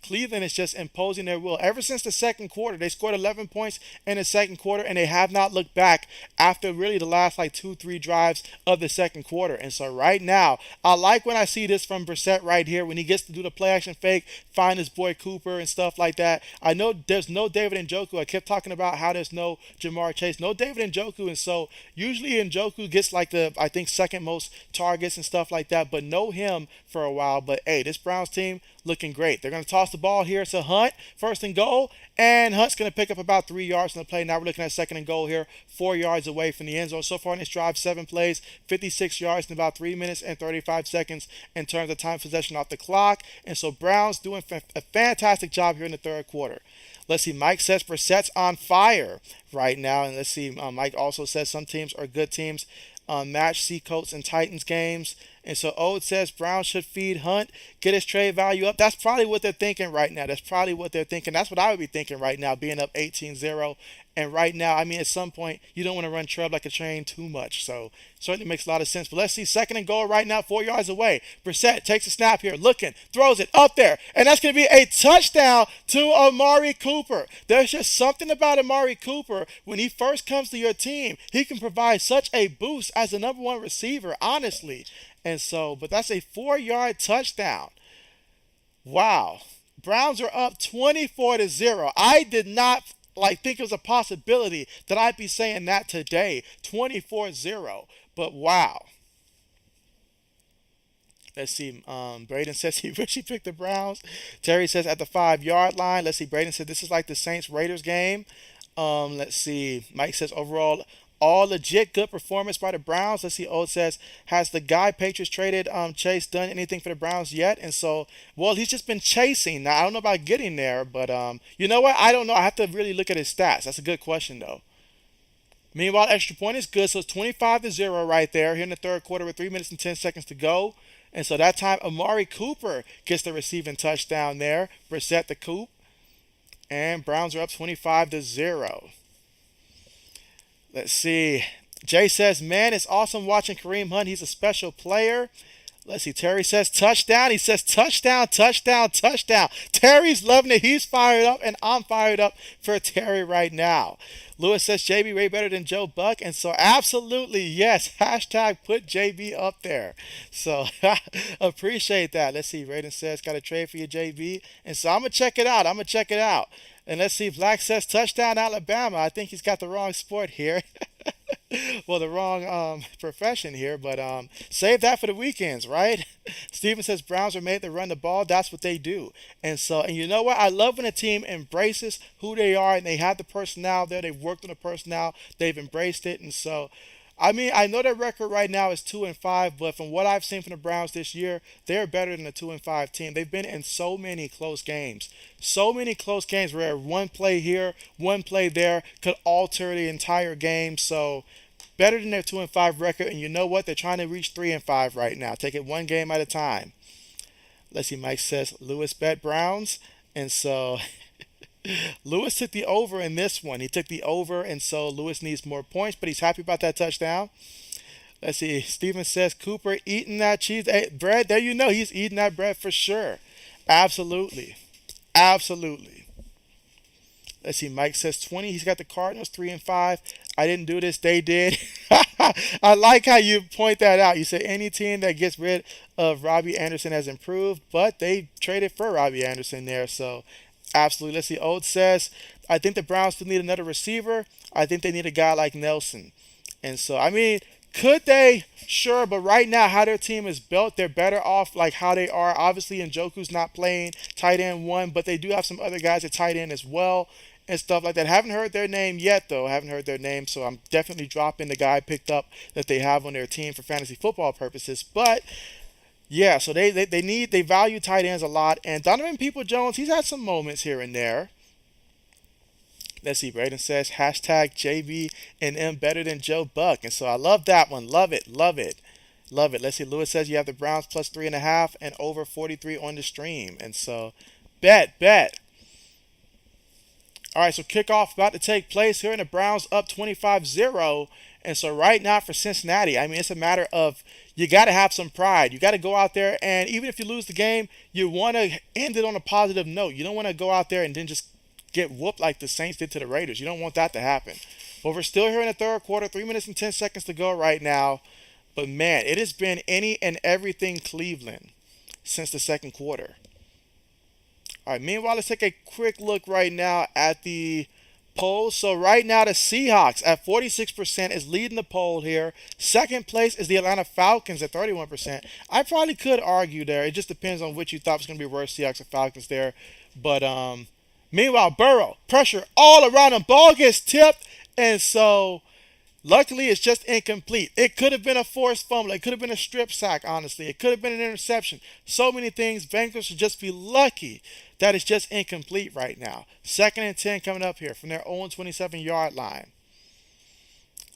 S1: Cleveland is just imposing their will. Ever since the second quarter, they scored 11 points in the second quarter, and they have not looked back after really the last like 2-3 drives of the second quarter. And so right now, I like when I see this from Brissett right here when he gets to do the play action fake, find his boy Cooper and stuff like that. I know there's no David Njoku. I kept talking about how there's no Jamar Chase, no David Njoku, and so usually Njoku gets like the I think second most targets and stuff like that, but no him for a while. But hey, this Browns team looking great. They're going to toss the ball here to Hunt, 1st and goal, and Hunt's going to pick up about 3 yards on the play. Now we're looking at 2nd and goal here, 4 yards away from the end zone. So far in this drive, 7 plays, 56 yards in about 3 minutes and 35 seconds in terms of time possession off the clock. And so Browns doing a fantastic job here in the third quarter. Let's see, Mike says Brissett's on fire right now. And let's see, Mike also says some teams are good teams. Match Sea Colts and Titans games. And so Ode says Brown should feed Hunt, get his trade value up. That's probably what they're thinking right now. That's probably what they're thinking. That's what I would be thinking right now, being up 18-0. And right now, I mean, at some point, you don't want to run Trev like a train too much. So certainly makes a lot of sense. But let's see, 2nd and goal right now, 4 yards away. Brissett takes a snap here, looking, throws it up there. And that's going to be a touchdown to Amari Cooper. There's just something about Amari Cooper. When he first comes to your team, he can provide such a boost as the #1 receiver, honestly. And so, but that's a 4-yard touchdown. Wow. Browns are up 24-0. I did not think it was a possibility that I'd be saying that today. 24-0. But wow. Let's see. Braden says he wish he picked the Browns. Terry says at the 5-yard line. Let's see. Braden said this is like the Saints Raiders game. Let's see. Mike says overall all legit good performance by the Browns. Let's see. Old says, has the guy Patriots traded Chase done anything for the Browns yet? And so, well, he's just been chasing. Now, I don't know about getting there, but you know what? I don't know. I have to really look at his stats. That's a good question, though. Meanwhile, extra point is good. So it's 25-0 right there here in the third quarter with 3 minutes and 10 seconds to go. And so that time, Amari Cooper gets the receiving touchdown there. Brissett the Coop. And Browns are up 25-0. Let's see. Jay says, man, it's awesome watching Kareem Hunt. He's a special player. Let's see. Terry says touchdown. He says touchdown, touchdown, touchdown. Terry's loving it. He's fired up, and I'm fired up for Terry right now. Lewis says JB way better than Joe Buck. And so absolutely, yes. Hashtag put JB up there. So appreciate that. Let's see. Raiden says got a trade for you, JB. And so I'm going to check it out. And let's see, Black says touchdown Alabama. I think he's got the wrong sport here. Well, the wrong profession here, but save that for the weekends, right? Steven says Browns are made to run the ball. That's what they do. And so, and you know what? I love when a team embraces who they are and they have the personnel there. They've worked on the personnel. They've embraced it. And so, I mean, I know their record right now is 2-5, but from what I've seen from the Browns this year, they're better than a 2-5 team. They've been in so many close games where one play here, one play there could alter the entire game. So better than their 2-5 record. And you know what? They're trying to reach 3-5 right now. Take it one game at a time. Let's see. Mike says Lewis bet Browns, and so. Lewis took the over in this one. He took the over, and so Lewis needs more points, but he's happy about that touchdown. Let's see. Steven says Cooper eating that cheese bread. There you know he's eating that bread for sure. Absolutely. Absolutely. Let's see. Mike says 20. He's got the Cardinals 3-5. I didn't do this. They did. I like how you point that out. You say any team that gets rid of Robbie Anderson has improved, but they traded for Robbie Anderson there. So absolutely. Let's see. Old says I think the Browns still need another receiver. I think they need a guy like Nelson. And so I mean, could they? Sure, but right now, how their team is built, they're better off like how they are. Obviously, Njoku's not playing tight end one, but they do have some other guys at tight end as well and stuff like that. Haven't heard their name yet, though. Haven't heard their name, so I'm definitely dropping the guy I picked up that they have on their team for fantasy football purposes. But yeah, so they value tight ends a lot, and Donovan People Jones, he's had some moments here and there. Let's see. Braden says hashtag JB and M better than Joe Buck, and so I love that one. Love it. Love it. Love it. Let's see. Lewis says you have the Browns plus 3.5 and over 43 on the stream, and so bet. All right, so kickoff about to take place here, and the Browns up 25-0. And so right now for Cincinnati, I mean, it's a matter of you got to have some pride. You got to go out there, and even if you lose the game, you want to end it on a positive note. You don't want to go out there and then just get whooped like the Saints did to the Raiders. You don't want that to happen. But we're still here in the third quarter, 3 minutes and 10 seconds to go right now. But man, it has been any and everything Cleveland since the second quarter. All right, meanwhile, let's take a quick look right now at the poll. So right now, the Seahawks at 46% is leading the poll here. Second place is the Atlanta Falcons at 31%. I probably could argue there. It just depends on which you thought was going to be worse, Seahawks or Falcons there. But meanwhile, Burrow, pressure all around him. Ball gets tipped, and so luckily it's just incomplete. It could have been a forced fumble. It could have been a strip sack, honestly. It could have been an interception. So many things. Bengals should just be lucky that it's just incomplete right now. Second and 10 coming up here from their own 27-yard line.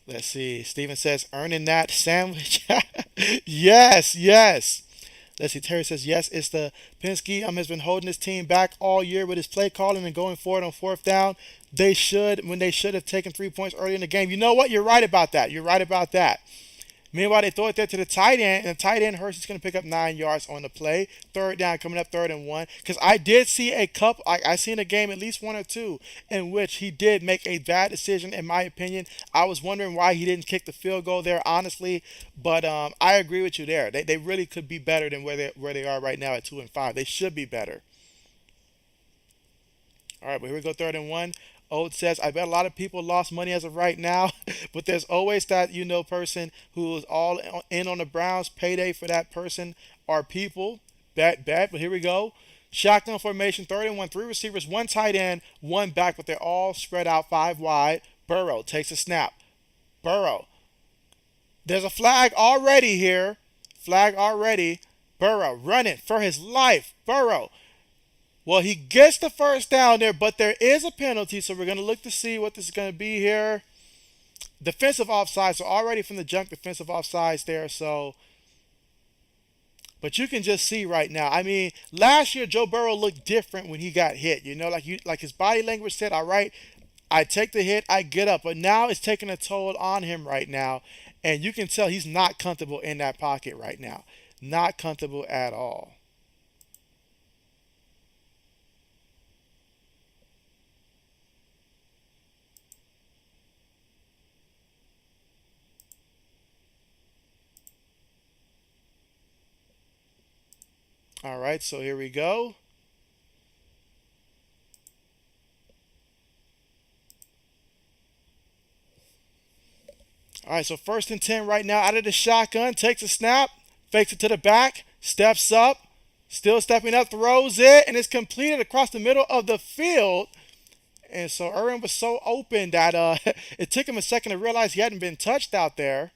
S1: Let's see. Steven says, earning that sandwich. Yes. Let's see. Terry says, yes, it's the Penske has been holding this team back all year with his play calling and going forward on fourth down. They should have taken 3 points early in the game. You know what? You're right about that. Meanwhile, they throw it there to the tight end, and the tight end Hurst is going to pick up 9 yards on the play. Third down coming up, 3rd and 1. Because I did see a couple, I seen a game, at least one or two, in which he did make a bad decision, in my opinion. I was wondering why he didn't kick the field goal there, honestly. But I agree with you there. They really could be better than where they are right now at 2 and 5. They should be better. All right, but here we go, 3rd and 1. Old says, I bet a lot of people lost money as of right now, but there's always that person who is all in on the Browns. Payday for that person are people. Bet. But here we go. Shotgun formation, 3rd and 1, 3 receivers, 1 tight end, 1 back, but they're all spread out 5 wide. Burrow takes a snap. Burrow. There's a flag already here. Burrow running for his life. Burrow. Well, he gets the first down there, but there is a penalty, so we're going to look to see what this is going to be here. Defensive offside, so already from the jump, defensive offsides there, so. But you can just see right now. I mean, last year, Joe Burrow looked different when he got hit. Like his body language said, all right, I take the hit, I get up. But now it's taking a toll on him right now, and you can tell he's not comfortable in that pocket right now. Not comfortable at all. All right, so here we go. All right, so 1st and 10 right now out of the shotgun. Takes a snap, fakes it to the back, steps up, still stepping up, throws it, and it's completed across the middle of the field. And so Irwin was so open that it took him a second to realize he hadn't been touched out there.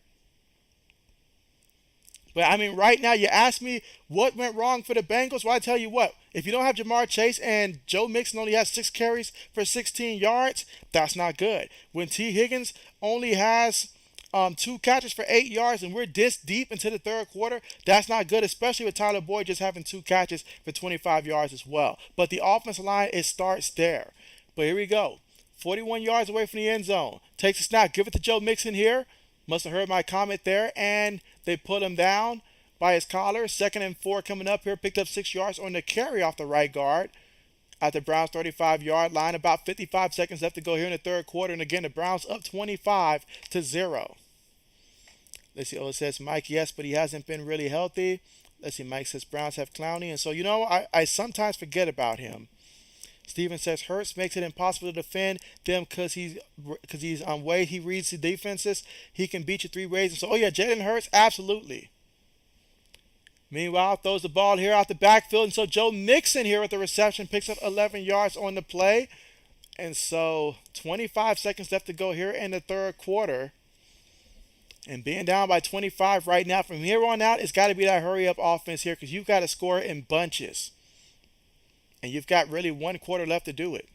S1: But, I mean, right now, you ask me what went wrong for the Bengals. Well, I tell you what, if you don't have Jamar Chase and Joe Mixon only has 6 carries for 16 yards, that's not good. When T. Higgins only has 2 catches for 8 yards and we're this deep into the third quarter, that's not good, especially with Tyler Boyd just having 2 catches for 25 yards as well. But the offensive line, it starts there. But here we go. 41 yards away from the end zone. Takes a snap. Give it to Joe Mixon here. Must have heard my comment there, and they put him down by his collar. 2nd and 4 coming up here. Picked up 6 yards on the carry off the right guard. at the Browns 35-yard line. About 55 seconds left to go here in the third quarter. And again, the Browns up 25-0. Let's see. Oh, it says Mike, yes, but he hasn't been really healthy. Let's see. Mike says Browns have Clowney. And so, I sometimes forget about him. Steven says Hurts makes it impossible to defend them because he's on way he reads the defenses. He can beat you three ways. And so, oh yeah, Jalen Hurts, absolutely. Meanwhile, throws the ball here out the backfield. And so Joe Mixon here with the reception picks up 11 yards on the play. And so 25 seconds left to go here in the third quarter. And being down by 25 right now, from here on out, it's got to be that hurry up offense here because you've got to score in bunches. And you've got really one quarter left to do it.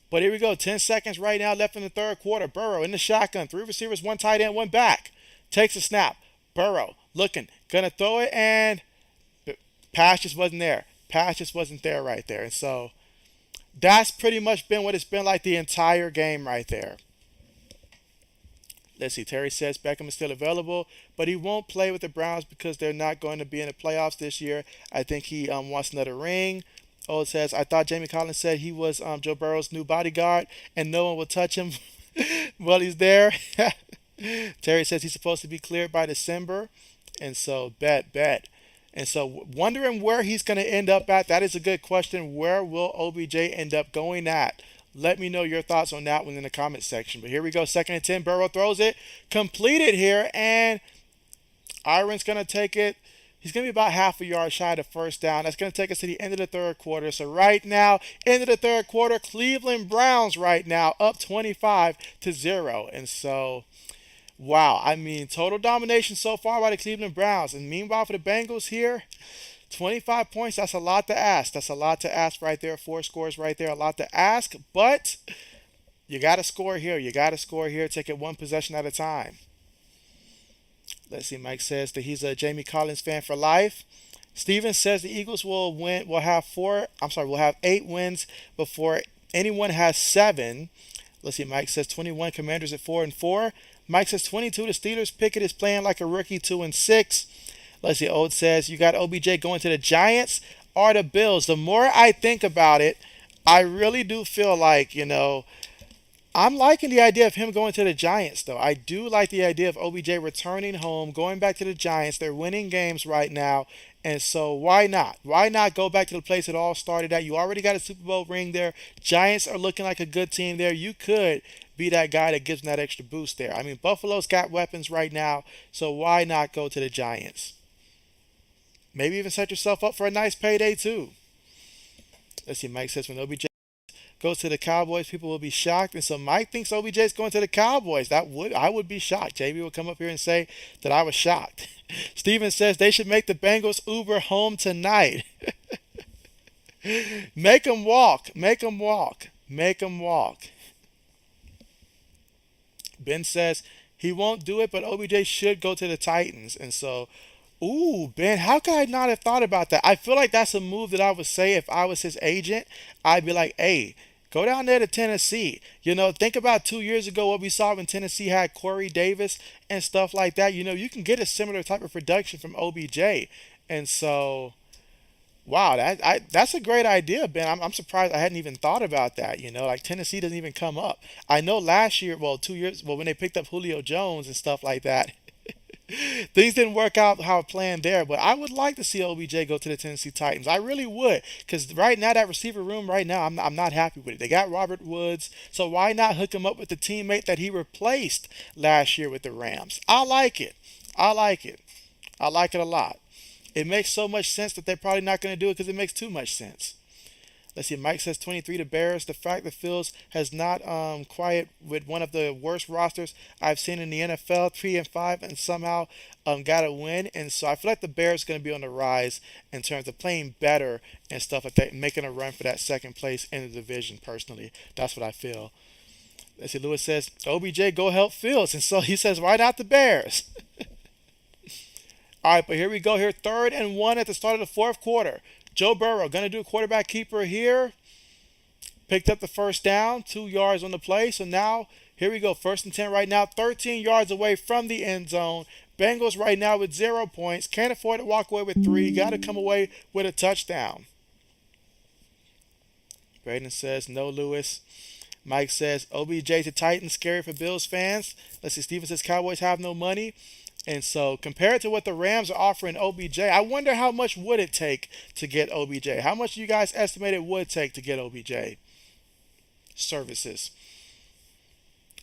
S1: But here we go. 10 seconds right now left in the third quarter. Burrow in the shotgun. Three receivers, one tight end, one back. Takes a snap. Burrow looking. Going to throw it, and pass just wasn't there. Pass just wasn't there right there. And so that's pretty much been what it's been like the entire game right there. Let's see. Terry says Beckham is still available, but he won't play with the Browns because they're not going to be in the playoffs this year. I think he wants another ring. Oh, it says, I thought Jamie Collins said he was Joe Burrow's new bodyguard and no one will touch him while he's there. Terry says he's supposed to be cleared by December. And so, bet. And so, wondering where he's going to end up at. That is a good question. Where will OBJ end up going at? Let me know your thoughts on that one in the comment section. But here we go. 2nd and 10. Burrow throws it. Completed here. And Iron's going to take it. He's going to be about half a yard shy of the first down. That's going to take us to the end of the third quarter. So right now, end of the third quarter, Cleveland Browns right now up 25-0. And so, wow. I mean, total domination so far by the Cleveland Browns. And meanwhile, for the Bengals here, 25 points, that's a lot to ask. That's a lot to ask right there. 4 scores right there, a lot to ask. But you got to score here. You got to score here. Take it one possession at a time. Let's see. Mike says that he's a Jamie Collins fan for life. Steven says the Eagles will win. Will have 8 wins before anyone has 7. Let's see. Mike says 21. Commanders at 4-4. Mike says 22. The Steelers. Pickett is playing like a rookie, 2-6. Let's see. Old says you got OBJ going to the Giants or the Bills. The more I think about it, I really do feel like, I'm liking the idea of him going to the Giants, though. I do like the idea of OBJ returning home, going back to the Giants. They're winning games right now. And so why not? Why not go back to the place it all started at? You already got a Super Bowl ring there. Giants are looking like a good team there. You could be that guy that gives them that extra boost there. I mean, Buffalo's got weapons right now. So why not go to the Giants? Maybe even set yourself up for a nice payday, too. Let's see. Mike says when OBJ goes to the Cowboys, people will be shocked. And so Mike thinks OBJ is going to the Cowboys. I would be shocked. JB will come up here and say that I was shocked. Steven says they should make the Bengals Uber home tonight. Make them walk. Make them walk. Make them walk. Ben says he won't do it, but OBJ should go to the Titans. And so, ooh, Ben, how could I not have thought about that? I feel like that's a move that I would say if I was his agent. I'd be like, hey, go down there to Tennessee. Think about 2 years ago what we saw when Tennessee had Corey Davis and stuff like that. You can get a similar type of production from OBJ. And so, wow, that's a great idea, Ben. I'm surprised I hadn't even thought about that. Like Tennessee doesn't even come up. I know last year, 2 years, when they picked up Julio Jones and stuff like that, things didn't work out how planned there, but I would like to see OBJ go to the Tennessee Titans. I really would, because right now that receiver room right now, I'm not happy with it. They got Robert Woods, so why not hook him up with the teammate that he replaced last year with the Rams? I like it. I like it. I like it a lot. It makes so much sense that they're probably not going to do it because it makes too much sense. Let's see. Mike says 23 to Bears. The fact that Fields has not quiet with one of the worst rosters I've seen in the NFL, 3-5, and somehow got a win. And so I feel like the Bears are going to be on the rise in terms of playing better and stuff like that, making a run for that second place in the division. Personally, that's what I feel. Let's see. Lewis says OBJ go help Fields, and so he says why not the Bears? All right, but here we go. Here, 3rd and 1 at the start of the fourth quarter. Joe Burrow going to do a quarterback keeper here. Picked up the first down, 2 yards on the play. So now, here we go. 1st and 10 right now, 13 yards away from the end zone. Bengals right now with 0 points. Can't afford to walk away with 3. Got to come away with a touchdown. Braden says, no, Lewis. Mike says, OBJ to Titans, scary for Bills fans. Let's see, Steven says, Cowboys have no money. And so, compared to what the Rams are offering OBJ, I wonder how much would it take to get OBJ? How much do you guys estimate it would take to get OBJ services?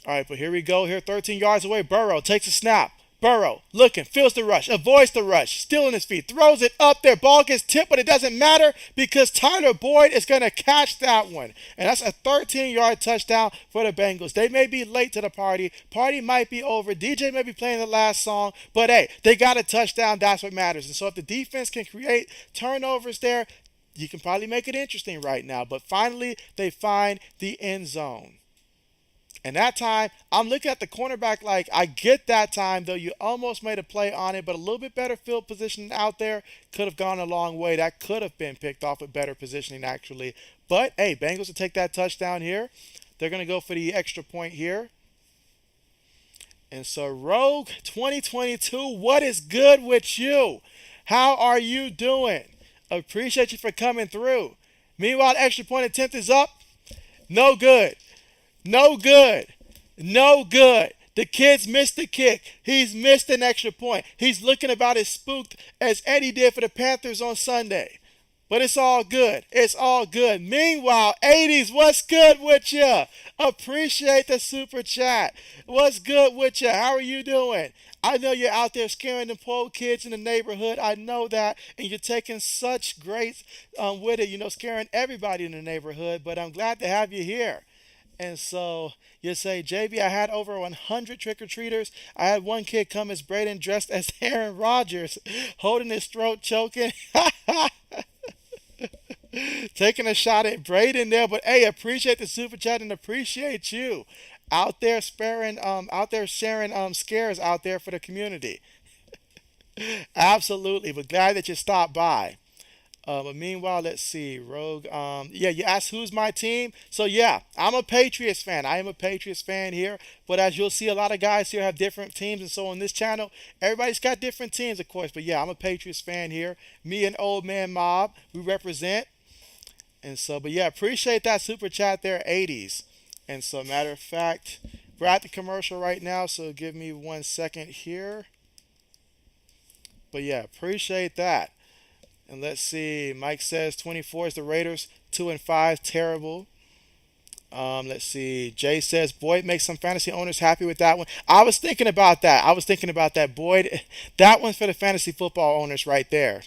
S1: All right, but here we go. Here, 13 yards away. Burrow takes a snap. Burrow looking, feels the rush, avoids the rush, still in his feet, throws it up there. Ball gets tipped, but it doesn't matter because Tyler Boyd is going to catch that one. And that's a 13-yard touchdown for the Bengals. They may be late to the party. Party might be over. DJ may be playing the last song, but hey, they got a touchdown. That's what matters. And so if the defense can create turnovers there, you can probably make it interesting right now. But finally, they find the end zone. And that time, I'm looking at the cornerback like, I get that time, though you almost made a play on it, but a little bit better field positioning out there could have gone a long way. That could have been picked off with better positioning, actually. But, hey, Bengals will take that touchdown here. They're going to go for the extra point here. And so, Rogue 2022, what is good with you? How are you doing? Appreciate you for coming through. Meanwhile, extra point attempt is up. No good. No good. No good. The kid's missed the kick. He's missed an extra point. He's looking about as spooked as Eddie did for the Panthers on Sunday. But it's all good. It's all good. Meanwhile, 80s, what's good with you? Appreciate the super chat. What's good with you? How are you doing? I know you're out there scaring the poor kids in the neighborhood. I know that. And you're taking such grace with it, scaring everybody in the neighborhood. But I'm glad to have you here. And so you say, JB, I had over 100 trick-or-treaters. I had one kid come as Braden dressed as Aaron Rodgers, holding his throat, choking. Taking a shot at Braden there. But, hey, appreciate the super chat and appreciate you out there sharing scares out there for the community. Absolutely. But glad that you stopped by. But meanwhile, let's see. Rogue. Yeah, you asked who's my team. So, yeah, I'm a Patriots fan. I am a Patriots fan here. But as you'll see, a lot of guys here have different teams. And so on this channel, everybody's got different teams, of course. But, yeah, I'm a Patriots fan here. Me and Old Man Mob, we represent. And so, but, yeah, appreciate that super chat there, 80s. And so, matter of fact, we're at the commercial right now. So, give me 1 second here. But, yeah, appreciate that. And let's see. Mike says 24 is the Raiders. 2-5, terrible. Let's see. Jay says Boyd makes some fantasy owners happy with that one. I was thinking about that. Boyd, that one's for the fantasy football owners right there.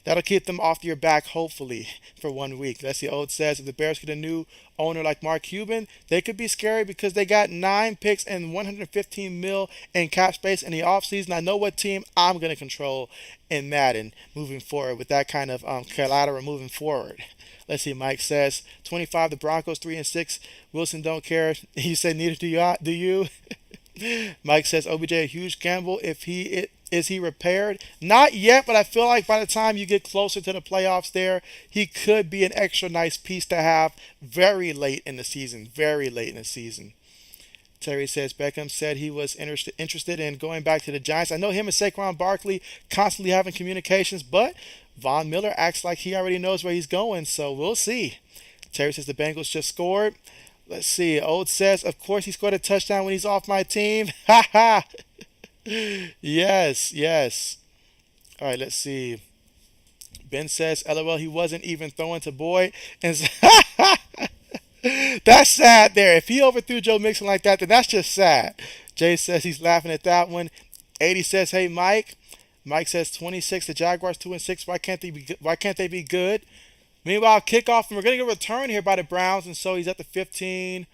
S1: That'll keep them off your back, hopefully, for 1 week. Let's see. Old says if the Bears get a new owner like Mark Cuban, they could be scary because they got 9 picks and 115 mil in cap space in the offseason. I know what team I'm going to control in Madden moving forward with that kind of collateral moving forward. Let's see. Mike says 25. The Broncos 3-6. Wilson don't care. He said neither do you. Mike says OBJ a huge gamble if is he repaired? Not yet, but I feel like by the time you get closer to the playoffs there, he could be an extra nice piece to have very late in the season. Very late in the season. Terry says Beckham said he was interested in going back to the Giants. I know him and Saquon Barkley constantly having communications, but Von Miller acts like he already knows where he's going, so we'll see. Terry says the Bengals just scored. Let's see. Old says, of course he scored a touchdown when he's off my team. Ha ha. Yes. All right, let's see. Ben says, LOL, he wasn't even throwing to Boyd. And that's sad there. If he overthrew Joe Mixon like that, then that's just sad. Jay says he's laughing at that one. 80 says, hey, Mike. Mike says 26. The Jaguars 2-6. Why can't they be good? Meanwhile, kickoff, and we're going to get a return here by the Browns, and so he's at the 15.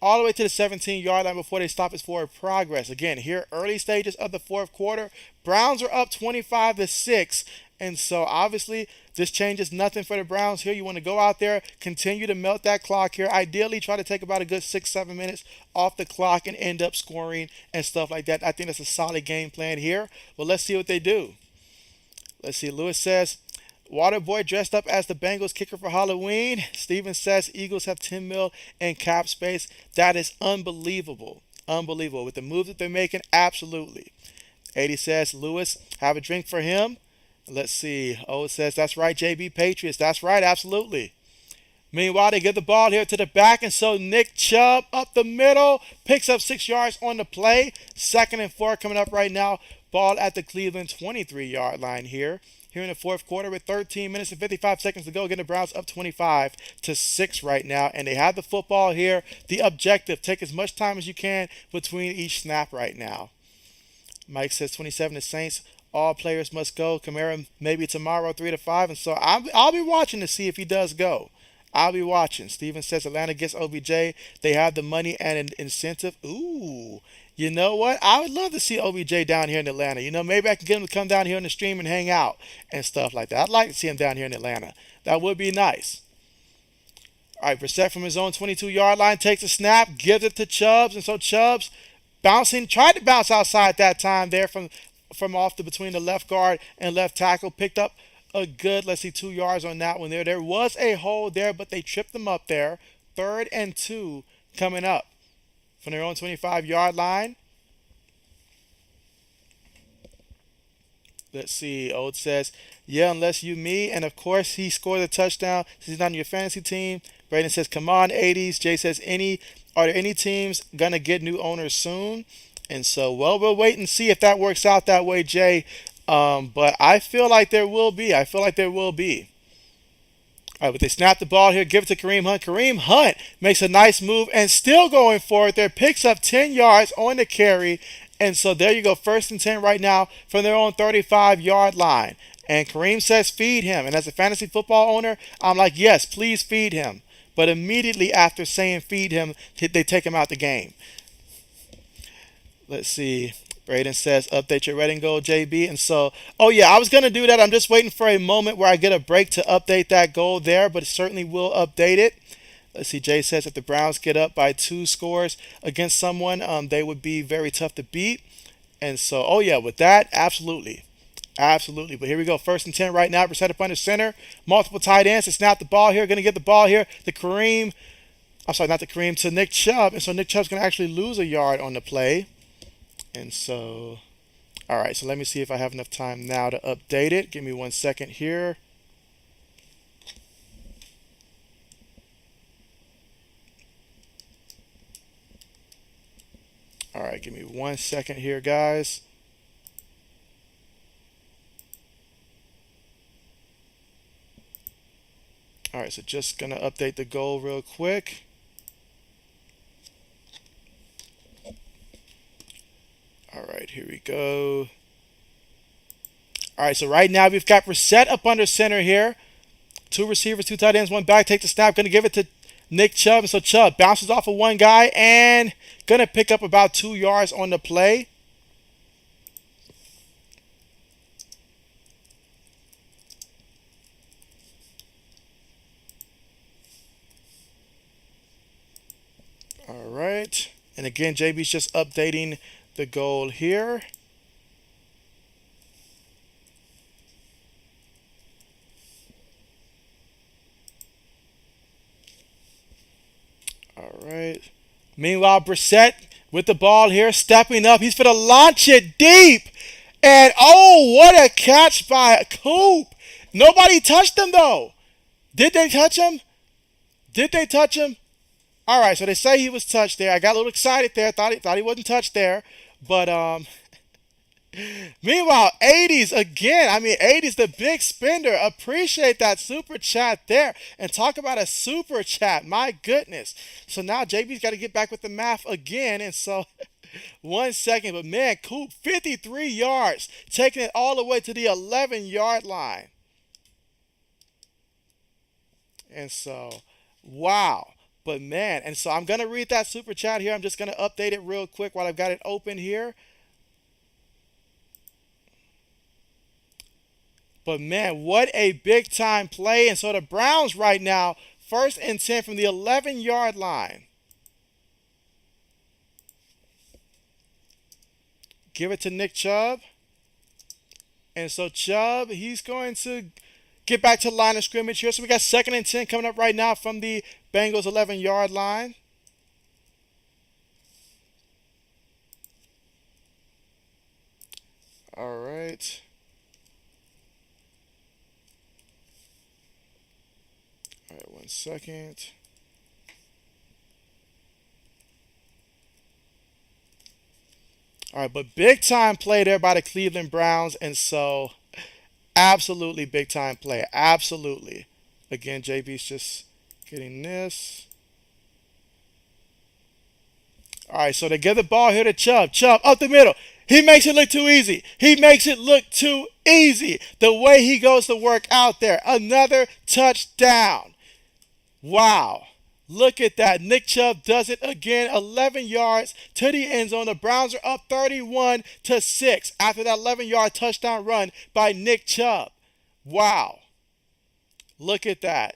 S1: All the way to the 17-yard line before they stop his forward progress. Again, here, early stages of the fourth quarter. Browns are up 25-6. And so, obviously, this changes nothing for the Browns here. You want to go out there, continue to melt that clock here. Ideally, try to take about a good 6-7 minutes off the clock and end up scoring and stuff like that. I think that's a solid game plan here. Well, let's see what they do. Let's see. Lewis says, Waterboy dressed up as the Bengals kicker for Halloween. Steven says Eagles have 10 mil in cap space. That is unbelievable. Unbelievable. With the moves that they're making, absolutely. 80 says Lewis, have a drink for him. Let's see. O says, that's right, JB Patriots. That's right, absolutely. Meanwhile, they give the ball here to the back, and so Nick Chubb up the middle picks up 6 yards on the play. 2nd and 4 coming up right now. Ball at the Cleveland 23-yard line here in the fourth quarter with 13 minutes and 55 seconds to go. Getting the Browns up 25-6 right now, and they have the football here. The objective: take as much time as you can between each snap right now. Mike says 27 the Saints. All players must go. Kamara maybe tomorrow 3-5, and so I'll be watching to see if he does go. I'll be watching. Steven says Atlanta gets OBJ. They have the money and an incentive. Ooh. You know what? I would love to see OBJ down here in Atlanta. Maybe I can get him to come down here on the stream and hang out and stuff like that. I'd like to see him down here in Atlanta. That would be nice. All right, Brissett from his own 22-yard line takes a snap, gives it to Chubbs, and so Chubbs tried to bounce outside that time there from off between the left guard and left tackle, picked up a good, let's see, 2 yards on that one there. There was a hole there, but they tripped them up there. 3rd and 2 coming up from their own 25-yard line. Let's see. Old says, yeah, unless you me. And of course, he scored a touchdown since he's not on your fantasy team. Braden says, come on, 80s. Jay says, are there any teams going to get new owners soon? And so, well, we'll wait and see if that works out that way, Jay. But I feel like there will be. All right, but they snap the ball here, give it to Kareem Hunt. Kareem Hunt makes a nice move and still going for it there. Picks up 10 yards on the carry. And so there you go, 1st and 10 right now from their own 35-yard line. And Kareem says feed him. And as a fantasy football owner, I'm like, yes, please feed him. But immediately after saying feed him, they take him out the game. Let's see. Braden says, update your red and gold, JB. And so, oh yeah, I was going to do that. I'm just waiting for a moment where I get a break to update that goal there, but it certainly will update it. Let's see, Jay says if the Browns get up by 2 scores against someone, they would be very tough to beat. And so, oh yeah, with that, absolutely. Absolutely. But here we go. 1st and 10 right now. Brissett up under center. Multiple tight ends. They snap the ball here. Going to get the ball here. To Nick Chubb. And so Nick Chubb's going to actually lose a yard on the play. And so, all right, so let me see if I have enough time now to update it. Give me 1 second here. All right, give me 1 second here, guys. All right, so just going to update the goal real quick. All right, here we go. All right, so right now we've got Brissett up under center here. 2 receivers, 2 tight ends, 1 back. Take the snap. Going to give it to Nick Chubb. And so Chubb bounces off of 1 guy and going to pick up about 2 yards on the play. All right. And again, JB's just updating the goal here. All right. Meanwhile, Brissett with the ball here, stepping up. He's going to launch it deep. And, oh, what a catch by Coop. Nobody touched him, though. Did they touch him? All right, so they say he was touched there. I got a little excited there. Thought he wasn't touched there. But meanwhile, 80s again. 80s the big spender. Appreciate that super chat there. And talk about a super chat. My goodness. So now JB's got to get back with the math again. And so 1 second. But man, Coop, 53 yards. Taking it all the way to the 11-yard line. And so, wow. But man, and so I'm going to read that super chat here. I'm just going to update it real quick while I've got it open here. But man, what a big time play. And so the Browns right now, 1st and 10 from the 11-yard line. Give it to Nick Chubb. And so Chubb, he's going to get back to the line of scrimmage here. So we got 2nd and 10 coming up right now from the Bengals 11-yard line. All right. All right, 1 second. All right, but big time play there by the Cleveland Browns, and so absolutely big time play. Absolutely. Again, JB's just getting this. All right, so they give the ball here to Chubb. Chubb up the middle. He makes it look too easy. He makes it look too easy. The way he goes to work out there. Another touchdown. Wow. Look at that. Nick Chubb does it again. 11 yards to the end zone. The Browns are up 31 to 6 after that 11-yard touchdown run by Nick Chubb. Wow. Look at that.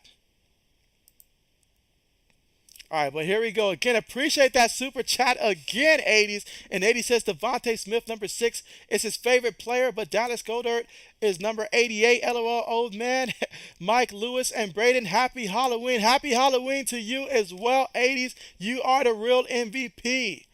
S1: All right, but here we go again. Appreciate that super chat again, 80s. And 80 says Devontae Smith, number 6, is his favorite player, but Dallas Goddard is number 88. LOL, old man. Mike Lewis and Braden, happy Halloween. Happy Halloween to you as well, 80s. You are the real MVP.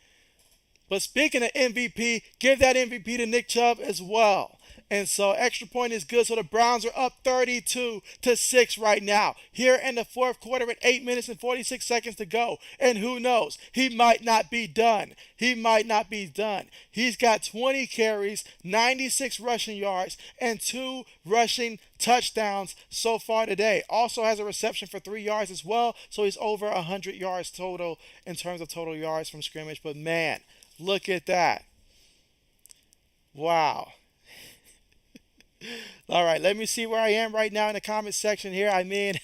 S1: But speaking of MVP, give that MVP to Nick Chubb as well. And so extra point is good. So the Browns are up 32 to 6 right now. Here in the fourth quarter with 8 minutes and 46 seconds to go. And who knows? He might not be done. He might not be done. He's got 20 carries, 96 rushing yards, and 2 rushing touchdowns so far today. Also has a reception for 3 yards as well. So he's over 100 yards total in terms of total yards from scrimmage. But man, look at that. Wow. All right, let me see where I am right now in the comment section here. I mean,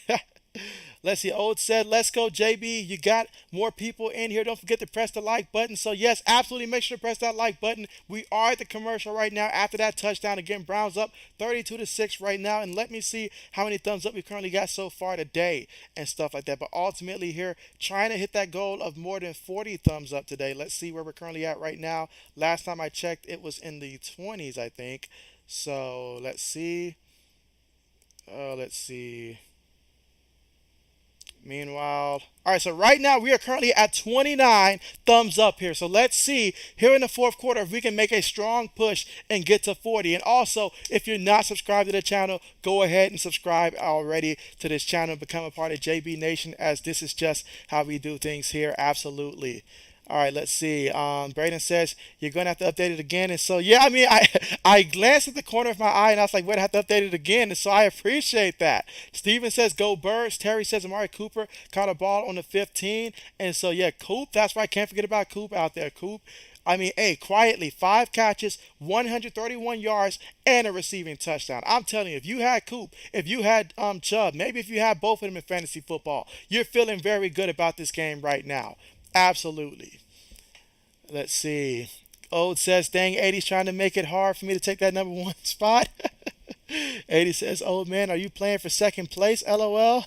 S1: let's see. Old said, let's go, JB. You got more people in here. Don't forget to press the like button. So, yes, absolutely make sure to press that like button. We are at the commercial right now after that touchdown. Again, Browns up 32 to 6 right now. And let me see how many thumbs up we currently got so far today and stuff like that. But ultimately here, trying to hit that goal of more than 40 thumbs up today. Let's see where we're currently at right now. Last time I checked, it was in the 20s, I think. So let's see. Let's see. Meanwhile, all right, so right now we are currently at 29 thumbs up here. So let's see here in the fourth quarter if we can make a strong push and get to 40. And also, if you're not subscribed to the channel, go ahead and subscribe already to this channel and become a part of JB Nation, as this is just how we do things here. Absolutely. All right, let's see. Braden says you're gonna have to update it again, and so yeah, I mean, I glanced at the corner of my eye and I was like, wait, I have to update it again, and so I appreciate that. Steven says go Birds. Terry says Amari Cooper caught a ball on the 15, and so yeah, Coop. That's why I can't forget about Coop out there. Coop. I mean, hey, quietly, 5 catches, 131 yards, and a receiving touchdown. I'm telling you, if you had Coop, if you had Chubb, maybe if you had both of them in fantasy football, you're feeling very good about this game right now. Absolutely. Let's see. Old says, dang, 80's trying to make it hard for me to take that number 1 spot. 80 says, old man, are you playing for second place? LOL.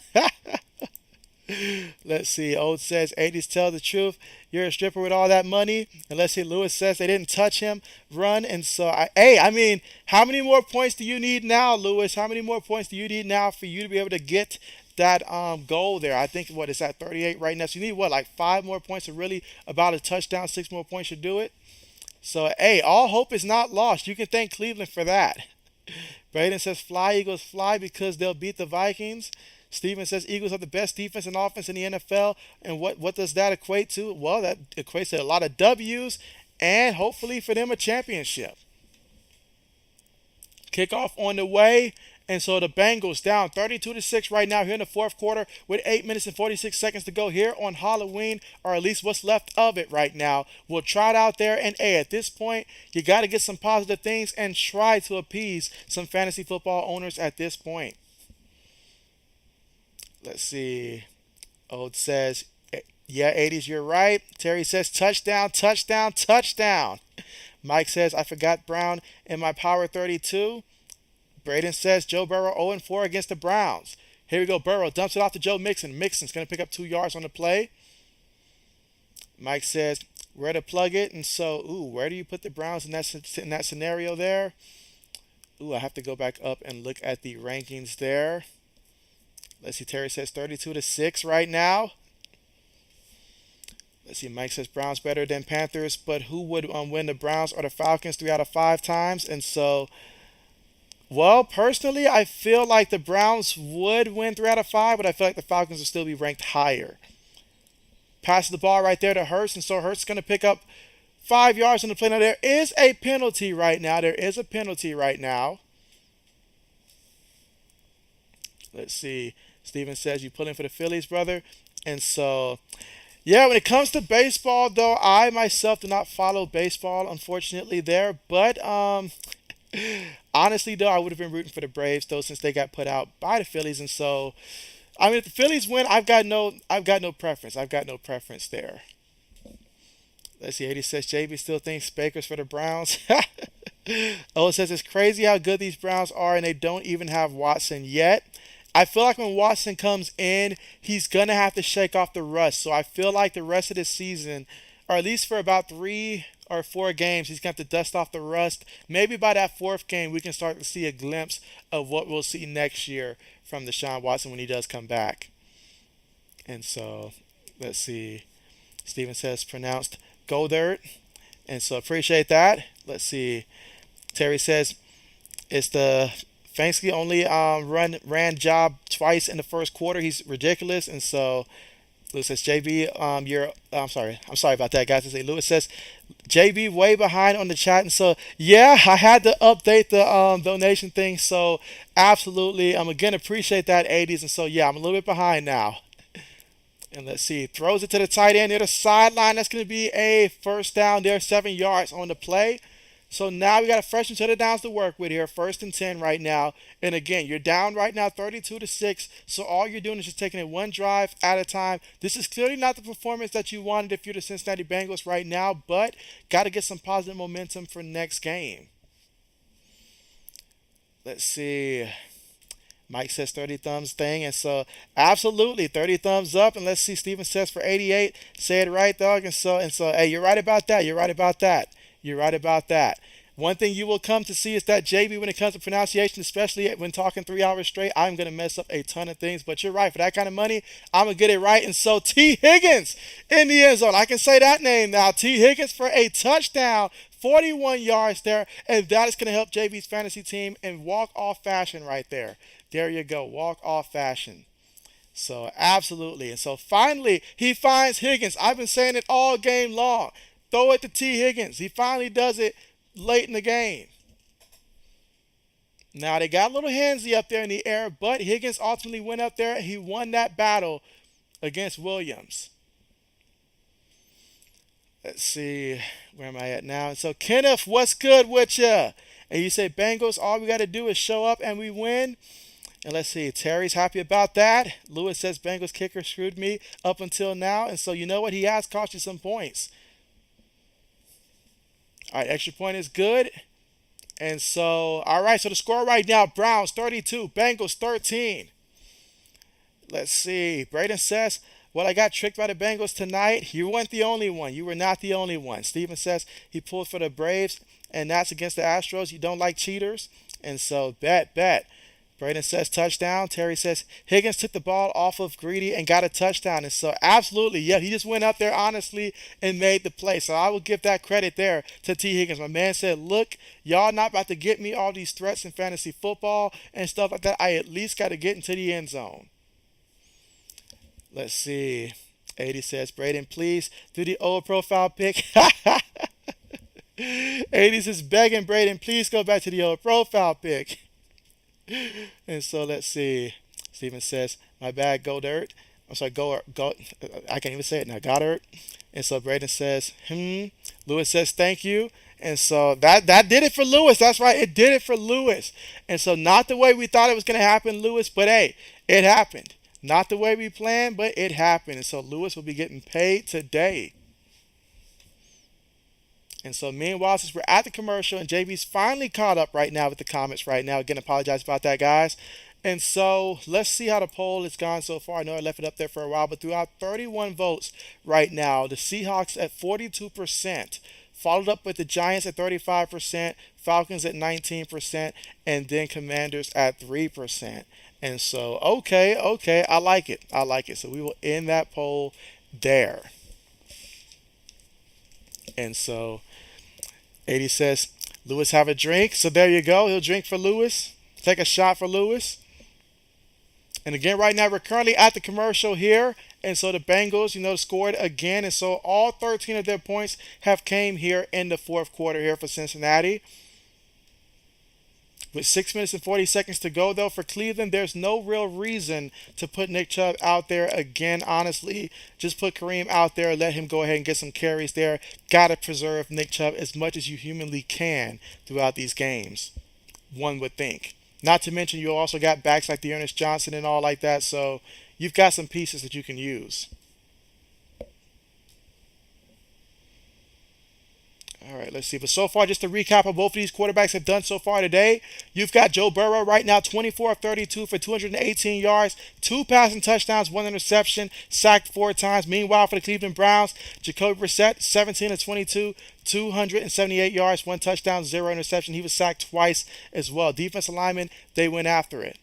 S1: Let's see. Old says, 80's tell the truth. You're a stripper with all that money. And let's see. Lewis says they didn't touch him. Run. And so, I mean, how many more points do you need now, Lewis? How many more points do you need now for you to be able to get that goal there? I think what is at 38 right now. So you need what, like 5 more points to really about a touchdown. 6 more points should do it. So hey, all hope is not lost. You can thank Cleveland for that. Braden says fly Eagles fly because they'll beat the Vikings. Steven says Eagles have the best defense and offense in the NFL. And what does that equate to? Well, that equates to a lot of W's and hopefully for them a championship. Kickoff on the way. And so the Bengals down 32 to 6 right now here in the fourth quarter with 8 minutes and 46 seconds to go here on Halloween, or at least what's left of it right now. We'll try it out there, and hey, at this point, you got to get some positive things and try to appease some fantasy football owners at this point. Let's see. Old says, yeah, 80s, you're right. Terry says touchdown, touchdown, touchdown. Mike says, I forgot Brown in my Power 32. Braden says Joe Burrow 0-4 against the Browns. Here we go. Burrow dumps it off to Joe Mixon. Mixon's going to pick up 2 yards on the play. Mike says where to plug it. And so, where do you put the Browns in that scenario there? I have to go back up and look at the rankings there. Let's see. Terry says 32 to 6 right now. Let's see. Mike says Browns better than Panthers, but who would win, the Browns or the Falcons 3 out of 5 times? And so Well, personally, I feel like the Browns would win 3 out of 5, but I feel like the Falcons will still be ranked higher. Pass the ball right there to Hurts, and so Hurts is going to pick up 5 yards on the play. Now there is a penalty right now. There is a penalty right now. Let's see. Steven says you pulling for the Phillies, brother. And so, yeah, when it comes to baseball, though, I myself do not follow baseball, unfortunately, there. But honestly, though, I would have been rooting for the Braves, though, since they got put out by the Phillies. And so, I mean, if the Phillies win, I've got no preference. I've got no preference there. Let's see. 80 says JB still thinks Baker's for the Browns. Oh, it says it's crazy how good these Browns are, and they don't even have Watson yet. I feel like when Watson comes in, he's gonna have to shake off the rust. So I feel like the rest of the season, or at least for about 3 or 4 games, he's gonna have to dust off the rust. Maybe by that fourth game, we can start to see a glimpse of what we'll see next year from Deshaun Watson when he does come back. And so, let's see. Steven says pronounced Goddard. And so appreciate that. Let's see. Terry says it's the Fancy only ran job twice in the first quarter. He's ridiculous. And so Lewis says JB, you're I'm sorry about that, guys. I say Lewis says JB way behind on the chat, and so yeah, I had to update the donation thing. So absolutely, I'm again appreciate that 80s, and so yeah, I'm a little bit behind now. And let's see, throws it to the tight end near the sideline. That's going to be a first down there, 7 yards on the play. So now we got a freshman set of downs to work with here. 1st and 10 right now. And again, you're down right now 32-6. So all you're doing is just taking it one drive at a time. This is clearly not the performance that you wanted if you're the Cincinnati Bengals right now, but got to get some positive momentum for next game. Let's see. Mike says 30 thumbs thing. And so absolutely 30 thumbs up. And let's see, Steven says for 88. Say it right, dog. And so hey, you're right about that. You're right about that. You're right about that. One thing you will come to see is that JB, when it comes to pronunciation, especially when talking 3 hours straight, I'm going to mess up a ton of things. But you're right. For that kind of money, I'm going to get it right. And so T. Higgins in the end zone. I can say that name now. T. Higgins for a touchdown. 41 yards there. And that is going to help JB's fantasy team in walk-off fashion right there. There you go. Walk-off fashion. So absolutely. And so finally, he finds Higgins. I've been saying it all game long. Throw it to T. Higgins. He finally does it late in the game. Now, they got a little handsy up there in the air, but Higgins ultimately went up there and he won that battle against Williams. Let's see. Where am I at now? And so, Kenneth, what's good with you? And you say, Bengals, all we got to do is show up and we win. And let's see. Terry's happy about that. Lewis says, Bengals kicker screwed me up until now. And so, you know what? He has cost you some points. All right, extra point is good. And so, all right, so the score right now, Browns 32, Bengals 13. Let's see. Braden says, well, I got tricked by the Bengals tonight. You weren't the only one. You were not the only one. Steven says he pulled for the Braves, and that's against the Astros. You don't like cheaters. And so, bet. Braden says touchdown. Terry says Higgins took the ball off of Greedy and got a touchdown. And so absolutely, yeah, he just went up there honestly and made the play. So I will give that credit there to T. Higgins. My man said, look, y'all not about to get me all these threats in fantasy football and stuff like that. I at least got to get into the end zone. Let's see. 80 says, Braden, please do the old profile pic. 80 says, begging Braden, please go back to the old profile pic. And so let's see. Steven says, my bad, go dirt. I'm sorry, go. I can't even say it now. Goddard. And so Braden says, Lewis says, thank you. And so that did it for Lewis. That's right. It did it for Lewis. And so not the way we thought it was going to happen, Lewis, but hey, it happened. Not the way we planned, but it happened. And so Lewis will be getting paid today. And so meanwhile, since we're at the commercial and JB's finally caught up right now with the comments right now. Again, apologize about that, guys. And so let's see how the poll has gone so far. I know I left it up there for a while, but throughout 31 votes right now, the Seahawks at 42%, followed up with the Giants at 35%, Falcons at 19%, and then Commanders at 3%. And so, okay, I like it. So we will end that poll there. And so 80 says, Lewis have a drink. So there you go. He'll drink for Lewis. Take a shot for Lewis. And again, right now we're currently at the commercial here. And so the Bengals, scored again. And so all 13 of their points have came here in the fourth quarter here for Cincinnati. With 6 minutes and 40 seconds to go, though, for Cleveland, there's no real reason to put Nick Chubb out there again, honestly. Just put Kareem out there, let him go ahead and get some carries there. Got to preserve Nick Chubb as much as you humanly can throughout these games, one would think. Not to mention, you also got backs like the Ernest Johnson and all like that, so you've got some pieces that you can use. All right, let's see. But so far, just to recap what both of these quarterbacks have done so far today, you've got Joe Burrow right now, 24 of 32 for 218 yards, 2 passing touchdowns, 1 interception, sacked 4 times. Meanwhile, for the Cleveland Browns, Jacoby Brissett, 17 of 22, 278 yards, 1 touchdown, 0 interception. He was sacked twice as well. Defensive linemen, they went after it.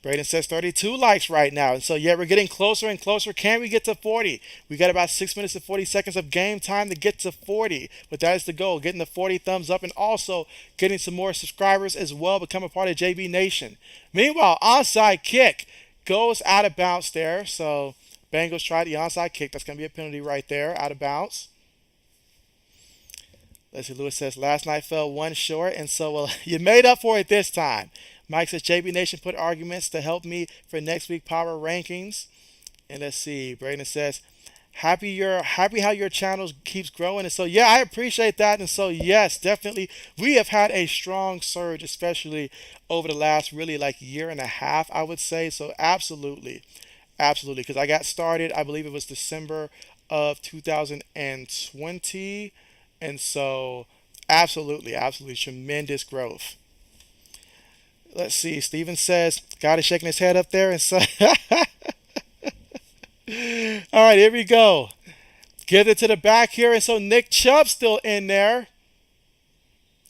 S1: Braden says 32 likes right now. And so, yeah, we're getting closer and closer. Can we get to 40? We got about 6 minutes and 40 seconds of game time to get to 40. But that is the goal, getting the 40 thumbs up and also getting some more subscribers as well, become a part of JB Nation. Meanwhile, onside kick goes out of bounds there. So, Bengals tried the onside kick. That's going to be a penalty right there, out of bounds. Let's see, Lewis says, last night fell 1 short, and so, well, you made up for it this time. Mike says, JB Nation put arguments to help me for next week power rankings. And let's see, Braden says, happy how your channel keeps growing. And so, yeah, I appreciate that. And so, yes, definitely, we have had a strong surge, especially over the last really like year and a half, I would say. So, absolutely, because I got started, I believe it was December of 2020. And so, absolutely, tremendous growth. Let's see. Steven says, God is shaking his head up there. And so, all right, here we go. Give it to the back here. And so Nick Chubb's still in there.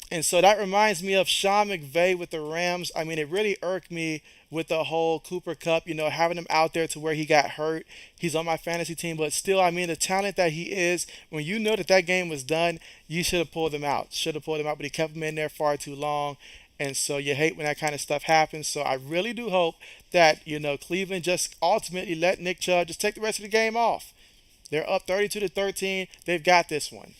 S1: And so that reminds me of Sean McVay with the Rams. I mean, it really irked me with the whole Cooper Kupp, having him out there to where he got hurt. He's on my fantasy team, but still, I mean, the talent that he is, when you know that game was done, you should have pulled him out. But he kept him in there far too long. And so you hate when that kind of stuff happens. So I really do hope that, Cleveland just ultimately let Nick Chubb just take the rest of the game off. They're up 32-13. They've got this one.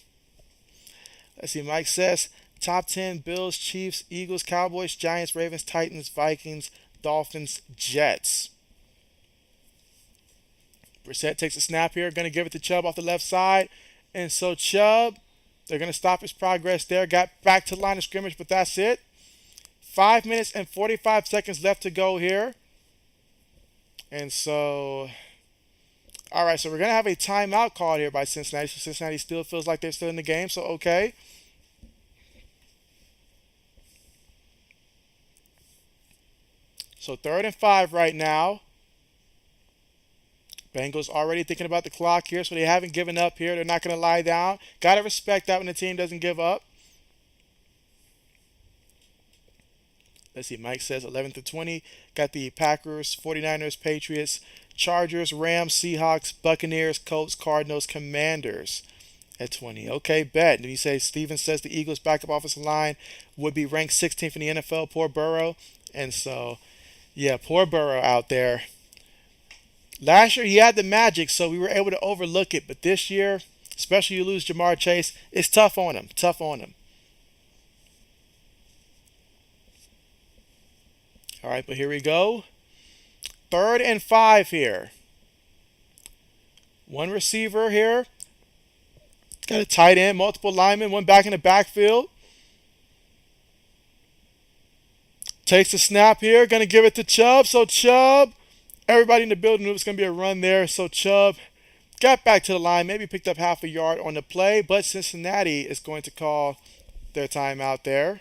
S1: Let's see. Mike says, top 10, Bills, Chiefs, Eagles, Cowboys, Giants, Ravens, Titans, Vikings, Dolphins, Jets. Brissett takes a snap here. Going to give it to Chubb off the left side. And so Chubb, they're going to stop his progress there. Got back to the line of scrimmage, but that's it. 5 minutes and 45 seconds left to go here. And so, all right, so we're going to have a timeout called here by Cincinnati. So Cincinnati still feels like they're still in the game, so okay. So 3rd and 5 right now. Bengals already thinking about the clock here, so they haven't given up here. They're not going to lie down. Got to respect that when the team doesn't give up. Let's see, Mike says 11-20. Got the Packers, 49ers, Patriots, Chargers, Rams, Seahawks, Buccaneers, Colts, Cardinals, Commanders at 20. Okay, bet. And he says, Steven says the Eagles' backup offensive line would be ranked 16th in the NFL. Poor Burrow. And so, yeah, poor Burrow out there. Last year he had the magic, so we were able to overlook it. But this year, especially you lose Jamar Chase, it's tough on him. All right, but here we go. 3rd and 5 here. One receiver here. Got a tight end, multiple linemen, one back in the backfield. Takes the snap here. Going to give it to Chubb. So Chubb, everybody in the building knew it was going to be a run there. So Chubb got back to the line, maybe picked up half a yard on the play, but Cincinnati is going to call their timeout there.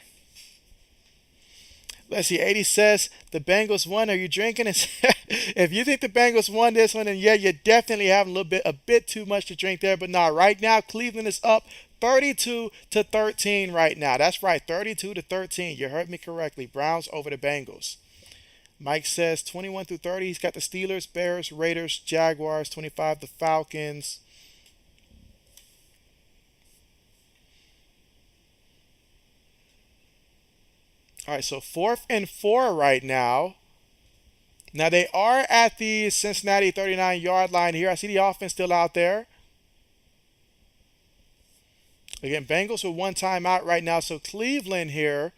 S1: Let's see, 80 says, the Bengals won. Are you drinking? If you think the Bengals won this one, then yeah, you're definitely having a bit too much to drink there. But nah, right now, Cleveland is up 32-13 right now. That's right, 32-13. You heard me correctly. Browns over the Bengals. Mike says 21-30. He's got the Steelers, Bears, Raiders, Jaguars. 25, the Falcons. All right, so 4th and 4 right now. Now they are at the Cincinnati 39-yard line here. I see the offense still out there. Again, Bengals with one timeout right now. So Cleveland here,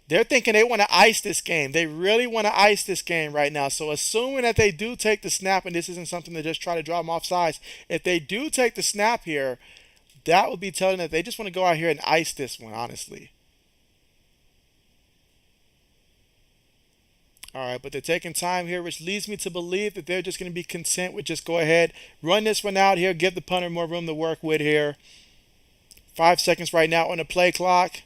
S1: they're thinking they want to ice this game. They really want to ice this game right now. So assuming that they do take the snap, and this isn't something to just try to draw them off sides, if they do take the snap here, that would be telling that they just want to go out here and ice this one, honestly. All right, but they're taking time here, which leads me to believe that they're just going to be content with just go ahead, run this one out here, give the punter more room to work with here. 5 seconds right now on the play clock.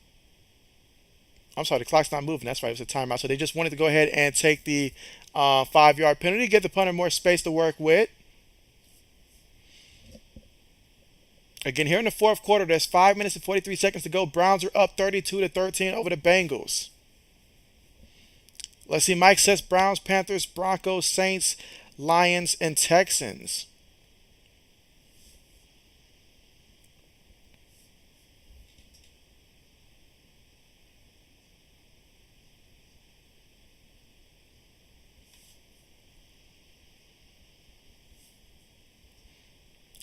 S1: I'm sorry, the clock's not moving. That's right, it was a timeout. So they just wanted to go ahead and take the 5-yard penalty, give the punter more space to work with. Again, here in the fourth quarter, there's 5 minutes and 43 seconds to go. Browns are up 32-13 over the Bengals. Let's see, Mike says Browns, Panthers, Broncos, Saints, Lions, and Texans.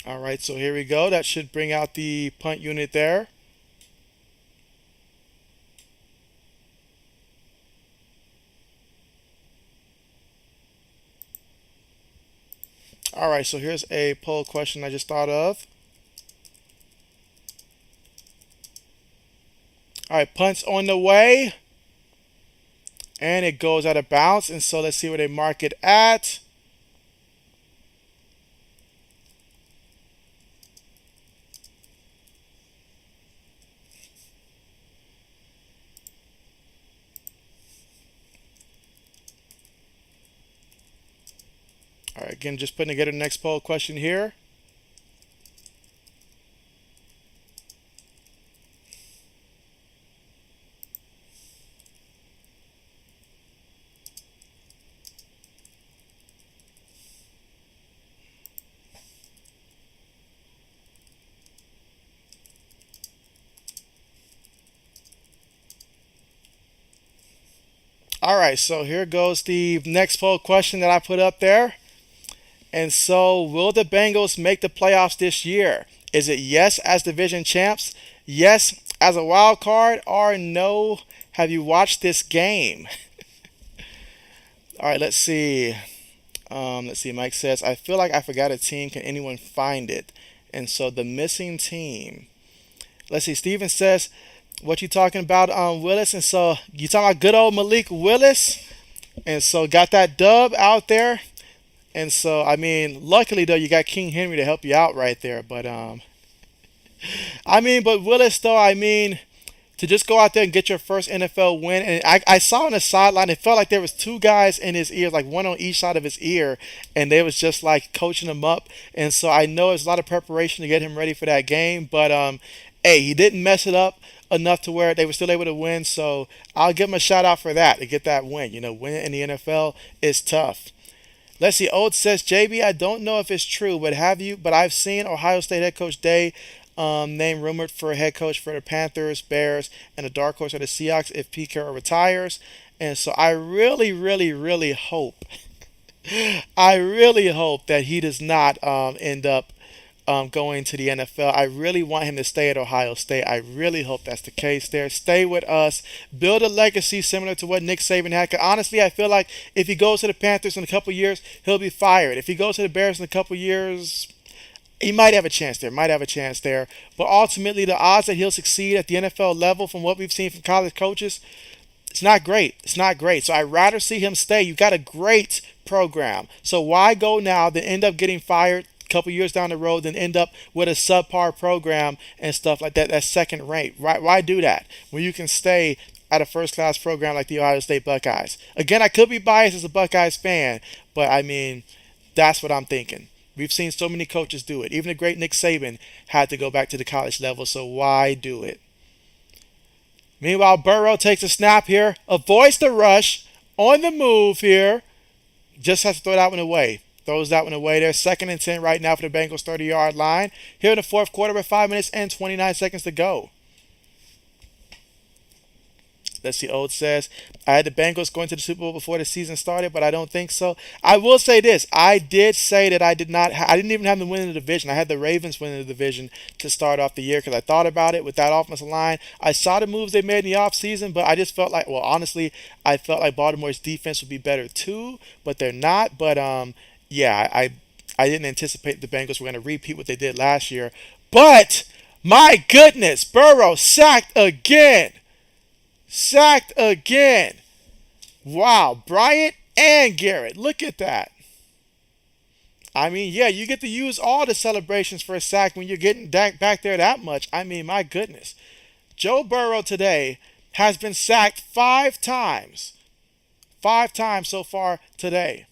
S1: All right, so here we go. That should bring out the punt unit there. All right, so here's a poll question I just thought of. All right, punt's on the way. And it goes out of bounds. And so let's see where they mark it at. All right, again, just putting together the next poll question here. All right, so here goes the next poll question that I put up there. And so, will the Bengals make the playoffs this year? Is it yes as division champs, yes as a wild card, or no? Have you watched this game? All right, let's see. Let's see. Mike says, I feel like I forgot a team. Can anyone find it? And so, the missing team. Let's see. Steven says, what you talking about, Willis? And so, you talking about good old Malik Willis? And so, got that dub out there. And so, I mean, luckily though, you got King Henry to help you out right there. But but Willis though, to just go out there and get your first NFL win, and I saw on the sideline, it felt like there was two guys in his ears, like one on each side of his ear, and they was just like coaching him up. And so I know it's a lot of preparation to get him ready for that game. But hey, he didn't mess it up enough to where they were still able to win. So I'll give him a shout out for that to get that win. You know, winning in the NFL is tough. Let's see. Old says, JB, I don't know if it's true, but I've seen Ohio State head coach Day named rumored for a head coach for the Panthers, Bears, and a dark horse for the Seahawks if Pete Carroll retires. And so I really, really, really hope, I really hope that he does not end up going to the NFL. I really want him to stay at Ohio State. I really hope that's the case there. Stay with us. Build a legacy similar to what Nick Saban had. 'Cause honestly, I feel like if he goes to the Panthers in a couple years, he'll be fired. If he goes to the Bears in a couple years, he might have a chance there. Might have a chance there. But ultimately, the odds that he'll succeed at the NFL level from what we've seen from college coaches, it's not great. It's not great. So I'd rather see him stay. You got a great program. So why go now then end up getting fired couple years down the road than end up with a subpar program and stuff like that that's second rate? Why do that when you can stay at a first class program like the Ohio State Buckeyes? Again, I could be biased as a Buckeyes fan, but that's what I'm thinking. We've seen so many coaches do it. Even the great Nick Saban had to go back to the college level, so why do it? Meanwhile, Burrow takes a snap here, avoids the rush, on the move here, just has to throw that one away. Throws that one away there. 2nd and 10 right now for the Bengals 30-yard line. Here in the fourth quarter with 5 minutes and 29 seconds to go. Let's see. Old says, I had the Bengals going to the Super Bowl before the season started, but I don't think so. I will say this. I did say that I did not. I didn't even have them winning the division. I had the Ravens winning the division to start off the year because I thought about it with that offensive line. I saw the moves they made in the offseason, but I just felt like, well, honestly, I felt like Baltimore's defense would be better too, but they're not. But yeah, I didn't anticipate the Bengals were going to repeat what they did last year. But my goodness, Burrow sacked again. Sacked again. Wow, Bryant and Garrett. Look at that. I mean, yeah, you get to use all the celebrations for a sack when you're getting back there that much. I mean, my goodness. Joe Burrow today has been sacked 5 times. 5 times so far today.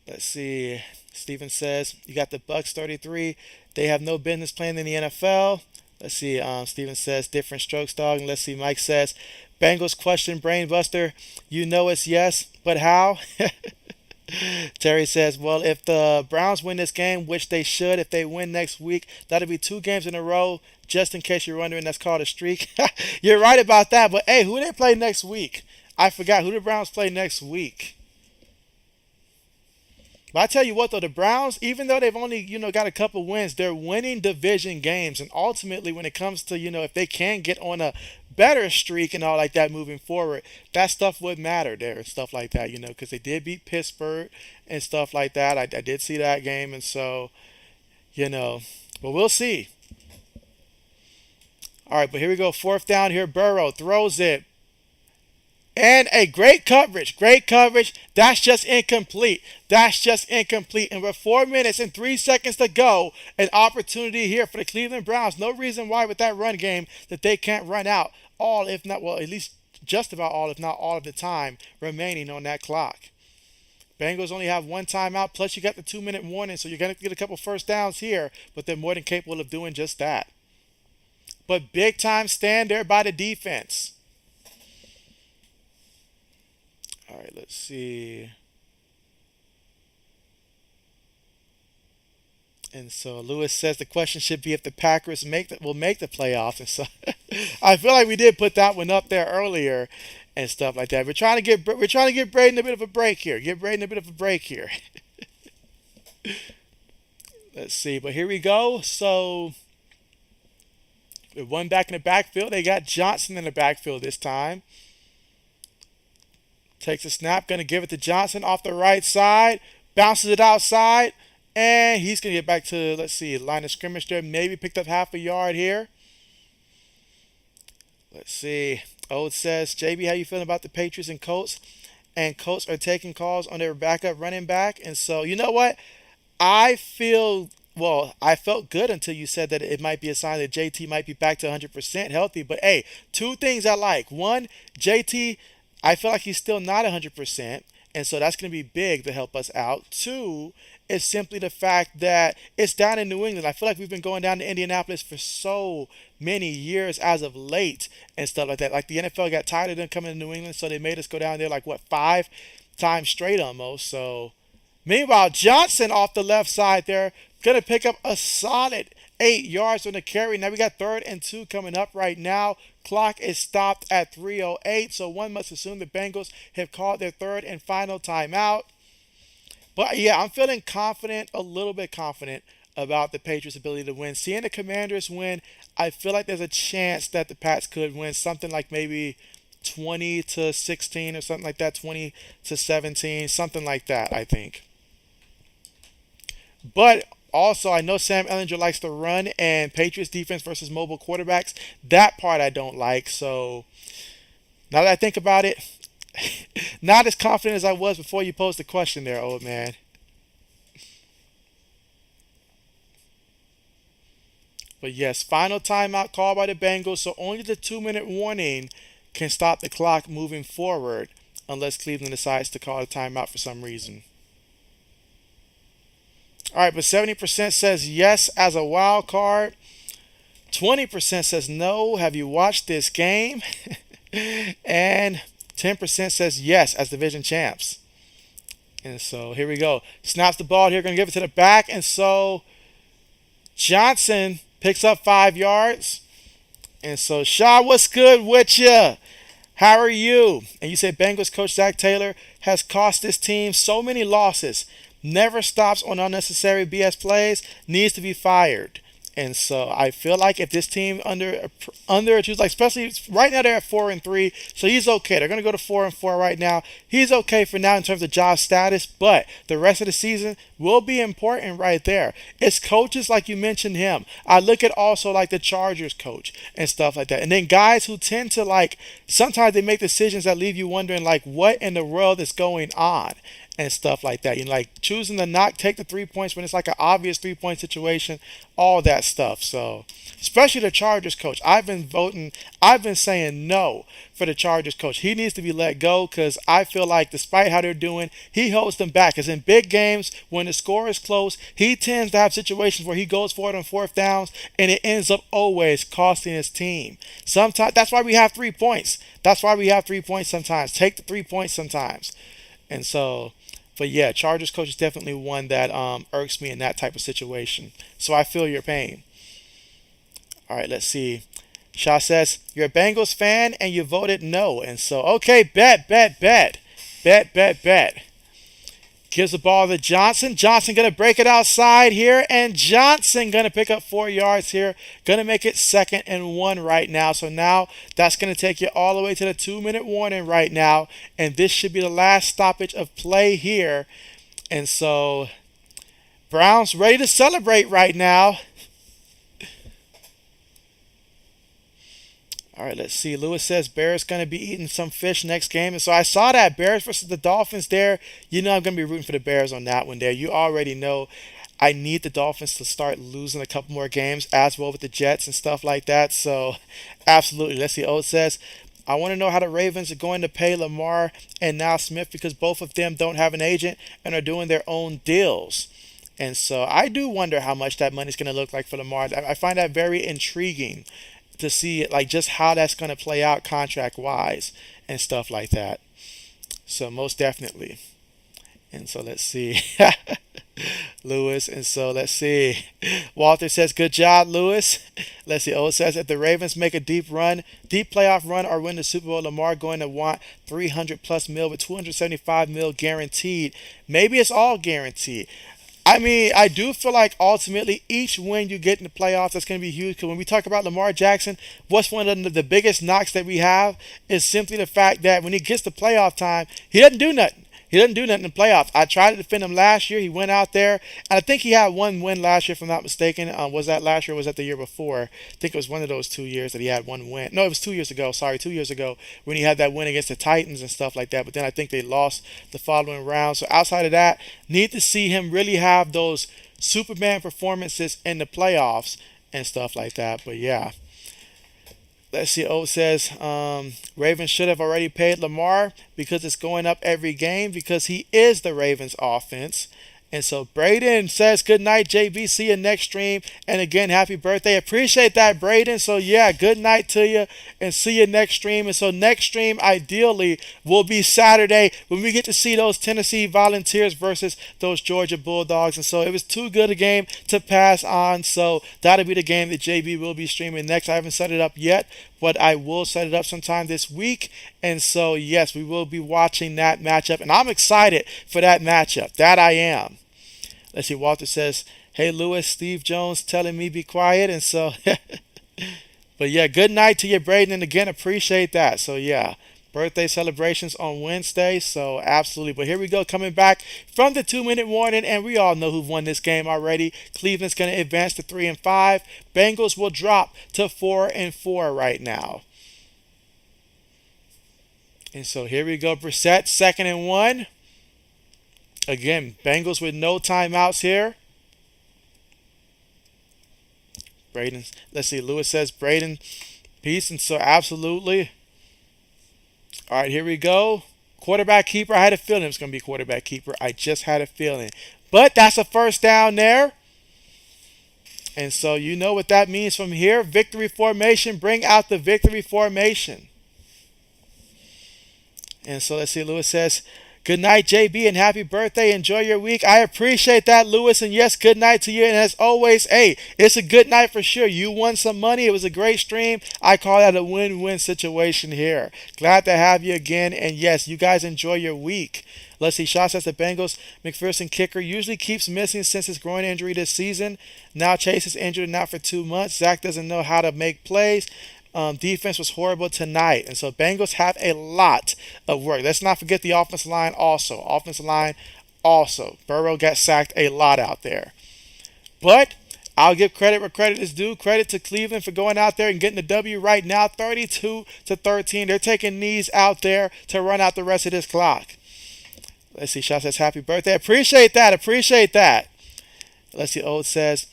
S1: Let's see. Steven says, you got the Bucks 33. They have no business playing in the NFL. Let's see. Steven says, different strokes, dog. And let's see. Mike says, Bengals question, brainbuster. You know it's yes, but how? Terry says, well, if the Browns win this game, which they should, if they win next week, that'll be 2 games in a row. Just in case you're wondering, that's called a streak. You're right about that. But, hey, who do they play next week? I forgot. Who do the Browns play next week? But I tell you what, though, the Browns, even though they've only, got a couple wins, they're winning division games. And ultimately, when it comes to, if they can get on a better streak and all like that moving forward, that stuff would matter there and stuff like that, because they did beat Pittsburgh and stuff like that. I did see that game. And so, but we'll see. All right, but here we go. 4th down here. Burrow throws it. And a great coverage. Great coverage. That's just incomplete. That's just incomplete. And with 4 minutes and 3 seconds to go, an opportunity here for the Cleveland Browns. No reason why with that run game that they can't run out all, if not, well, at least just about all, if not all of the time remaining on that clock. Bengals only have 1 timeout, plus you got the 2-minute warning, so you're going to get a couple first downs here, but they're more than capable of doing just that. But big time stand there by the defense. All right, let's see. And so Lewis says the question should be if the Packers will make the playoffs. And so I feel like we did put that one up there earlier and stuff like that. We're trying to get Braden a bit of a break here. Give Braden a bit of a break here. Let's see, but here we go. So with one back in the backfield, they got Johnson in the backfield this time. Takes a snap, going to give it to Johnson off the right side. Bounces it outside. And he's going to get back to, let's see, line of scrimmage there. Maybe picked up half a yard here. Let's see. Old says, JB, how you feeling about the Patriots and Colts? And Colts are taking calls on their backup running back. And so, you know what? I felt good until you said that it might be a sign that JT might be back to 100% healthy. But, hey, 2 things I like. One, JT, I feel like he's still not 100%, and so that's going to be big to help us out. 2 is simply the fact that it's down in New England. I feel like we've been going down to Indianapolis for so many years as of late and stuff like that. Like the NFL got tired of them coming to New England, so they made us go down there 5 times straight almost. So, meanwhile, Johnson off the left side there, going to pick up a solid 8 yards on the carry. Now we got 3rd and 2 coming up right now. Clock is stopped at 3:08, so one must assume the Bengals have called their 3rd and final timeout. But yeah, I'm feeling confident, a little bit confident about the Patriots' ability to win. Seeing the Commanders win, I feel like there's a chance that the Pats could win something like maybe 20-16 or something like that, 20-17, something like that, I think. But also, I know Sam Ehlinger likes to run, and Patriots defense versus mobile quarterbacks, that part I don't like. So now that I think about it, not as confident as I was before you posed the question there, old man. But yes, final timeout called by the Bengals, so only the 2-minute warning can stop the clock moving forward unless Cleveland decides to call a timeout for some reason. All right, but 70% says yes as a wild card. 20% says no. Have you watched this game? And 10% says yes as division champs. And so here we go. Snaps the ball here. Going to give it to the back. And so Johnson picks up 5 yards. And so, Shaw, what's good with you? How are you? And you said Bengals coach Zach Taylor has cost this team so many losses. Never stops on unnecessary BS plays. Needs to be fired. And so I feel like if this team underachieves, like especially right now they're at 4-3, so he's okay. They're gonna go to 4-4 right now. He's okay for now in terms of job status, but the rest of the season will be important right there. It's coaches like you mentioned him. I look at also like the Chargers coach and stuff like that, and then guys who tend to like sometimes they make decisions that leave you wondering like what in the world is going on and stuff like that. You know, like choosing to not take the 3 points when it's like an obvious 3 point situation, all that stuff. So, especially the Chargers coach, I've been saying no for the Chargers coach. He needs to be let go because I feel like despite how they're doing, he holds them back. Because in big games, when the score is close, he tends to have situations where he goes for it on fourth downs and it ends up always costing his team. Sometimes that's why we have 3 points. That's why we have 3 points sometimes. Take the 3 points sometimes. And so, but yeah, Chargers coach is definitely one that irks me in that type of situation. So I feel your pain. All right, let's see. Shaw says, you're a Bengals fan and you voted no. And so, okay, bet, bet, bet. Bet, bet, bet. Gives the ball to Johnson. Johnson going to break it outside here. And Johnson going to pick up 4 yards here. Going to make it 2nd and 1 right now. So now that's going to take you all the way to the 2-minute warning right now. And this should be the last stoppage of play here. And so Browns ready to celebrate right now. All right, let's see. Lewis says Bears going to be eating some fish next game. And so I saw that Bears versus the Dolphins there. You know I'm going to be rooting for the Bears on that one there. You already know I need the Dolphins to start losing a couple more games as well with the Jets and stuff like that. So absolutely. Let's see. O says, I want to know how the Ravens are going to pay Lamar and now Smith because both of them don't have an agent and are doing their own deals. And so I do wonder how much that money's going to look like for Lamar. I find that very intriguing to see like just how that's going to play out contract wise and stuff like that. So most definitely. And so let's see. Lewis. And so let's see. Walter says, good job, Lewis. Let's see. O says, if the Ravens make a deep playoff run or win the Super Bowl, Lamar going to want 300 plus mil with 275 mil guaranteed. Maybe it's all guaranteed. I mean, I do feel like ultimately each win you get in the playoffs, that's going to be huge. Because when we talk about Lamar Jackson, what's one of the biggest knocks that we have is simply the fact that when he gets to playoff time, he doesn't do nothing. He doesn't do nothing in the playoffs. I tried to defend him last year. He went out there, and I think he had one win last year, if I'm not mistaken. Was that last year or was that the year before? I think it was one of those 2 years that he had one win. No, it was 2 years ago. Sorry, 2 years ago when he had that win against the Titans and stuff like that. But then I think they lost the following round. So outside of that, need to see him really have those Superman performances in the playoffs and stuff like that. But yeah. Let's see. O says Ravens should have already paid Lamar because it's going up every game because he is the Ravens offense. And so Braden says good night, JB. See you next stream. And again, happy birthday. Appreciate that, Braden. So yeah, good night to you and see you next stream. And so next stream ideally will be Saturday when we get to see those Tennessee Volunteers versus those Georgia Bulldogs. And so it was too good a game to pass on. So that'll be the game that JB will be streaming next. I haven't set it up yet, but I will set it up sometime this week. And so yes, we will be watching that matchup. And I'm excited for that matchup. That I am. Let's see, Walter says, hey, Lewis, Steve Jones telling me be quiet. And so, but yeah, good night to you, Braden. And again, appreciate that. So yeah, birthday celebrations on Wednesday. So absolutely. But here we go, coming back from the 2-minute warning. And we all know who won this game already. Cleveland's going to advance to 3-5. Bengals will drop to 4-4 right now. And so here we go, Brissett, 2nd and 1. Again, Bengals with no timeouts here. Braden, let's see, Lewis says Braden, peace, and so absolutely. All right, here we go. Quarterback keeper. I had a feeling it was going to be quarterback keeper. I just had a feeling. But that's a first down there. And so you know what that means from here. Victory formation. Bring out the victory formation. And so let's see, Lewis says, Good night, JB, and happy birthday. Enjoy your week. I appreciate that, Lewis. And yes, good night to you. And as always, hey, it's a good night for sure. You won some money. It was a great stream. I call that a win-win situation here. Glad to have you again. And yes, you guys enjoy your week. Let's see. Shots at the Bengals. McPherson kicker usually keeps missing since his groin injury this season. Now Chase is injured and out for 2 months. Zach doesn't know how to make plays. Defense was horrible tonight. And so Bengals have a lot of work. Let's not forget the offensive line also. Offensive line also. Burrow got sacked a lot out there. But I'll give credit where credit is due. Credit to Cleveland for going out there and getting the W right now, 32-13. They're taking knees out there to run out the rest of this clock. Let's see. Shaw says happy birthday. Appreciate that. Appreciate that. Let's see. Old says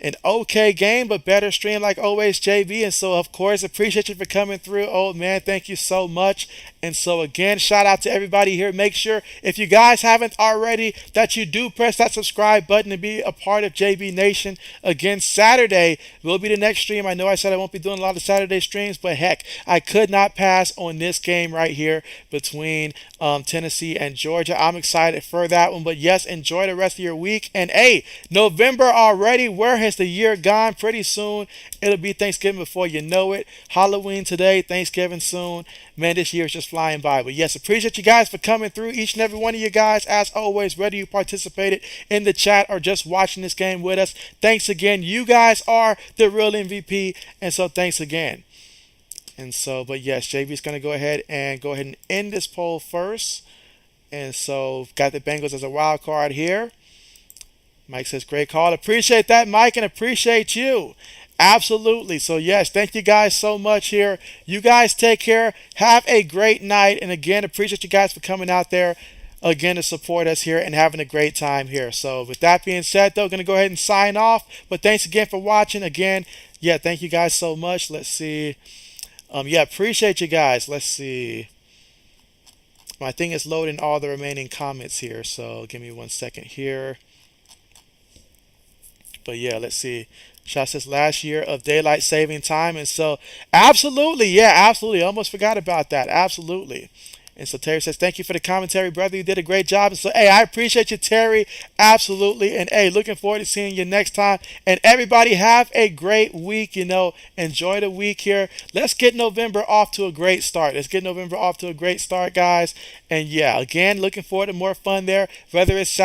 S1: an okay game, but better stream like always, JB. And so, of course, appreciate you for coming through, old man. Thank you so much. And so, again, shout out to everybody here. Make sure, if you guys haven't already, that you do press that subscribe button to be a part of JB Nation. Again, Saturday will be the next stream. I know I said I won't be doing a lot of Saturday streams, but heck, I could not pass on this game right here between Tennessee and Georgia. I'm excited for that one. But yes, enjoy the rest of your week. And hey, November already. Where has the year gone? Pretty soon it'll be Thanksgiving before you know it. Halloween today, Thanksgiving soon. Man, this year is just flying by. But yes, appreciate you guys for coming through. Each and every one of you guys, as always, whether you participated in the chat or just watching this game with us. Thanks again. You guys are the real MVP. And so thanks again. And so, but yes, JB's going to go ahead and end this poll first. And so, got the Bengals as a wild card here. Mike says, great call. Appreciate that, Mike, and appreciate you. Absolutely. So, yes, thank you guys so much here. You guys take care. Have a great night. And again, appreciate you guys for coming out there again to support us here and having a great time here. So, with that being said, though, going to go ahead and sign off. But thanks again for watching. Again, yeah, thank you guys so much. Let's see. Yeah, appreciate you guys. Let's see. My thing is loading all the remaining comments here. So, give me 1 second here. But yeah, let's see. Shot says last year of daylight saving time. And so, absolutely. Yeah, absolutely. Almost forgot about that. Absolutely. And so Terry says, thank you for the commentary, brother. You did a great job. And so, hey, I appreciate you, Terry. Absolutely. And, hey, looking forward to seeing you next time. And everybody have a great week. Enjoy the week here. Let's get November off to a great start. Guys. And, yeah, again, looking forward to more fun there, whether it's Saturday